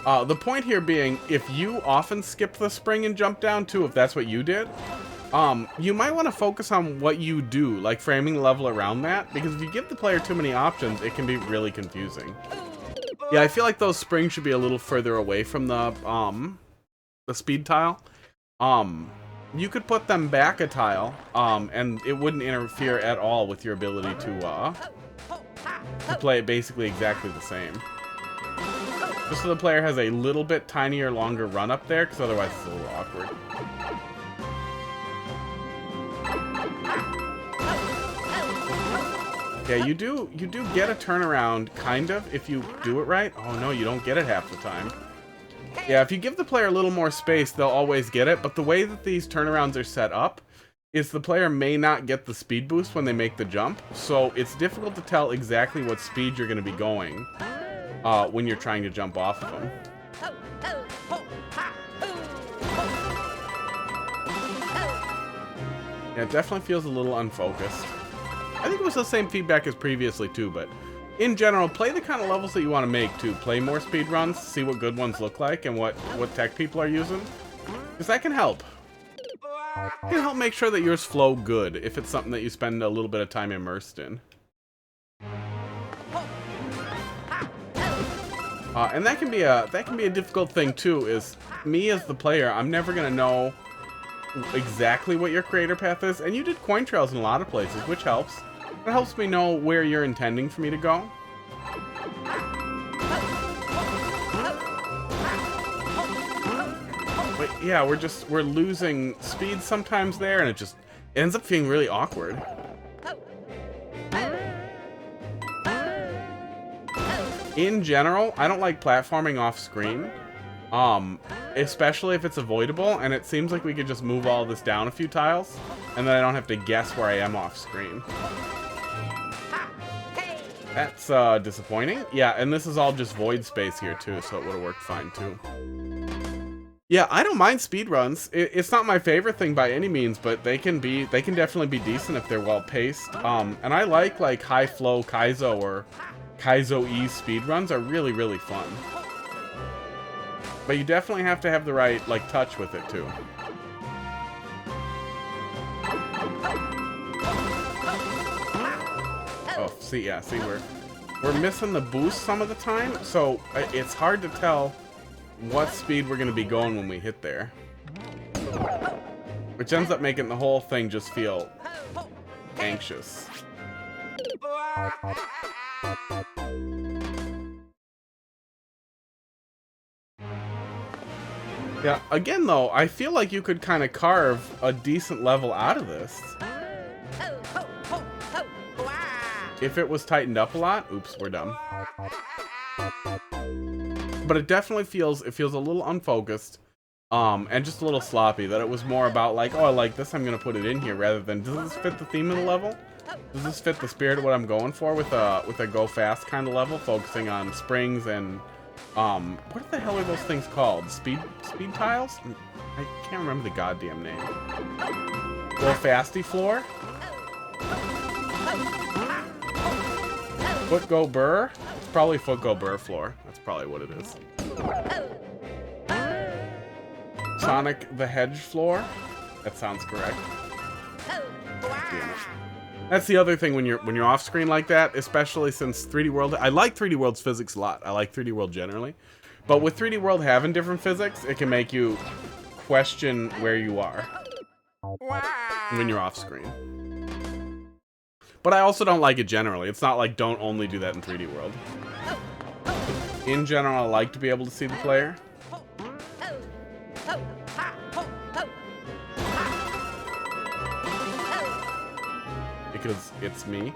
The point here being, if you often skip the spring and jump down too, if that's what you did, you might want to focus on what you do, like framing the level around that, because if you give the player too many options, it can be really confusing. Yeah, I feel like those springs should be a little further away from the speed tile. You could put them back a tile, and it wouldn't interfere at all with your ability to play it basically exactly the same. Just so the player has a little bit tinier, longer run up there, because otherwise it's a little awkward. Yeah, you do get a turnaround, kind of, if you do it right. Oh no, you don't get it half the time. Yeah, if you give the player a little more space, they'll always get it, but the way that these turnarounds are set up is the player may not get the speed boost when they make the jump, so it's difficult to tell exactly what speed you're going to be going when you're trying to jump off of them. Yeah, it definitely feels a little unfocused. I think it was the same feedback as previously too, but in general, play the kind of levels that you want to make too. Play more speedruns, see what good ones look like and what tech people are using, because that can help. It can help make sure that yours flow good if it's something that you spend a little bit of time immersed in. And that can be a difficult thing too. Is me as the player, I'm never gonna know exactly what your creator path is, and you did coin trails in a lot of places, which helps. It helps me know where you're intending for me to go. Wait. yeah, we're losing speed sometimes there, and it ends up feeling really awkward. In general, I don't like platforming off screen. Especially if it's avoidable, and it seems like we could just move all this down a few tiles, and then I don't have to guess where I am off screen. That's disappointing. Yeah, and this is all just void space here too, so it would have worked fine too. Yeah, I don't mind speedruns. It's not my favorite thing by any means, but they can definitely be decent if they're well paced. And I like high flow Kaizo or Kaizo-y speedruns are really, really fun. But you definitely have to have the right, like, touch with it, too. Oh, see, we're missing the boost some of the time, so it's hard to tell what speed we're going to be going when we hit there. Which ends up making the whole thing just feel anxious. Yeah, again though, I feel like you could kind of carve a decent level out of this. If it was tightened up a lot. Oops, we're done. But it definitely feels, a little unfocused. And just a little sloppy, that it was more about like, oh, I like this, I'm gonna put it in here, rather than, does this fit the theme of the level? Does this fit the spirit of what I'm going for with a go fast kind of level, focusing on springs and what the hell are those things called? Speed tiles? I can't remember the goddamn name. Go fasty floor? Foot go burr? It's probably foot go burr floor. That's probably what it is. Sonic the Hedge floor? That sounds correct. Damn it. That's the other thing when you're off screen like that, especially since 3D World. I like 3D World's physics a lot. I like 3D World generally, but with 3D World having different physics, it can make you question where you are when you're off screen. But I also don't like it generally. It's not like don't only do that in 3D World. In general, I like to be able to see the player. Because it's me.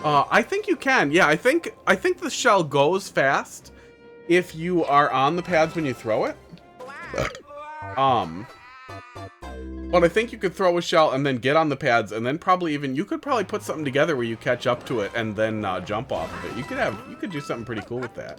I think you can. Yeah, I think the shell goes fast if you are on the pads when you throw it. But I think you could throw a shell and then get on the pads, and then you could probably put something together where you catch up to it and then jump off of it. You could do something pretty cool with that.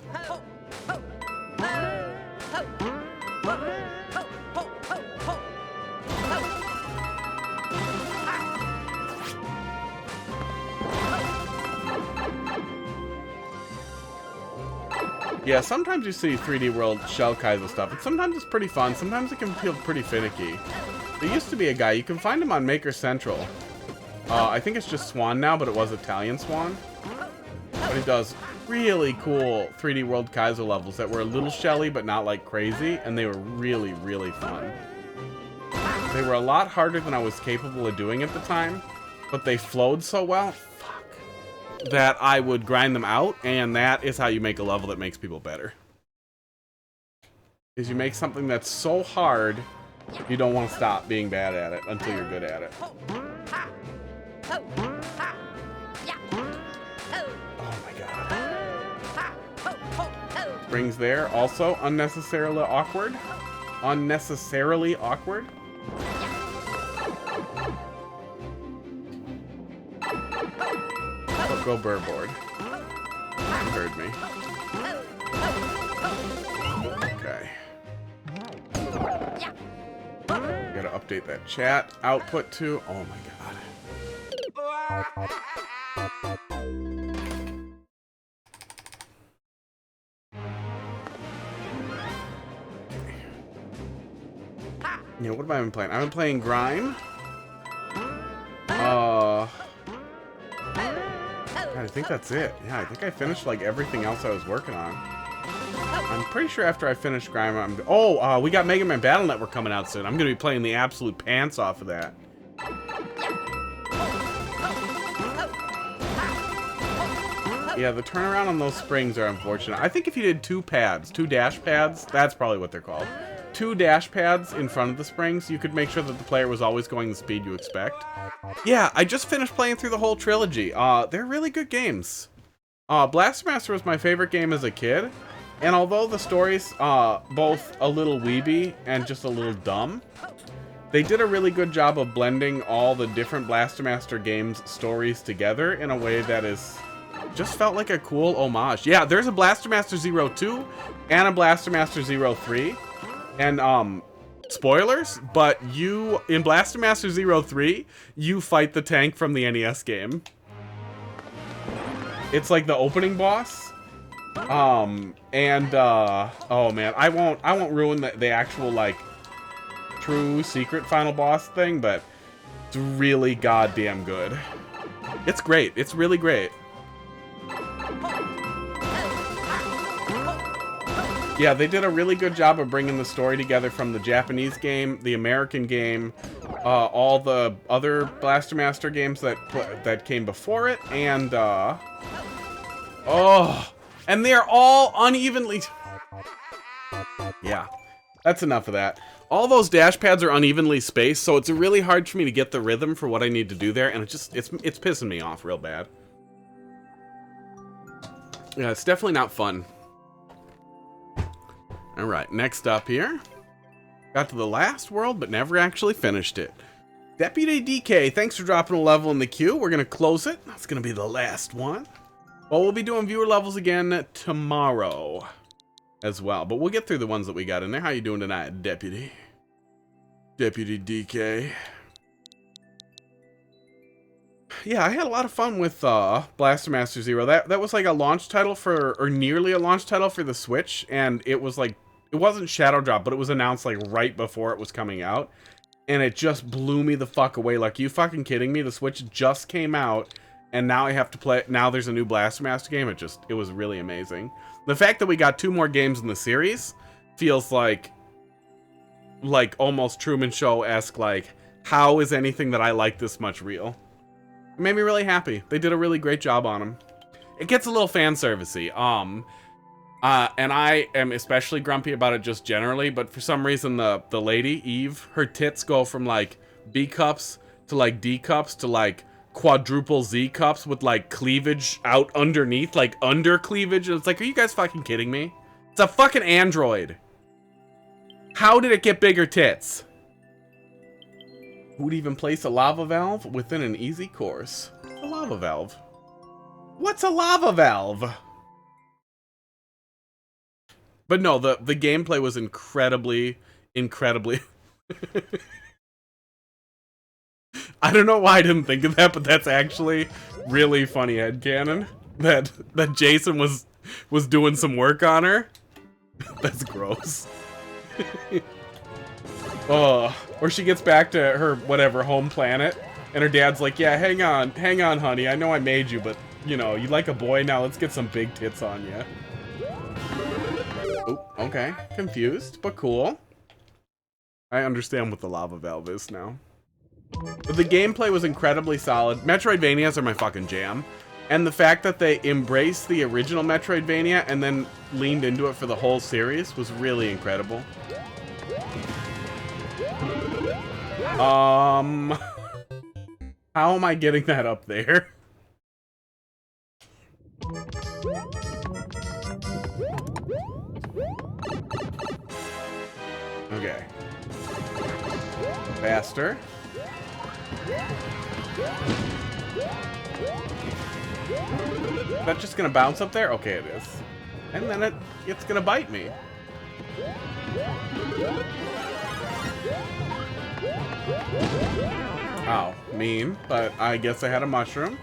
Yeah, sometimes you see 3D World Shell Kaizo stuff, and sometimes it's pretty fun, sometimes it can feel pretty finicky. There used to be a guy, you can find him on Maker Central. I think it's just Swan now, but it was Italian Swan. But he does really cool 3D World Kaizo levels that were a little shelly, but not like crazy, and they were really, really fun. They were a lot harder than I was capable of doing at the time, but they flowed so well. That I would grind them out, and that is how you make a level that makes people better. Is you make something that's so hard, you don't want to stop being bad at it until you're good at it. Oh my god. Springs there, also unnecessarily awkward. Unnecessarily awkward. Go burr board. You heard me. Okay. Gotta update that chat output too. Oh my god. Yeah, what have I been playing? I've been playing Grime. I think that's it. Yeah, I think I finished like everything else I was working on. I'm pretty sure after I finish Grime, we got Mega Man Battle Network coming out soon. I'm gonna be playing the absolute pants off of that. Yeah, the turnaround on those springs are unfortunate. I think if you did 2 pads, 2 dash pads, that's probably what they're called. 2 dash pads in front of the springs, you could make sure that the player was always going the speed you expect. Yeah, I just finished playing through the whole trilogy. They're really good games. Blaster Master was my favorite game as a kid, and although the story's both a little weeby and just a little dumb, they did a really good job of blending all the different Blaster Master games stories together in a way that is just felt like a cool homage. Yeah, there's a Blaster Master 02 and a Blaster Master 03. And spoilers, but you in Blaster Master 03, you fight the tank from the NES game. It's like the opening boss. Oh man, I won't ruin the actual like true secret final boss thing, but it's really goddamn good. It's great. It's really great. Yeah, they did a really good job of bringing the story together from the Japanese game, the American game, all the other Blaster Master games that came before it, and and they're all unevenly. Yeah, that's enough of that. All those dash pads are unevenly spaced, so it's really hard for me to get the rhythm for what I need to do there, and it's pissing me off real bad. Yeah, it's definitely not fun. All right, next up here. Got to the last world, but never actually finished it. Deputy DK, thanks for dropping a level in the queue. We're gonna close it. That's gonna be the last one. Well, we'll be doing viewer levels again tomorrow as well, but we'll get through the ones that we got in there. How you doing tonight, Deputy? Deputy DK. Yeah, I had a lot of fun with Blaster Master Zero. That was like a launch title for, or nearly a launch title for the Switch, and it was like, it wasn't Shadow Drop, but it was announced like right before it was coming out, and it just blew me the fuck away. Like, you fucking kidding me? The Switch just came out, and now I have to play, now there's a new Blaster Master game. It was really amazing. The fact that we got 2 more games in the series feels like almost Truman Show-esque, like, how is anything that I like this much real? It made me really happy. They did a really great job on them. It gets a little fan servicey. And I am especially grumpy about it just generally, but for some reason the lady, Eve, her tits go from like B cups to like D cups to like quadruple Z cups with like cleavage out underneath, like under cleavage. And it's like, are you guys fucking kidding me? It's a fucking android. How did it get bigger tits? Who'd even place a lava valve within an easy course? A lava valve. What's a lava valve? But no, the gameplay was incredibly I don't know why I didn't think of that, but that's actually really funny headcanon. That Jason was doing some work on her. That's gross. Oh, or she gets back to her whatever home planet, and her dad's like, "Yeah, hang on, honey. I know I made you, but you know, you like a boy now. Let's get some big tits on you." Oh, okay. Confused, but cool. I understand what the lava valve is now. But the gameplay was incredibly solid. Metroidvanias are my fucking jam. And the fact that they embraced the original Metroidvania and then leaned into it for the whole series was really incredible. How am I getting that up there? Okay. Faster. Is that just gonna bounce up there? Okay, it is. And then it's gonna bite me. Oh, mean, but I guess I had a mushroom.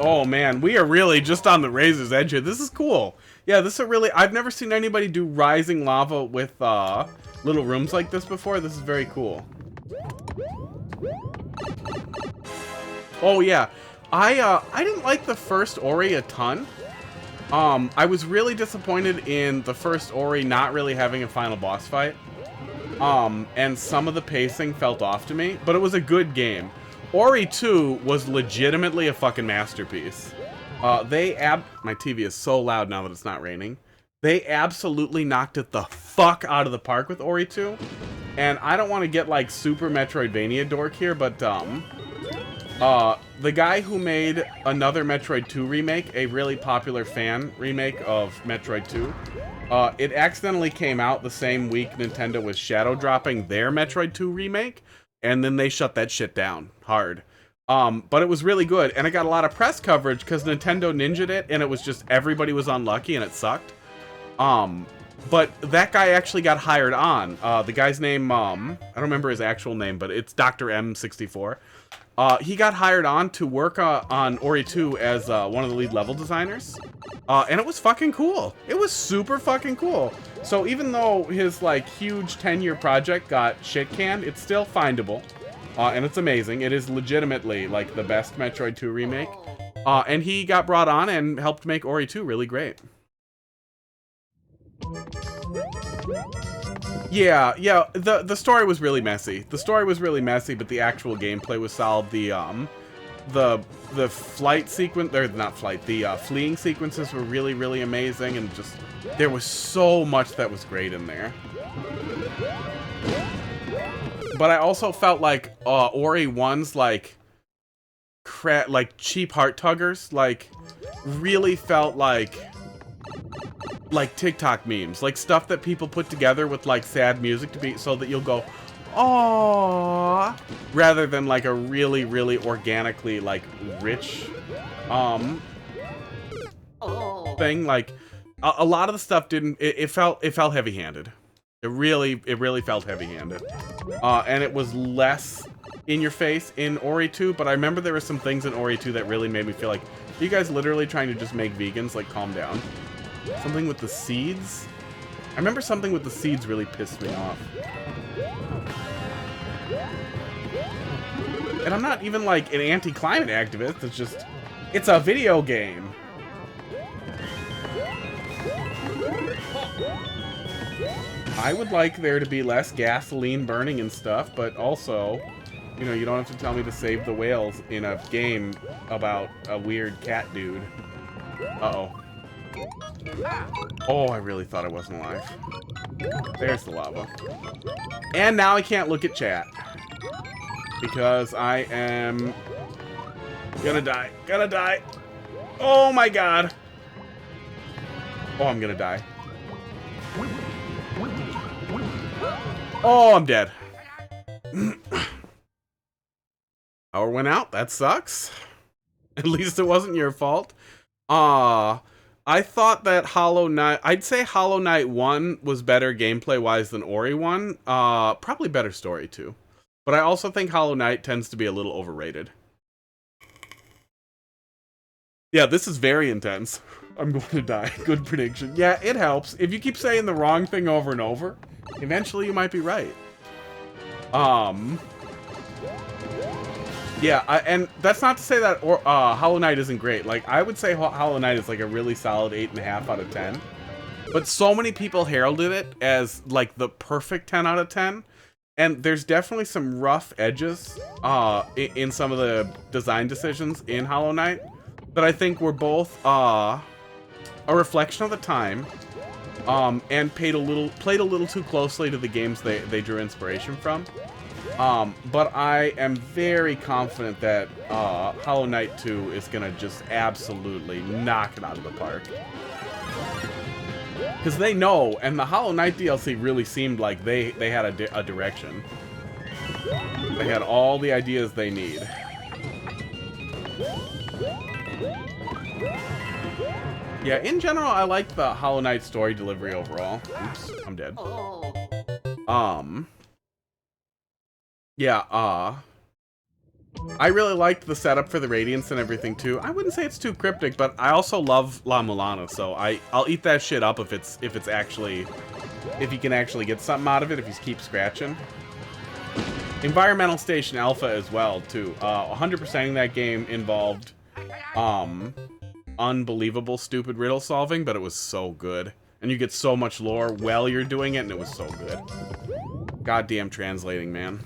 Oh man, we are really just on the razor's edge here. This is cool. Yeah, this is really, I've never seen anybody do rising lava with little rooms like this before. This is very cool. Oh yeah, I didn't like the first Ori a ton. I was really disappointed in the first Ori not really having a final boss fight. And some of the pacing felt off to me, but it was a good game. Ori 2 was legitimately a fucking masterpiece. My TV is so loud now that it's not raining. They absolutely knocked it the fuck out of the park with Ori 2. And I don't want to get like super Metroidvania dork here, but the guy who made another Metroid 2 remake, a really popular fan remake of Metroid 2, it accidentally came out the same week Nintendo was shadow dropping their Metroid 2 remake, and then they shut that shit down hard. But it was really good, and it got a lot of press coverage because Nintendo ninja'd it, and it was just everybody was unlucky and it sucked. But that guy actually got hired on. The guy's name, I don't remember his actual name, but it's Dr. M64. He got hired on to work on Ori 2 as one of the lead level designers. And it was fucking cool. It was super fucking cool. So even though his like huge 10-year project got shit canned, it's still findable. And it's amazing. It is legitimately like the best Metroid 2 remake. And he got brought on and helped make Ori 2 really great. Yeah, the story was really messy. The story was really messy, but the actual gameplay was solid. The flight sequence, or not flight, the fleeing sequences were really, really amazing, and just there was so much that was great in there. But I also felt like Ori 1's like cheap heart tuggers, like really felt like TikTok memes, like stuff that people put together with like sad music to be so that you'll go, aww, rather than like a really, really organically like rich thing. Like a lot of the stuff didn't. It felt heavy-handed. It really felt heavy-handed, and it was less in your face in Ori 2. But I remember there were some things in Ori 2 that really made me feel like, are you guys literally trying to just make vegans? Like, calm down. Something with the seeds? I remember something with the seeds really pissed me off. And I'm not even like an anti-climate activist, it's just, it's a video game. I would like there to be less gasoline burning and stuff, but also, you know, you don't have to tell me to save the whales in a game about a weird cat dude. Uh-oh. Oh, I really thought I wasn't alive. There's the lava. And now I can't look at chat. Because I am gonna die. Gonna die. Oh my god. Oh, I'm gonna die. Oh, I'm dead. Power went out. That sucks. At least it wasn't your fault. I thought that Hollow Knight, I'd say Hollow Knight 1 was better gameplay-wise than Ori 1. Probably better story, too. But I also think Hollow Knight tends to be a little overrated. Yeah, this is very intense. I'm going to die. Good prediction. Yeah, it helps. If you keep saying the wrong thing over and over, eventually you might be right. Yeah, and that's not to say that Hollow Knight isn't great. Like, I would say Hollow Knight is like a really solid 8.5 out of 10. But so many people heralded it as like the perfect 10 out of 10. And there's definitely some rough edges in some of the design decisions in Hollow Knight that I think were both a reflection of the time and played a little too closely to the games they drew inspiration from. But I am very confident that Hollow Knight 2 is gonna just absolutely knock it out of the park. Because they know, and the Hollow Knight DLC really seemed like they had a direction. They had all the ideas they need. Yeah, in general, I liked the Hollow Knight story delivery overall. Oops, I'm dead. Yeah, I really liked the setup for the Radiance and everything too. I wouldn't say it's too cryptic, but I also love La Mulana, so I'll eat that shit up if you can actually get something out of it if you keep scratching. Environmental Station Alpha as well too. 100%ing that game involved unbelievable stupid riddle solving, but it was so good. And you get so much lore while you're doing it, and it was so good. Goddamn translating, man.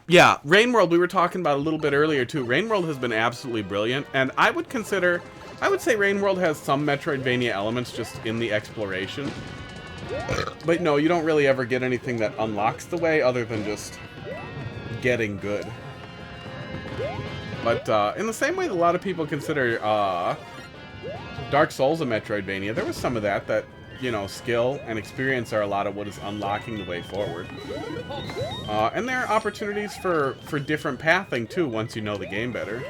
Yeah, Rain World we were talking about a little bit earlier too. Rain World has been absolutely brilliant, and I would say Rain World has some Metroidvania elements just in the exploration. But no, you don't really ever get anything that unlocks the way other than just getting good. But in the same way that a lot of people consider Dark Souls a Metroidvania, there was some of that, you know, skill and experience are a lot of what is unlocking the way forward. And there are opportunities for different pathing too once you know the game better.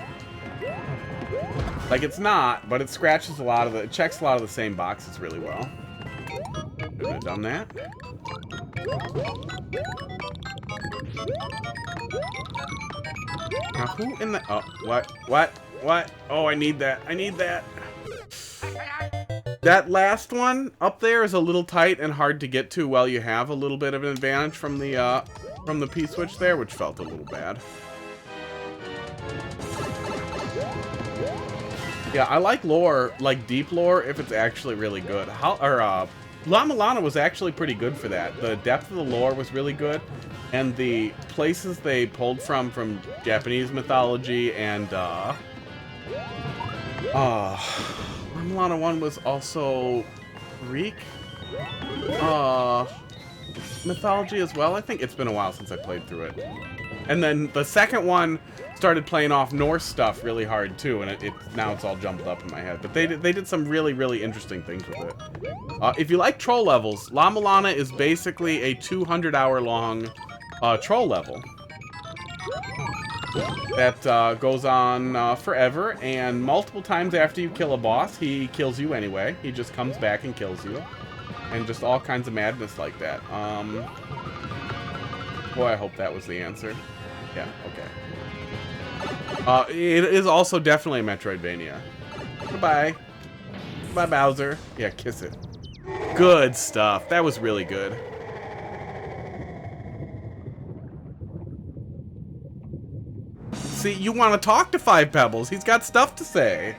Like it's not, but it scratches it checks a lot of the same boxes really well. Couldn't have done that. Now who in the, oh, what? Oh, I need that. That last one up there is a little tight and hard to get to while you have a little bit of an advantage from the P-switch there, which felt a little bad. Yeah, I like lore, like deep lore, if it's actually really good. Lama Lana was actually pretty good for that. The depth of the lore was really good, and the places they pulled from Japanese mythology and Lama Lana 1 was also Greek mythology as well. I think it's been a while since I played through it. And then the second one started playing off Norse stuff really hard too, and now it's all jumbled up in my head. But they did some really, really interesting things with it. If you like troll levels, Lama Lana is basically a 200-hour long troll level that goes on forever, and multiple times after you kill a boss, he kills you anyway. He just comes back and kills you, and just all kinds of madness like that. Boy, I hope that was the answer. Yeah, okay. It is also definitely a Metroidvania. Goodbye. Bye, Bowser. Yeah, kiss it. Good stuff. That was really good. See, you want to talk to Five Pebbles. He's got stuff to say.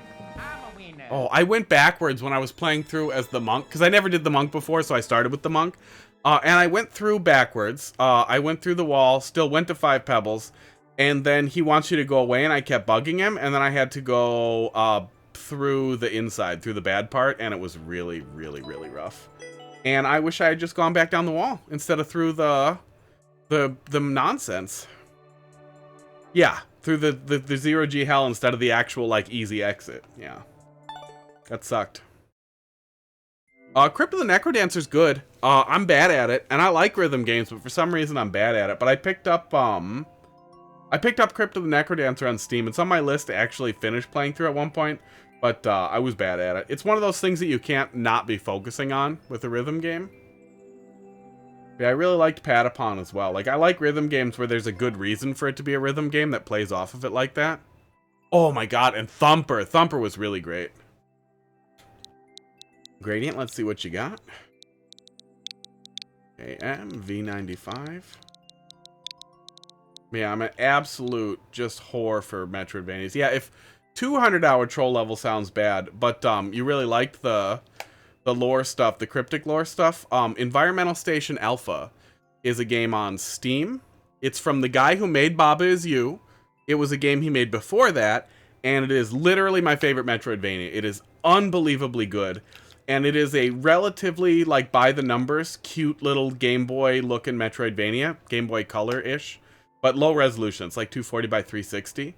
Oh, I went backwards when I was playing through as the monk, because I never did the monk before, so I started with the monk. And I went through backwards. I went through the wall, still went to Five Pebbles, and then he wants you to go away, and I kept bugging him, and then I had to go through the inside, through the bad part, and it was really, really, really rough. And I wish I had just gone back down the wall instead of through the nonsense. Yeah, through the zero-G hell instead of the actual, like, easy exit. Yeah. That sucked. Crypt of the Necrodancer's good. I'm bad at it, and I like rhythm games, but for some reason I'm bad at it. But I picked up Crypt of the Necrodancer on Steam. It's on my list to actually finish playing through at one point, but I was bad at it. It's one of those things that you can't not be focusing on with a rhythm game. Yeah, I really liked Patapon as well. Like, I like rhythm games where there's a good reason for it to be a rhythm game that plays off of it like that. Oh my god, and Thumper. Thumper was really great. Gradient, let's see what you got. AM, V95. Yeah, I'm an absolute just whore for Metroidvanias. Yeah, if 200-hour troll level sounds bad, but you really liked the lore stuff, the cryptic lore stuff. Environmental Station Alpha is a game on Steam. It's from the guy who made Baba Is You. It was a game he made before that, and it is literally my favorite Metroidvania. It is unbelievably good, and it is a relatively, like, by-the-numbers, cute little Game Boy looking Metroidvania, Game Boy Color-ish, but low resolution. It's like 240 by 360.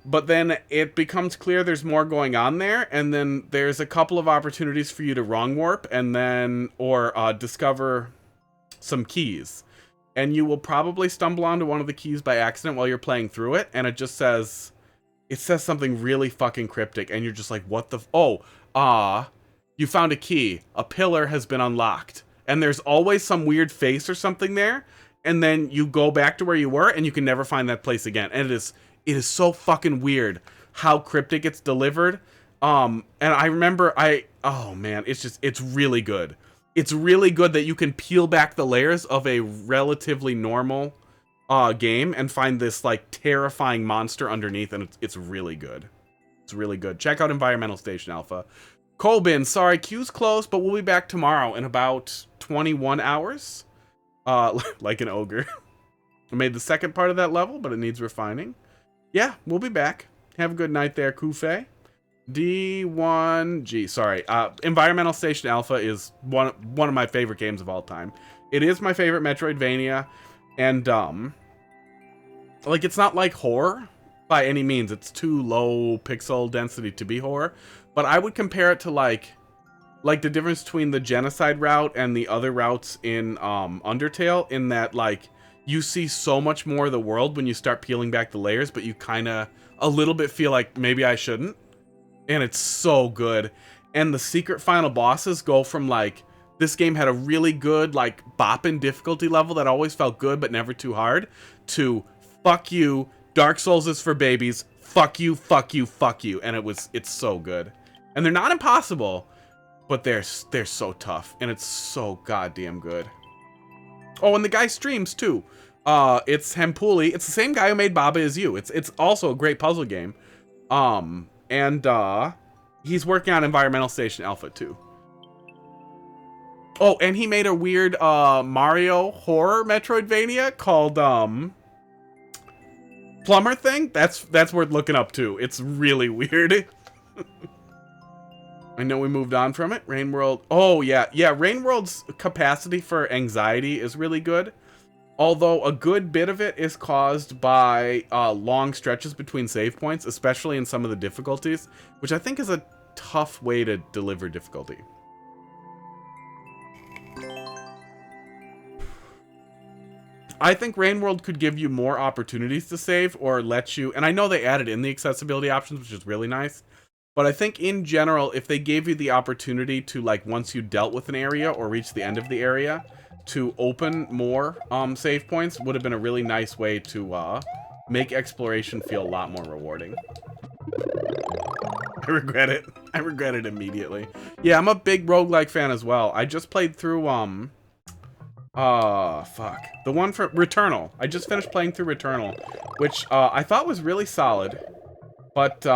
But then it becomes clear there's more going on there, and then there's a couple of opportunities for you to wrong warp, and then, or discover some keys. And you will probably stumble onto one of the keys by accident while you're playing through it, and it just says, something really fucking cryptic, and you're just like, what the, you found a key. A pillar has been unlocked. And there's always some weird face or something there, and then you go back to where you were, and you can never find that place again. And it is so fucking weird how cryptic it's delivered. And I remember oh man, it's really good. It's really good that you can peel back the layers of a relatively normal game and find this like terrifying monster underneath, and it's really good. It's really good. Check out Environmental Station Alpha. Colbin, sorry, queue's closed, but we'll be back tomorrow in about 21 hours. Like an ogre. I made the second part of that level, but it needs refining. Yeah, we'll be back. Have a good night there, Kufe. D1G, sorry. Environmental Station Alpha is one of my favorite games of all time. It is my favorite Metroidvania, and like, it's not like horror by any means. It's too low pixel density to be horror, but I would compare it to like the difference between the genocide route and the other routes in Undertale, in that like you see so much more of the world when you start peeling back the layers, but you kind of a little bit feel like maybe I shouldn't. And it's so good. And the secret final bosses go from like, this game had a really good like bopping difficulty level that always felt good but never too hard, to fuck you, Dark Souls is for babies, fuck you, fuck you, fuck you. And it's so good. And they're not impossible, but they're so tough, and it's so goddamn good. Oh, and the guy streams too. It's Hempuli. It's the same guy who made Baba Is You. It's also a great puzzle game. And he's working on Environmental Station Alpha too. Oh, and he made a weird Mario horror Metroidvania called Plumber Thing. That's worth looking up too. It's really weird. I know we moved on from it. Rain World. Oh yeah, Rain World's capacity for anxiety is really good. Although a good bit of it is caused by long stretches between save points, especially in some of the difficulties, which I think is a tough way to deliver difficulty. I think Rain World could give you more opportunities to save, or let you, and I know they added in the accessibility options, which is really nice, but I think in general, if they gave you the opportunity to, like, once you dealt with an area or reach the end of the area, to open more save points, would have been a really nice way to make exploration feel a lot more rewarding. I regret it. I regret it immediately. Yeah, I'm a big roguelike fan as well. I just played through, fuck. The one for Returnal. I just finished playing through Returnal, which I thought was really solid, but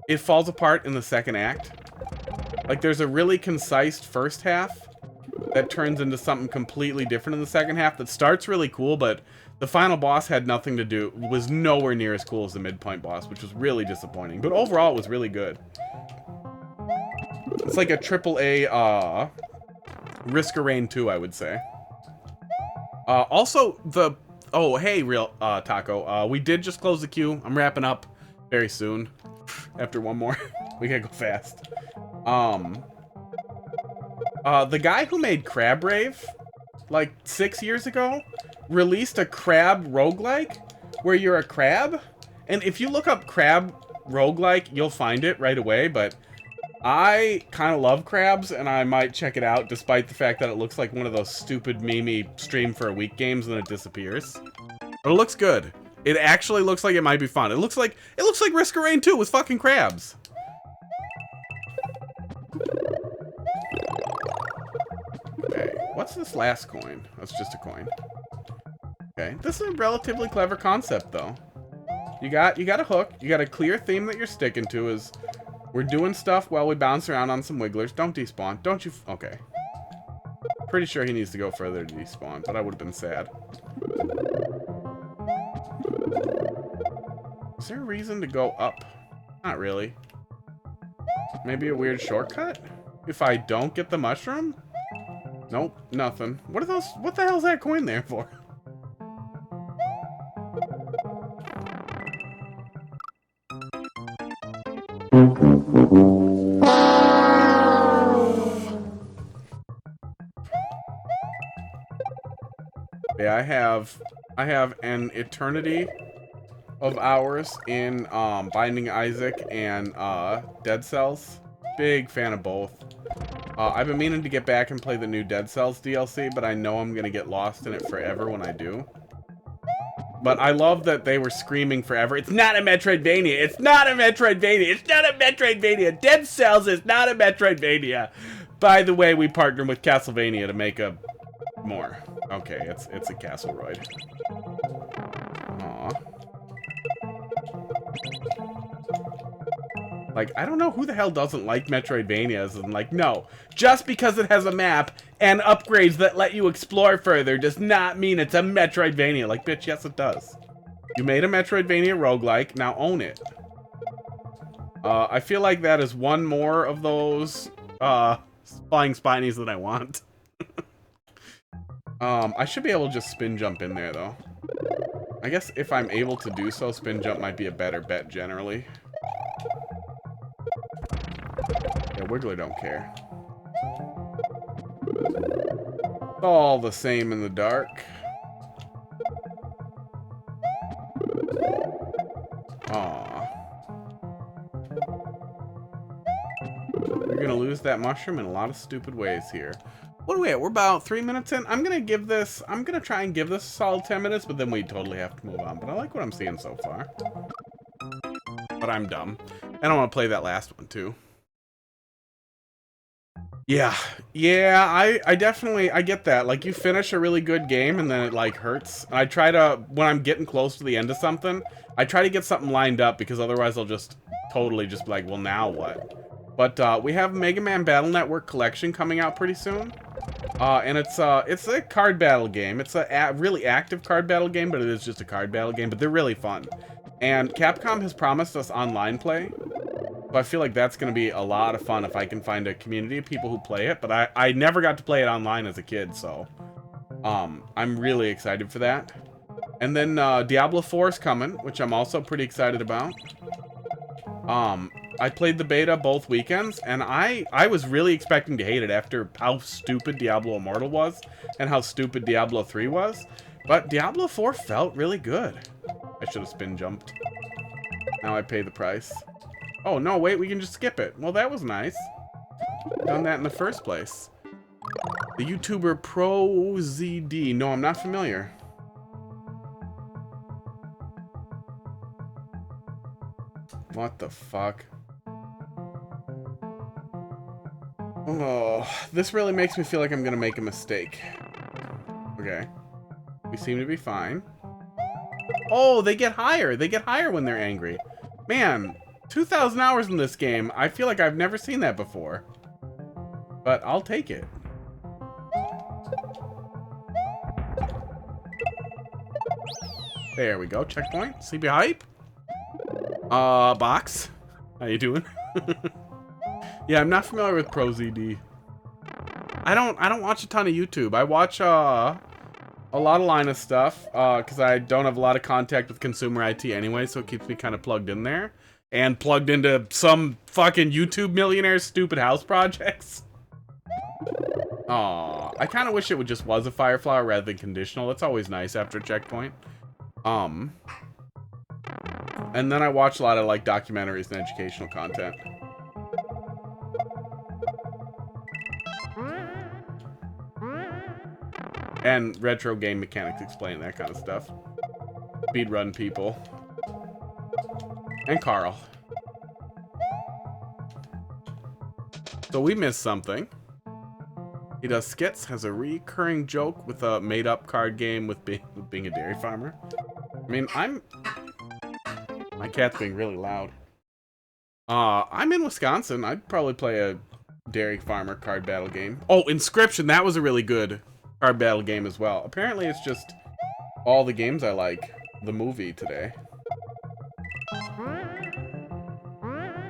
it falls apart in the second act. Like, there's a really concise first half that turns into something completely different in the second half that starts really cool, but the final boss had nothing to do, was nowhere near as cool as the midpoint boss, which was really disappointing. But overall, it was really good. It's like a AAA, Risk of Rain 2, I would say. Also, oh, hey, real, Taco, we did just close the queue. I'm wrapping up very soon. After one more. We gotta go fast. The guy who made Crab Rave, like 6 years ago, released a crab roguelike where you're a crab. And if you look up crab roguelike, you'll find it right away, but I kind of love crabs, and I might check it out, despite the fact that it looks like one of those stupid memey stream for a week games and then it disappears. But it looks good. It actually looks like it might be fun. It looks like Risk of Rain 2 with fucking crabs. Okay, what's this last coin? That's just a coin. Okay, this is a relatively clever concept, though. You got a hook. You got a clear theme that you're sticking to. Is we're doing stuff while we bounce around on some wigglers. Don't despawn. Don't you? Okay. Pretty sure he needs to go further to despawn, but I would have been sad. Is there a reason to go up? Not really. Maybe a weird shortcut? If I don't get the mushroom? Nope, nothing. What are those? What the hell is that coin there for? Yeah, I have an eternity of hours in Binding Isaac and Dead Cells. Big fan of both. I've been meaning to get back and play the new Dead Cells DLC, but I know I'm gonna get lost in it forever when I do. But I love that they were screaming forever, it's not a Metroidvania, it's not a Metroidvania, it's not a Metroidvania, Dead Cells is not a Metroidvania. By the way, we partnered with Castlevania to make a more. Okay, it's a Castleroid. Aw. Like, I don't know who the hell doesn't like Metroidvanias, and like, no, just because it has a map and upgrades that let you explore further does not mean it's a Metroidvania. Like, bitch, yes it does. You made a Metroidvania roguelike, now own it. I feel like that is one more of those flying spinies that I want. I should be able to just spin jump in there though. I guess if I'm able to do so, spin jump might be a better bet generally. Yeah, Wiggler don't care. It's all the same in the dark. Aww. We're gonna lose that mushroom in a lot of stupid ways here. What are we at? We're about 3 minutes in. I'm gonna try and give this a solid 10 minutes, but then we totally have to move on. But I like what I'm seeing so far. But I'm dumb. I don't want to play that last one too. Yeah, I definitely, I get that. Like, you finish a really good game and then it, like, hurts. I try to, when I'm getting close to the end of something, I try to get something lined up because otherwise I'll just totally just be like, well, now what? But, we have Mega Man Battle Network Collection coming out pretty soon. And it's a card battle game. It's a really active card battle game, but it is just a card battle game, but they're really fun. And Capcom has promised us online play. So I feel like that's going to be a lot of fun if I can find a community of people who play it. But I never got to play it online as a kid, so I'm really excited for that. And then Diablo 4 is coming, which I'm also pretty excited about. I played the beta both weekends, and I was really expecting to hate it after how stupid Diablo Immortal was and how stupid Diablo 3 was. But Diablo 4 felt really good. I should have spin jumped. Now I pay the price. Oh, no, wait, we can just skip it. Well, that was nice. Done that in the first place. The YouTuber ProZD. No, I'm not familiar. What the fuck? Oh, this really makes me feel like I'm gonna make a mistake. Okay. We seem to be fine. Oh, they get higher. They get higher when they're angry. Man, 2,000 hours in this game. I feel like I've never seen that before. But I'll take it. There we go. Checkpoint. Sleepy Hype. Box. How you doing? Yeah, I'm not familiar with ProZD. I don't watch a ton of YouTube. I watch a lot of Linus stuff because I don't have a lot of contact with consumer IT anyway, so it keeps me kind of plugged in there. And plugged into some fucking YouTube millionaire's stupid house projects. Aw, I kind of wish it just was a Fire Flower rather than conditional. That's always nice after a checkpoint. And then I watch a lot of like documentaries and educational content. And retro game mechanics explain that kind of stuff. Speedrun people. And Carl. So we missed something. He does skits, has a recurring joke with a made-up card game with being a dairy farmer. I mean, my cat's being really loud. I'm in Wisconsin. I'd probably play a dairy farmer card battle game. Oh, Inscription, that was a really good card battle game as well. Apparently it's just all the games I like. The movie today.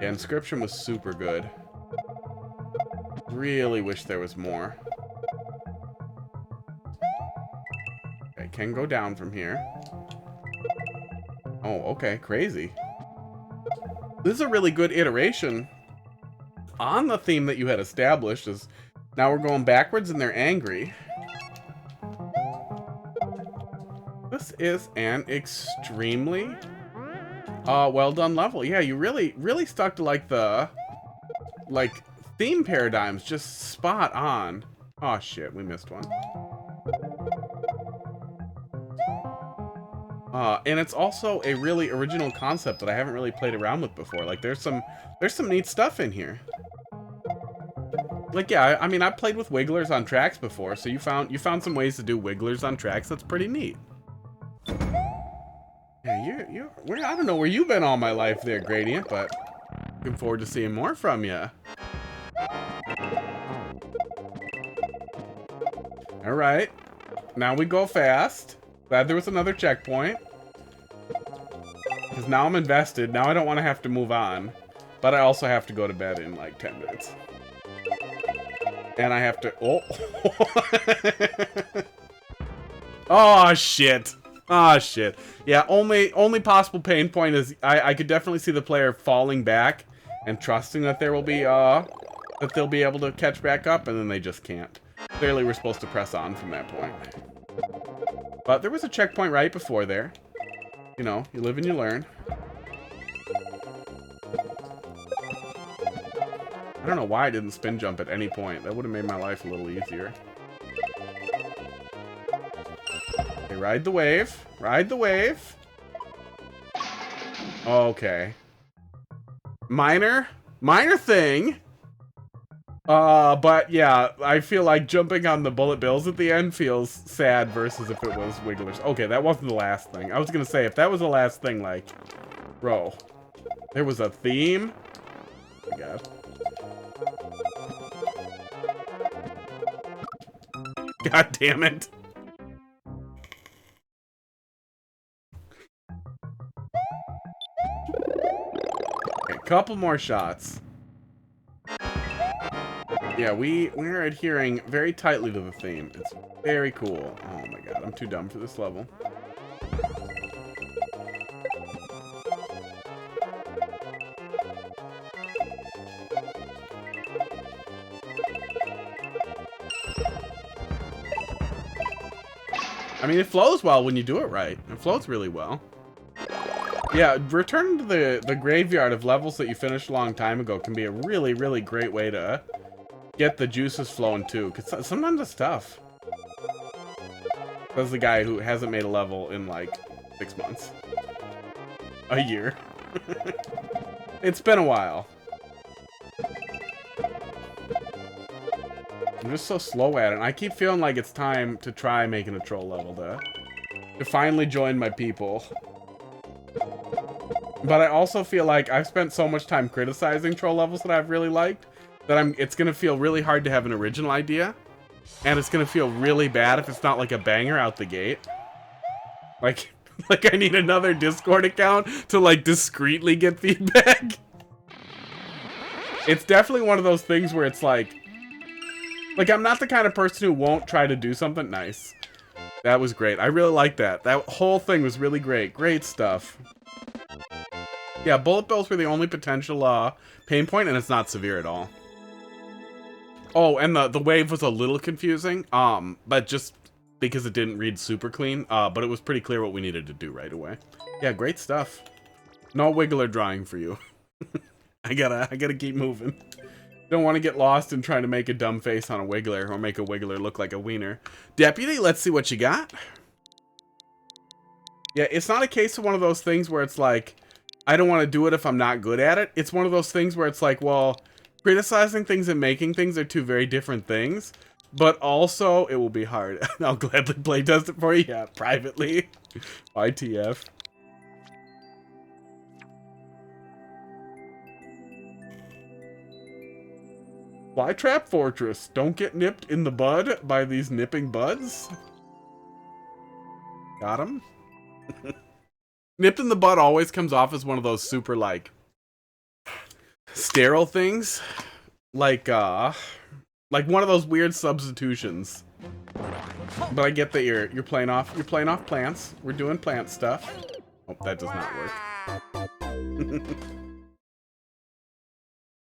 Yeah, Inscription was super good. Really wish there was more. Okay, can go down from here. Oh, okay, crazy. This is a really good iteration on the theme that you had established. Is now we're going backwards and they're angry. This is an extremely well done level. Yeah, you really stuck to like the theme paradigms, just spot on. Oh shit, we missed one. And it's also a really original concept that I haven't really played around with before. Like there's some neat stuff in here. Like yeah, I mean I played with wigglers on tracks before, so you found some ways to do wigglers on tracks. That's pretty neat. Yeah, I don't know where you've been all my life there, Gradient, but Looking forward to seeing more from you. Alright. Now we go fast. Glad there was another checkpoint. Because now I'm invested. Now I don't want to have to move on. But I also have to go to bed in like 10 minutes. And I have to... Oh. Oh, shit. Oh, shit. Yeah, only possible pain point is I could definitely see the player falling back and trusting that there will be, that they'll be able to catch back up, and then they just can't. Clearly, we're supposed to press on from that point. But there was a checkpoint right before there. You know, you live and you learn. I don't know why I didn't spin jump at any point. That would have made my life a little easier. Okay, ride the wave. Ride the wave. Okay. Minor thing. But yeah, I feel like jumping on the bullet bills at the end feels sad versus if it was wigglers. Okay, that wasn't the last thing. I was gonna say, if that was the last thing, like, bro, there was a theme. Oh my god. God damn it. Okay, couple more shots. Yeah, we're adhering very tightly to the theme. It's very cool. Oh my god, I'm too dumb for this level. I mean, it flows well when you do it right. It flows really well. Yeah, returning to the graveyard of levels that you finished a long time ago can be a really, really great way to get the juices flowing too, because sometimes it's tough. That's the guy who hasn't made a level in like 6 months. A year. It's been a while. I'm just so slow at it, and I keep feeling like it's time to try making a troll level to finally join my people. But I also feel like I've spent so much time criticizing troll levels that I've really liked that it's gonna feel really hard to have an original idea, and it's gonna feel really bad if it's not like a banger out the gate. Like I need another Discord account to like discreetly get feedback. It's definitely one of those things where it's like I'm not the kind of person who won't try to do something nice. That was great. I really like that. That whole thing was really great. Great stuff. Yeah, bullet bills were the only potential pain point, and it's not severe at all. Oh, and the wave was a little confusing, but just because it didn't read super clean, but it was pretty clear what we needed to do right away. Yeah, great stuff. No wiggler drawing for you. I gotta keep moving. Don't want to get lost in trying to make a dumb face on a wiggler or make a wiggler look like a wiener. Deputy, let's see what you got. Yeah, it's not a case of one of those things where it's like, I don't want to do it if I'm not good at it. It's one of those things where it's like, well, criticizing things and making things are two very different things. But also, it will be hard. I'll gladly playtest it for you. Yeah, privately. YTF. Flytrap Fortress. Don't get nipped in the bud by these nipping buds. Got him. Nipped in the bud always comes off as one of those super, like, sterile things. Like one of those weird substitutions. But I get that you're playing off plants. We're doing plant stuff. Oh, that does not work.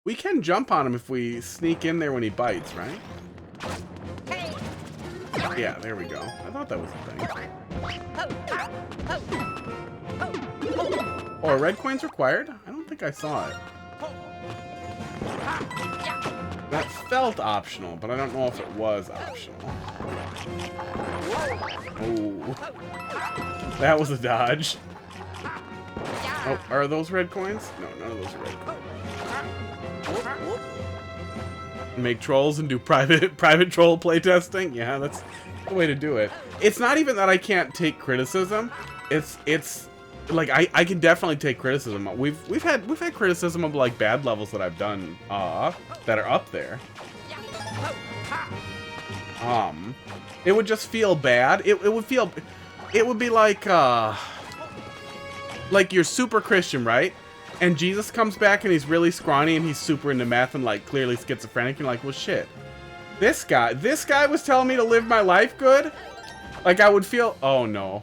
We can jump on him if we sneak in there when he bites, right? Yeah, there we go. I thought that was a thing. Oh, are red coins required? I don't think I saw it. That felt optional, but I don't know if it was optional. Oh. That was a dodge. Oh, are those red coins? No, none of those are red coins. Make trolls and do private troll playtesting? Yeah, that's the way to do it. It's not even that I can't take criticism. It's like I can definitely take criticism. We've had criticism of like bad levels that I've done that are up there. It would just feel bad. It would be like you're super Christian, right? And Jesus comes back and he's really scrawny and he's super into math and like clearly schizophrenic. You're like, well, shit. This guy was telling me to live my life good. Like I would feel, oh no.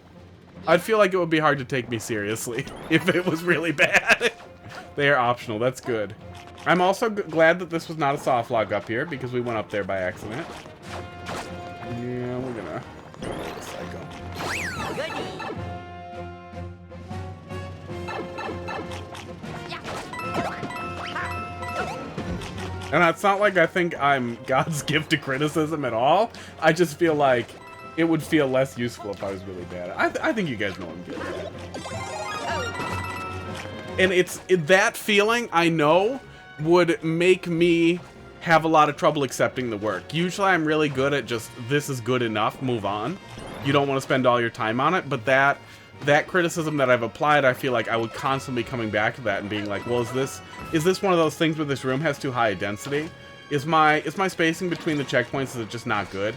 I'd feel like it would be hard to take me seriously if it was really bad. They are optional. That's good. I'm also glad that this was not a soft log up here because we went up there by accident. Yeah, we're gonna psycho. And it's not like I think I'm God's gift to criticism at all. I just feel like it would feel less useful if I was really bad. I think you guys know I'm good at it. And that feeling, I know, would make me have a lot of trouble accepting the work. Usually I'm really good at just, this is good enough, move on. You don't want to spend all your time on it, but that criticism that I've applied, I feel like I would constantly be coming back to that and being like, well, is this one of those things where this room has too high a density? Is my spacing between the checkpoints, is it just not good?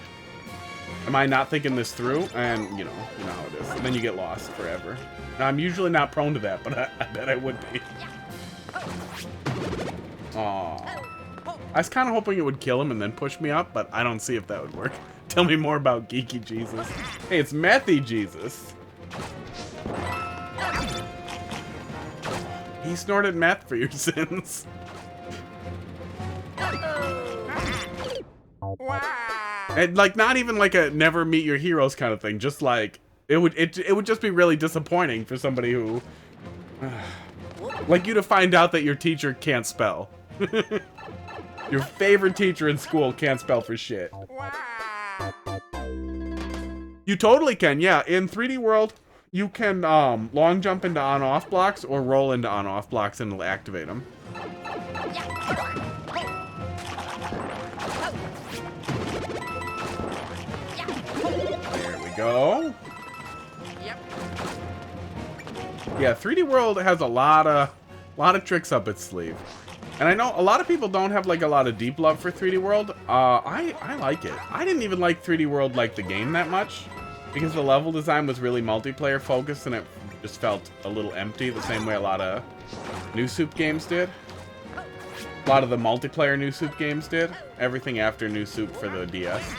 Am I not thinking this through? And you know how it is. And then you get lost forever. Now, I'm usually not prone to that, but I bet I would be. Aww. I was kind of hoping it would kill him and then push me up, but I don't see if that would work. Tell me more about Geeky Jesus. Hey, it's Methy Jesus. He snorted meth for your sins. And like not even like a never meet your heroes kind of thing. Just like it would just be really disappointing for somebody who like you to find out that your teacher can't spell. Your favorite teacher in school can't spell for shit. You totally can, yeah. In 3D World, you can long jump into on-off blocks or roll into on-off blocks and it'll activate them. There we go. Yep. Yeah, 3D World has a lot of tricks up its sleeve. And I know a lot of people don't have like a lot of deep love for 3D World. I like it. I didn't even like 3D World like the game that much because the level design was really multiplayer focused and it just felt a little empty the same way a lot of New Soup games did. A lot of the multiplayer New Soup games did. Everything after New Soup for the DS.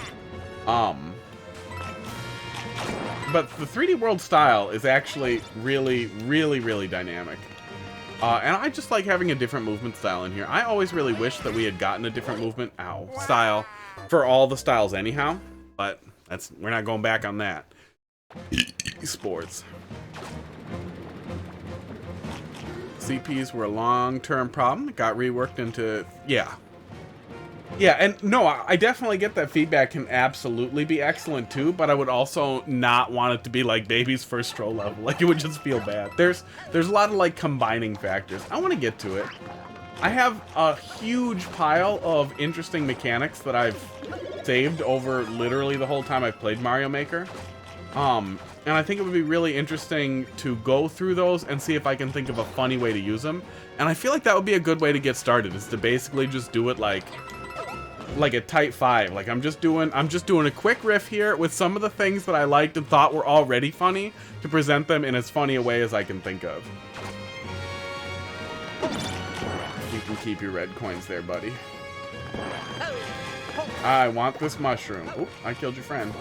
But the 3D World style is actually really, really, really dynamic. And I just like having a different movement style in here. I always really wish that we had gotten a different movement style for all the styles anyhow. But we're not going back on that. Sports. CPs were a long-term problem. It got reworked into... Yeah. Yeah, and no, I definitely get that feedback can absolutely be excellent too, but I would also not want it to be like baby's first stroll level. Like, it would just feel bad. There's a lot of like combining factors. I want to get to it. I have a huge pile of interesting mechanics that I've saved over literally the whole time I've played Mario Maker. And I think it would be really interesting to go through those and see if I can think of a funny way to use them. And I feel like that would be a good way to get started, is to basically just do it like a Type 5. Like I'm just doing a quick riff here with some of the things that I liked and thought were already funny to present them in as funny a way as I can think of. You can keep your red coins there, buddy. I want this mushroom. Oop, I killed your friend.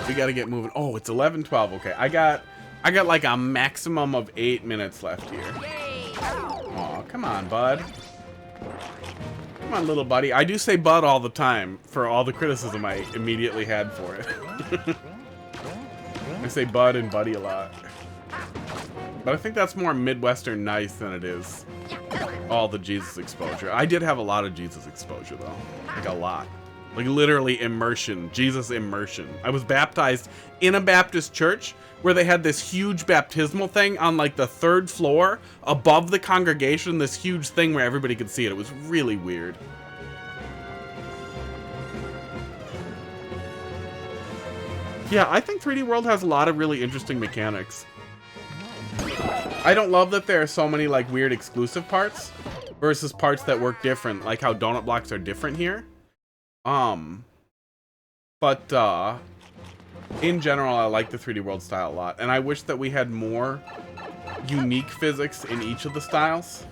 We gotta get moving. Oh, it's 11:12. Okay, I got like a maximum of 8 minutes left here. Aw, come on, bud. Come on, little buddy. I do say bud all the time for all the criticism I immediately had for it. I say bud and buddy a lot. But I think that's more Midwestern nice than it is all the Jesus exposure. I did have a lot of Jesus exposure, though. Like, a lot. Like, literally immersion. Jesus immersion. I was baptized in a Baptist church where they had this huge baptismal thing on, like, the 3rd floor above the congregation. This huge thing where everybody could see it. It was really weird. Yeah, I think 3D World has a lot of really interesting mechanics. I don't love that there are so many like weird exclusive parts versus parts that work different, like how donut blocks are different here. But in general, I like the 3D World style a lot, and I wish that we had more unique physics in each of the styles.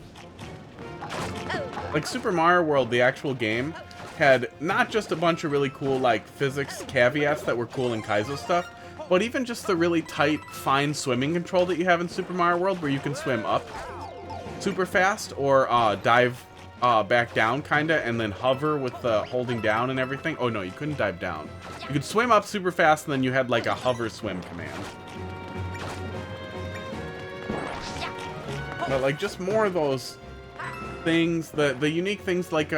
Like Super Mario World, the actual game, had not just a bunch of really cool like physics caveats that were cool in Kaizo stuff, but even just the really tight, fine swimming control that you have in Super Mario World, where you can swim up super fast or dive back down kinda, and then hover with the holding down and everything. Oh no, you couldn't dive down. You could swim up super fast, and then you had like a hover swim command. But like just more of those things, the unique things, like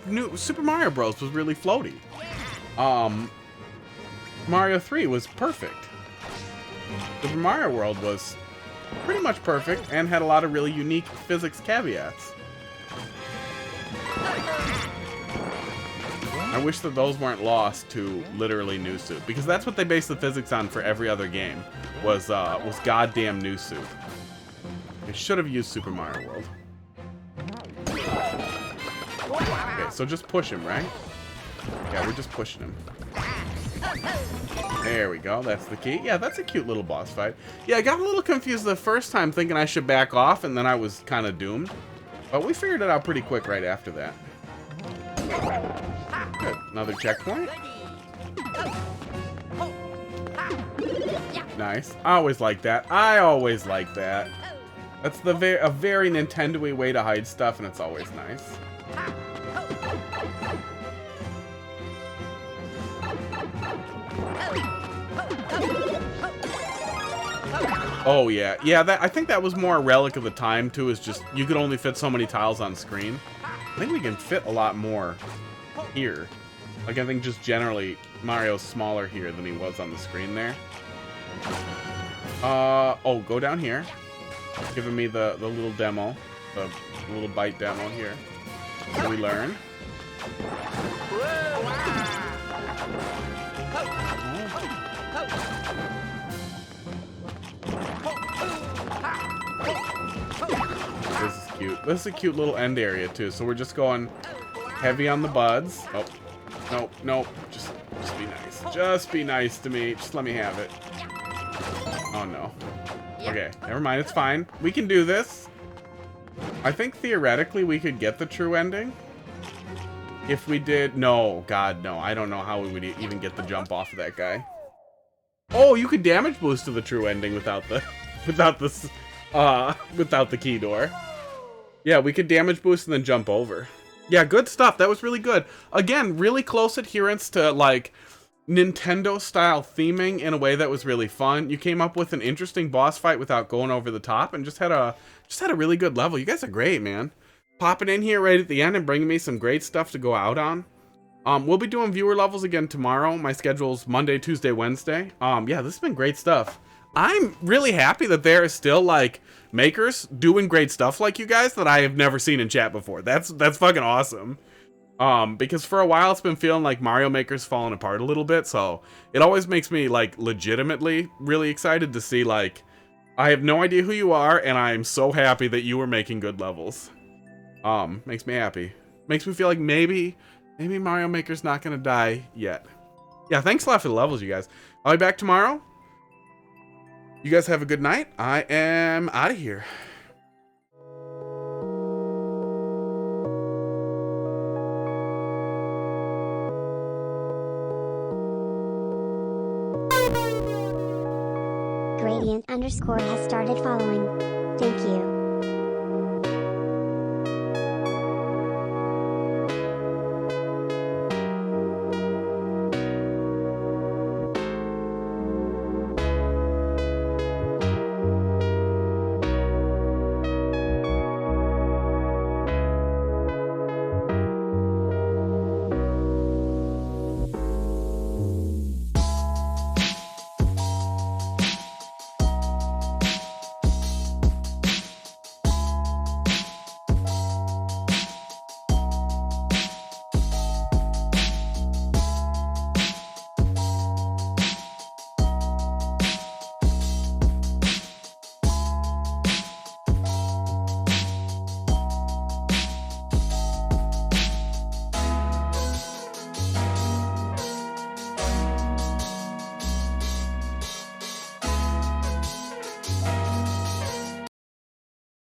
new Super Mario Bros was really floaty. Mario 3 was perfect. Super Mario World was pretty much perfect and had a lot of really unique physics caveats. I wish that those weren't lost to literally New Soup, because that's what they based the physics on for every other game, was goddamn New Soup. They should have used Super Mario World. Okay, so just push him, right? Yeah, we're just pushing him. There we go, that's the key. Yeah, that's a cute little boss fight. Yeah, I got a little confused the first time, thinking I should back off, and then I was kind of doomed. But we figured it out pretty quick right after that. Good, another checkpoint. Nice, I always like that. I always like that. That's a very Nintendo-y way to hide stuff, and it's always nice. Oh yeah, yeah. I think that was more a relic of the time too. Is just you could only fit so many tiles on screen. I think we can fit a lot more here. Like I think just generally Mario's smaller here than he was on the screen there. Oh, go down here. Giving me the little demo, the little bite demo here. So we learn. This is cute. This is a cute little end area too. So we're just going heavy on the buds. Oh, nope, nope. Just be nice. Just be nice to me. Just let me have it. Oh no. Okay, never mind. It's fine. We can do this. I think theoretically we could get the true ending. If we did... No, God, no. I don't know how we would even get the jump off of that guy. Oh, you could damage boost to the true ending without the... without the key door. Yeah, we could damage boost and then jump over. Yeah, good stuff. That was really good. Again, really close adherence to, like, Nintendo-style theming in a way that was really fun. You came up with an interesting boss fight without going over the top, and just had a really good level. You guys are great, man. Popping in here right at the end and bringing me some great stuff to go out on. We'll be doing viewer levels again tomorrow. My schedule's Monday, Tuesday, Wednesday. Yeah, this has been great stuff. I'm really happy that there is still, like, makers doing great stuff like you guys that I have never seen in chat before. That's fucking awesome. Because for a while it's been feeling like Mario Maker's falling apart a little bit, so it always makes me, like, legitimately really excited to see, like, I have no idea who you are, and I'm so happy that you are making good levels. Makes me happy. Makes me feel like maybe Mario Maker's not gonna die yet. Yeah, thanks a lot for the levels, you guys. I'll be back tomorrow. You guys have a good night. I am out of here. Gradient_has started following. Thank you.